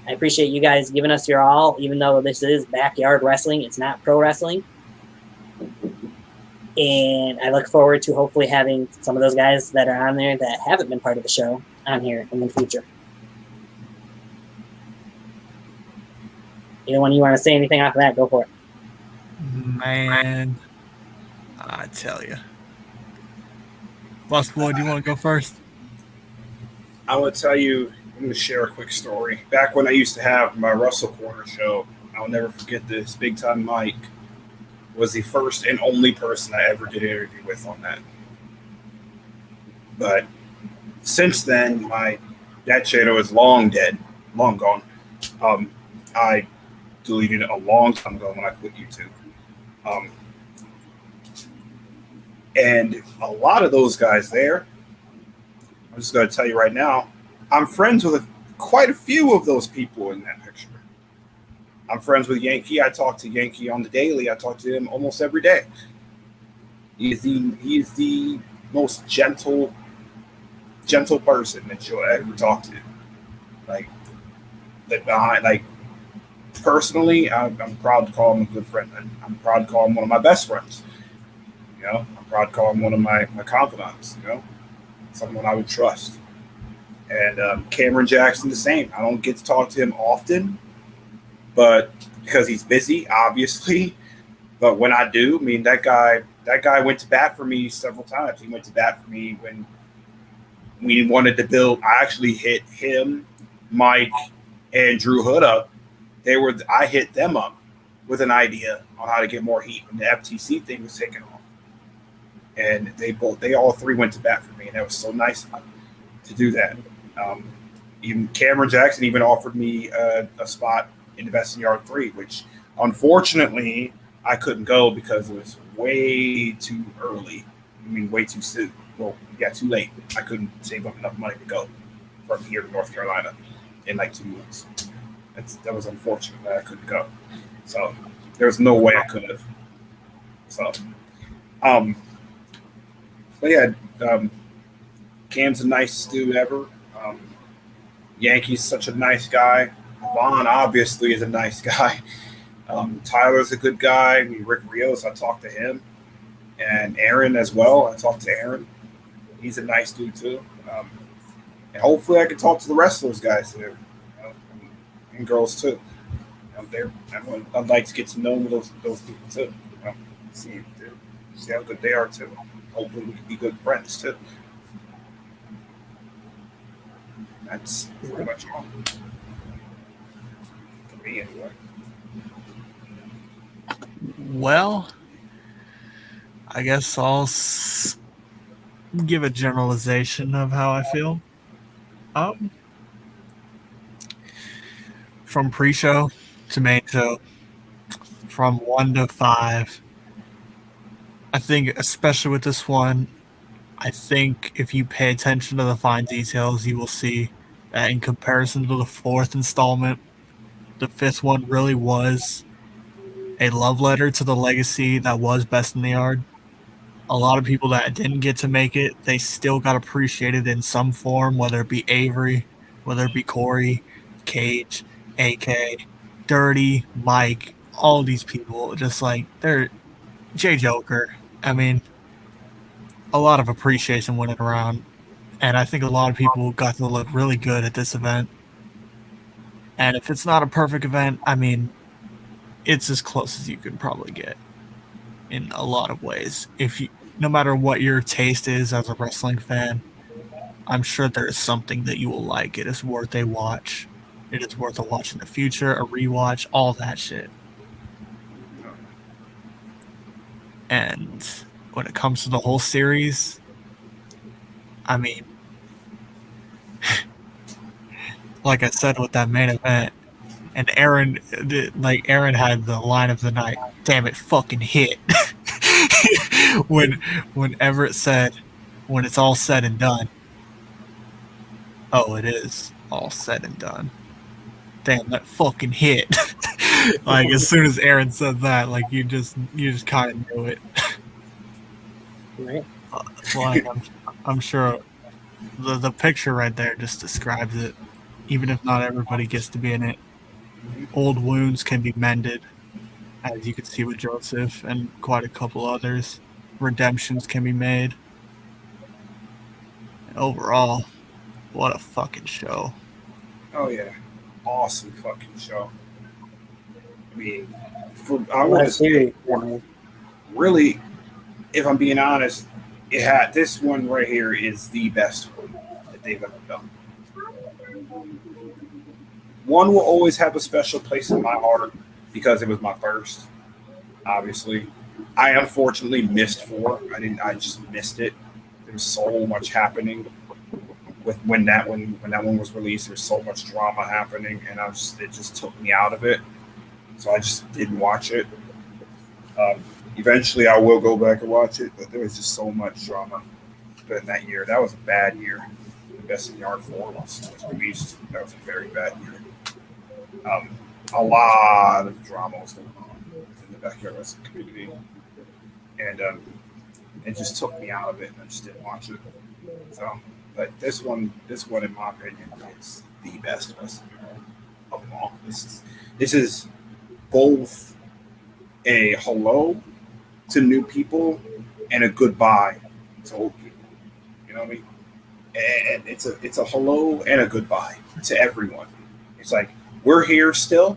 I appreciate you guys giving us your all, even though this is backyard wrestling. It's not pro wrestling. And I look forward to hopefully having some of those guys that are on there that haven't been part of the show on here in the future. Anyone you want to say anything off of that, go for it. Man, I tell you. BustaBoy, do you want to go first? I will tell you, I'm going to share a quick story. Back when I used to have my Wrestle Corner show, I'll never forget this. Big Time Mike was the first and only person I ever did an interview with on that. But since then, that channel is long dead, long gone. I deleted it a long time ago when I quit YouTube. And a lot of those guys there, I'm just going to tell you right now, I'm friends with quite a few of those people in that picture. I'm friends with Yankee. I talk to Yankee on the daily. I talk to him almost every day. He is the most gentle person that you'll ever talk to. Personally, I'm proud to call him a good friend. I'm proud to call him one of my best friends. I'm proud to call him one of my confidants. Someone I would trust. And Cameron Jackson the same. I don't get to talk to him often, but because he's busy, obviously. But when I do, I mean, that guy went to bat for me several times. He went to bat for me when we wanted to build. I actually hit him, Mike, and Drew Hood up. I hit them up with an idea on how to get more heat when the FTC thing was taking off. And they all three went to bat for me, and that was so nice to do that. Even Cameron Jackson even offered me a spot in the Best in Yard 3, which unfortunately I couldn't go because it was way too early. I mean, way too soon. Well, yeah, too late. I couldn't save up enough money to go from here to North Carolina in like 2 months. That was unfortunate that I couldn't go. So there was no way I could have. So, but yeah, Cam's the nicest dude ever. Yankee's such a nice guy. Vaughn obviously is a nice guy. Tyler's a good guy. I mean, Rick Rios, I talked to him. And Aaron as well. I talked to Aaron. He's a nice dude too. And hopefully I can talk to the rest of those guys there. And girls too. I'd like to get to know those people too. See how good they are too. Hopefully we can be good friends too. That's pretty much all. For me anyway. Well, I guess I'll give a generalization of how I feel. From pre-show to main show, from 1 to 5, I think, especially with this one, I think if you pay attention to the fine details, you will see that in comparison to the 4th installment, the 5th one really was a love letter to the legacy that was Best in the Yard. A lot of people that didn't get to make it, they still got appreciated in some form, whether it be Avery, whether it be Corey, Cage, AK, Dirty, Mike, all these people, just like, they're Jay Joker. I mean, a lot of appreciation went around, and I think a lot of people got to look really good at this event. And if it's not a perfect event, I mean, it's as close as you can probably get in a lot of ways. No matter what your taste is as a wrestling fan, I'm sure there is something that you will like. It is worth a watch. It is worth a watch in the future, a rewatch, all that shit. And when it comes to the whole series, I mean, like I said with that main event, And Aaron had the line of the night. Damn it, fucking hit. when Everett said, when it's all said and done. Oh, it is all said and done. Damn, that fucking hit. Like, as soon as Aaron said that, like, you just kind of knew it. Right. Like, I'm sure the picture right there just describes it. Even if not everybody gets to be in it. Old wounds can be mended, as you can see with Joseph and quite a couple others. Redemptions can be made. And overall, what a fucking show. Oh yeah, awesome fucking show. I mean, I want to say, really, if I'm being honest, this one right here is the best one that they've ever done. One will always have a special place in my heart because it was my first. Obviously, I unfortunately missed 4. I just missed it. There was so much happening with when that one was released. There was so much drama happening, and it just took me out of it. So I just didn't watch it. Eventually, I will go back and watch it, but there was just so much drama. But in that year, that was a bad year. The Best in Yard 4 was released. That was a very bad year. A lot of drama was going on in the backyard wrestling community, and it just took me out of it, and I just didn't watch it. So, but this one, in my opinion, is the best wrestling of them all. This is both a hello to new people and a goodbye to old people. You know what I mean? And it's a hello and a goodbye to everyone. It's like, we're here still,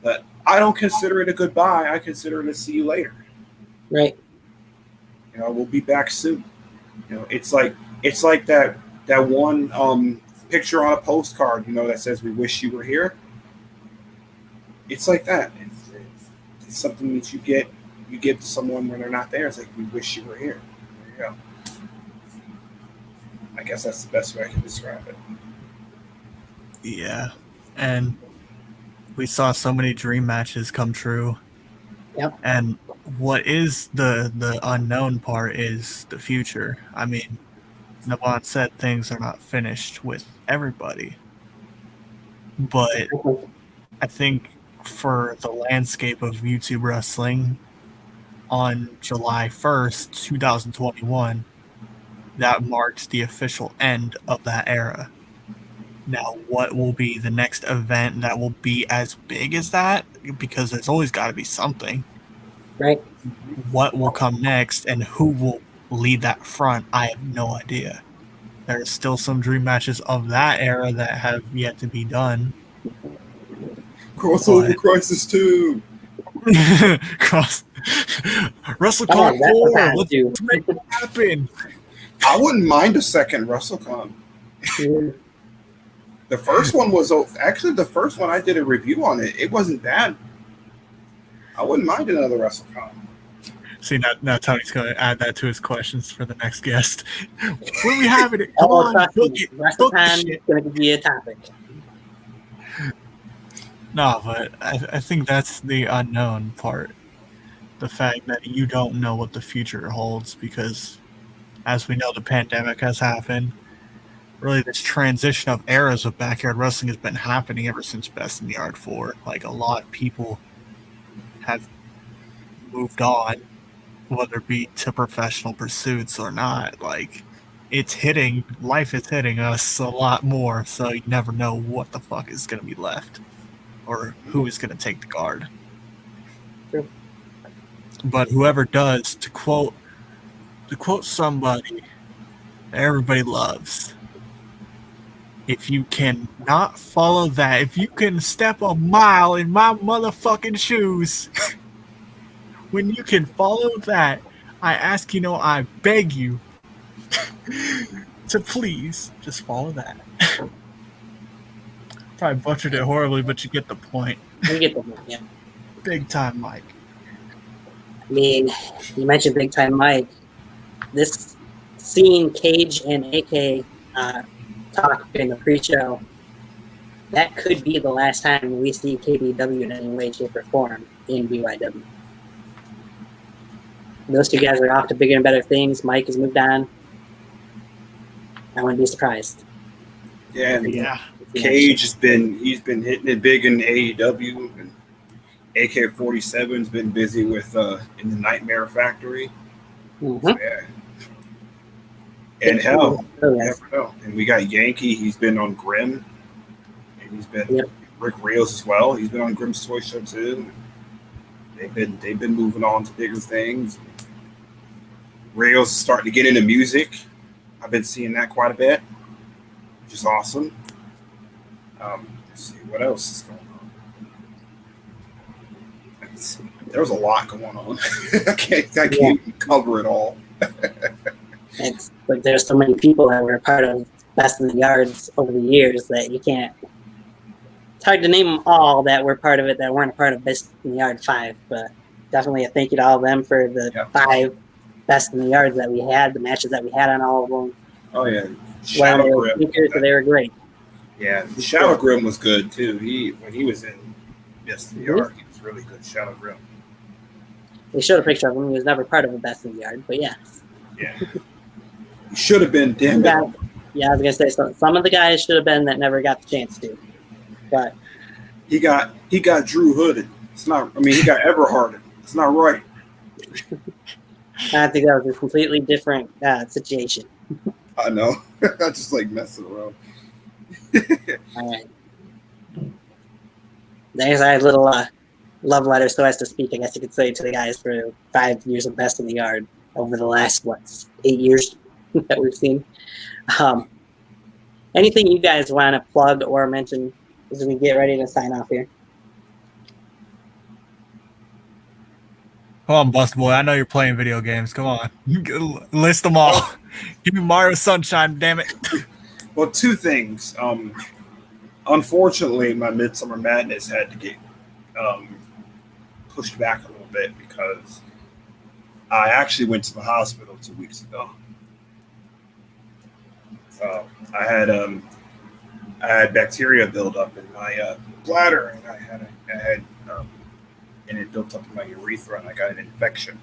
but I don't consider it a goodbye. I consider it a see you later. Right. You know, we'll be back soon. You know, it's like that one picture on a postcard, you know, that says we wish you were here. It's like that. It's something that you give to someone when they're not there. It's like, we wish you were here. There you go. I guess that's the best way I can describe it. Yeah, and we saw so many dream matches come true. Yep. And what is the unknown part is the future. I mean, Nevon said things are not finished with everybody, but I think for the landscape of YouTube wrestling on July 1st, 2021, that marks the official end of that era. Now, what will be the next event that will be as big as that? Because there's always got to be something. Right. What will come next and who will lead that front? I have no idea. There's still some dream matches of that era that have yet to be done. Crossover Crisis 2. WrestleCon 4. Let's make it happen. I wouldn't mind a second WrestleCon. The first one was actually the first one I did a review on it. It wasn't bad. I wouldn't mind another WrestleCon. See, now Tony's going to add that to his questions for the next guest. When we having it? Come on, book it. WrestleCon is going to be a topic. No, but I think that's the unknown part. The fact that you don't know what the future holds because, as we know, the pandemic has happened. Really, this transition of eras of backyard wrestling has been happening ever since Best in the Yard 4. Like, a lot of people have moved on, whether it be to professional pursuits or not. Like, life is hitting us a lot more, so you never know what the fuck is going to be left or who is going to take the guard. True. But whoever does, to quote somebody that everybody loves, if you can not follow that, if you can step a mile in my motherfucking shoes, when you can follow that, I ask you, I beg you to please just follow that. Probably butchered it horribly, but you get the point. You get the point, yeah. Big Time Mike. I mean, you mentioned Big Time Mike. This scene, Cage and AK talk in the pre-show, that could be the last time we see KBW in any way, shape, or form in BYW. Those two guys are off to bigger and better things. Mike has moved on. I wouldn't be surprised. Yeah, and Yeah. Cage he's been hitting it big in AEW, and AK-47's been busy with in the Nightmare Factory. Mm-hmm. So, yeah. And hell, you never know. And we got Yankee. He's been on Grimm, and he's been Rick Reels as well. He's been on Grimm's Toy Show too. They've been moving on to bigger things. Reels starting to get into music. I've been seeing that quite a bit, which is awesome. Let's see what else is going on. There's a lot going on. I can't cover it all. It's like there's so many people that were a part of Best in the Yards over the years that you can't. It's hard to name them all that were part of it that weren't a part of Best in the Yard 5, but definitely a thank you to all of them for the 5 Best in the Yards that we had, the matches that we had on all of them. Oh yeah, Shadow Grim. They were great. Yeah, Shadow Grim was good too. When he was in Best in the Yard, he was really good. Shadow Grim. They showed a picture of him. He was never part of a Best in the Yard, but yeah. Yeah. He should have been. Damn it. Yeah, I was gonna say some of the guys should have been that never got the chance to. But he got Drew Hooded. It's not. I mean, he got Everharded. It's not right. I think that was a completely different situation. I know. I just like messing around. All right. There's our little love letter, so as to speak, I guess you could say, to the guys for 5 years of Best in the Yard over the last 8 years that we've seen. Anything you guys want to plug or mention as we get ready to sign off here? Come on, BustaBoy. I know you're playing video games. Come on. List them all. Give me Mario Sunshine, damn it. Well, 2 things. Unfortunately, my Midsummer Madness had to get pushed back a little bit because I actually went to the hospital 2 weeks ago. I had bacteria build up in my bladder, and I had and it built up in my urethra, and I got an infection.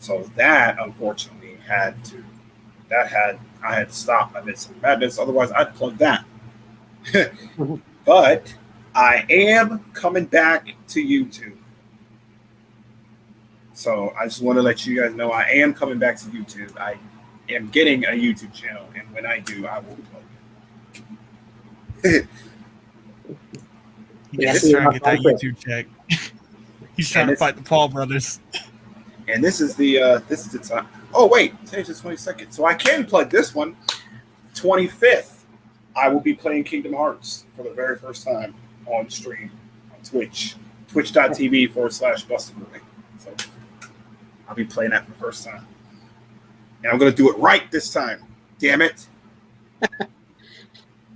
So that unfortunately I had to stop my Midsummer Madness. Otherwise, I'd plug that. But I am coming back to YouTube. So I just want to let you guys know I am coming back to YouTube. I am getting a YouTube channel, and when I do, I will plug it. He's trying to get that YouTube check. He's trying to fight the Paul brothers. And this is the time. Oh wait, today's the 22nd, so I can plug this one. 25th, I will be playing Kingdom Hearts for the very first time on stream on Twitch, twitch.tv/BustaBoy. So I'll be playing that for the first time, and I'm gonna do it right this time. Damn it! I'm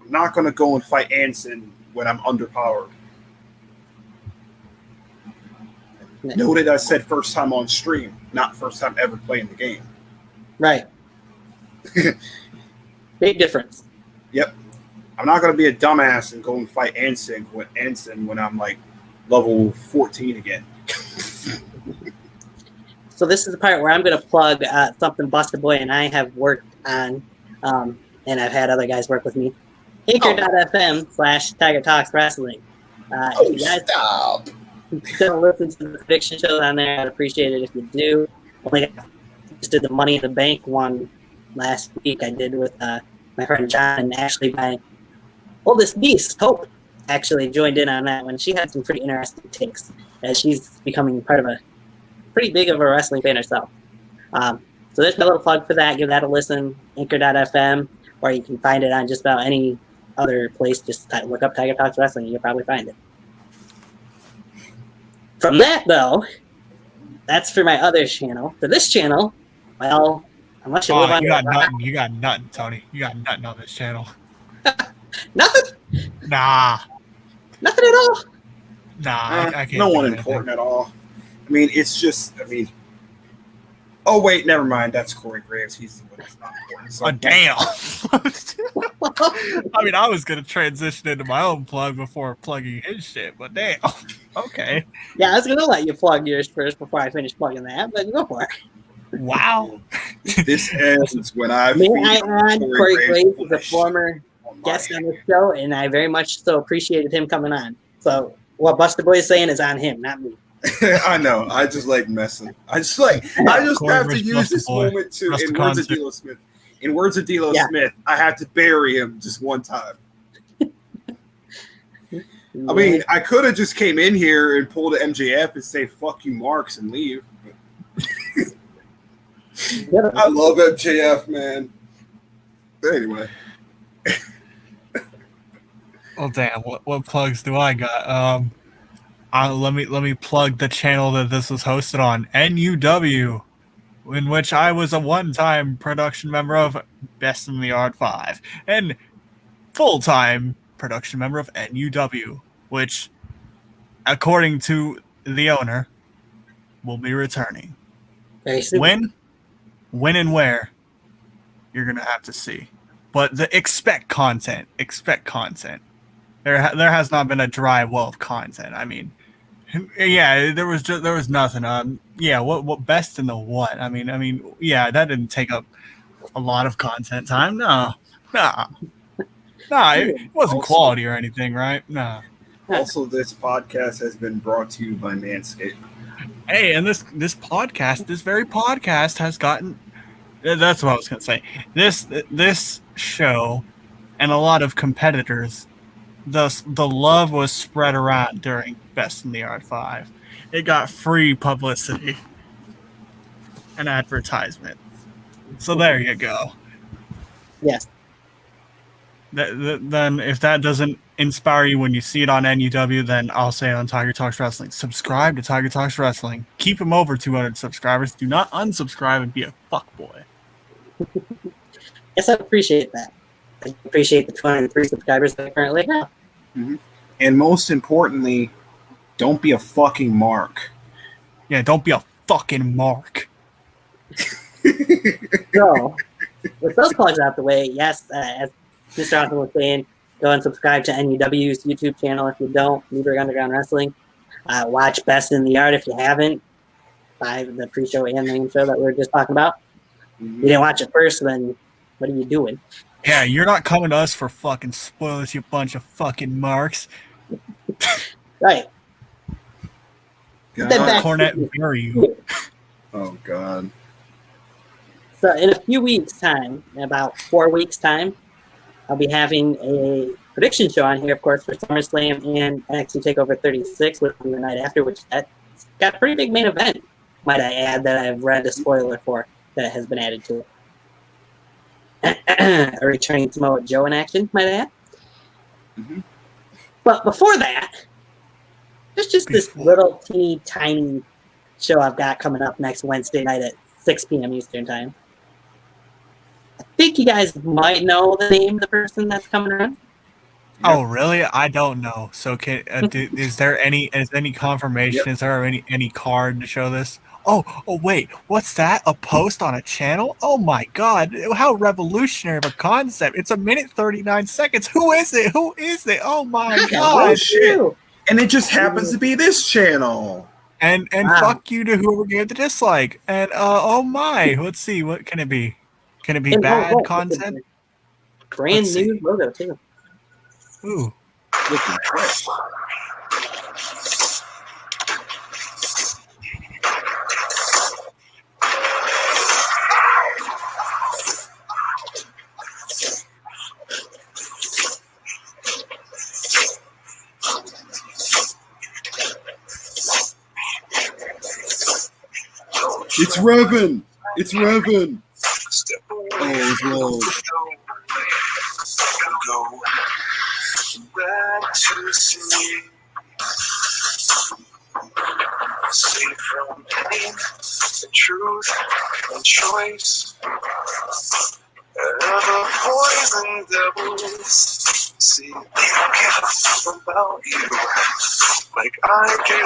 not gonna go and fight Ansem when I'm underpowered. Noted I said first time on stream, not first time ever playing the game. Right. Big difference. Yep. I'm not going to be a dumbass and go and fight Ansem when I'm like level 14 again. So this is the part where I'm going to plug something BustaBoy and I have worked on, and I've had other guys work with me. Anchor.fm/Tiger Talks Wrestling. If you guys stop. Don't listen to the prediction shows on there. I'd appreciate it if you do. Only just did the Money in the Bank one last week. I did with my friend John, and actually my oldest niece, Hope, actually joined in on that one. She had some pretty interesting takes, as she's becoming part of a pretty big of a wrestling fan herself. So there's my little plug for that. Give that a listen. Anchor.fm, or you can find it on just about any other place. Just look up Tiger Talks Wrestling, and you'll probably find it. From that, though, that's for my other channel. For this channel, well, unless you live on... You got nothing, Tony. You got nothing on this channel. Nothing? Nah. Nothing at all? Nah, I can't. No one important at all. I mean, it's just, Oh wait, never mind. That's Corey Graves. He's the one that's not important. So Damn. I mean, I was gonna transition into my own plug before plugging his shit, but damn. Okay. Yeah, I was gonna let you plug yours first before I finish plugging that, but go for it. Wow. This ends when I May feed I add, Corey Graves is a bullshit former on my guest on the show, and I very much so appreciated him coming on. So what BustaBoy is saying is on him, not me. I know. I just like messing. I just have to use this moment to, in words of D'Lo Smith, I have to bury him just one time. I mean, I could have just came in here and pulled an MJF and say "fuck you, Marks" and leave. I love MJF, man. But anyway. Well, damn. What plugs do I got? Let me plug the channel that this was hosted on, NUW, in which I was a one-time production member of Best in the Art 5 and full-time production member of NUW, which, according to the owner, will be returning. When and where, you're gonna have to see. But expect content. Expect content. There has not been a dry well of content. I mean, yeah, there was nothing. Yeah, what best in the what? I mean, yeah, that didn't take up a lot of content time. No, it wasn't quality or anything, right? No. Also, this podcast has been brought to you by Manscaped. Hey, and this very podcast has gotten. That's what I was gonna say. This show and a lot of competitors. The love was spread around during Best in the Art 5. It got free publicity and advertisement. So there you go. Yes. Then if that doesn't inspire you when you see it on NUW, then I'll say it on Tiger Talks Wrestling. Subscribe to Tiger Talks Wrestling. Keep him over 200 subscribers. Do not unsubscribe and be a fuckboy. Yes, I appreciate that. I appreciate the 203 subscribers that I currently have. Mm-hmm. And most importantly, don't be a fucking mark. Yeah, don't be a fucking mark. So, with those plugs out the way, yes, as Mr. Johnson was saying, go and subscribe to NUW's YouTube channel if you don't, Newburgh Underground Wrestling. Watch Best in the Art if you haven't, by the pre-show and main show that we were just talking about. Mm-hmm. You didn't watch it first, then what are you doing? Yeah, you're not coming to us for fucking spoilers, you bunch of fucking marks. Right. Cornet and bury you. Oh, God. So in a few weeks' time, in about 4 weeks' time, I'll be having a prediction show on here, of course, for SummerSlam and NXT TakeOver 36, which will be the night after, which that's got a pretty big main event, might I add, that I've read a spoiler for that has been added to it. A returning Samoa Joe in action, might I add. Mm-hmm. But before that, there's just this little teeny tiny show I've got coming up next Wednesday night at 6 p.m. Eastern Time. I think you guys might know the name of the person that's coming around. Oh, really? I don't know. So, is there any confirmation? Yep. Is there any card to show this? Oh, wait. What's that? A post on a channel? Oh my God! How revolutionary of a concept! It's 1:39. Who is it? Oh my God! Oh, shit! And it just happens to be this channel. And wow. Fuck you to whoever gave the dislike. And oh my, let's see. What can it be? Can it be bad content? Brand new logo too. Ooh. Looking fresh. It's Revan! It's Revan! Oh, it's low. Go back to sleep. Safe from pain and truth and choice. Ever poison devils. See, they don't give a fuck about you like I do.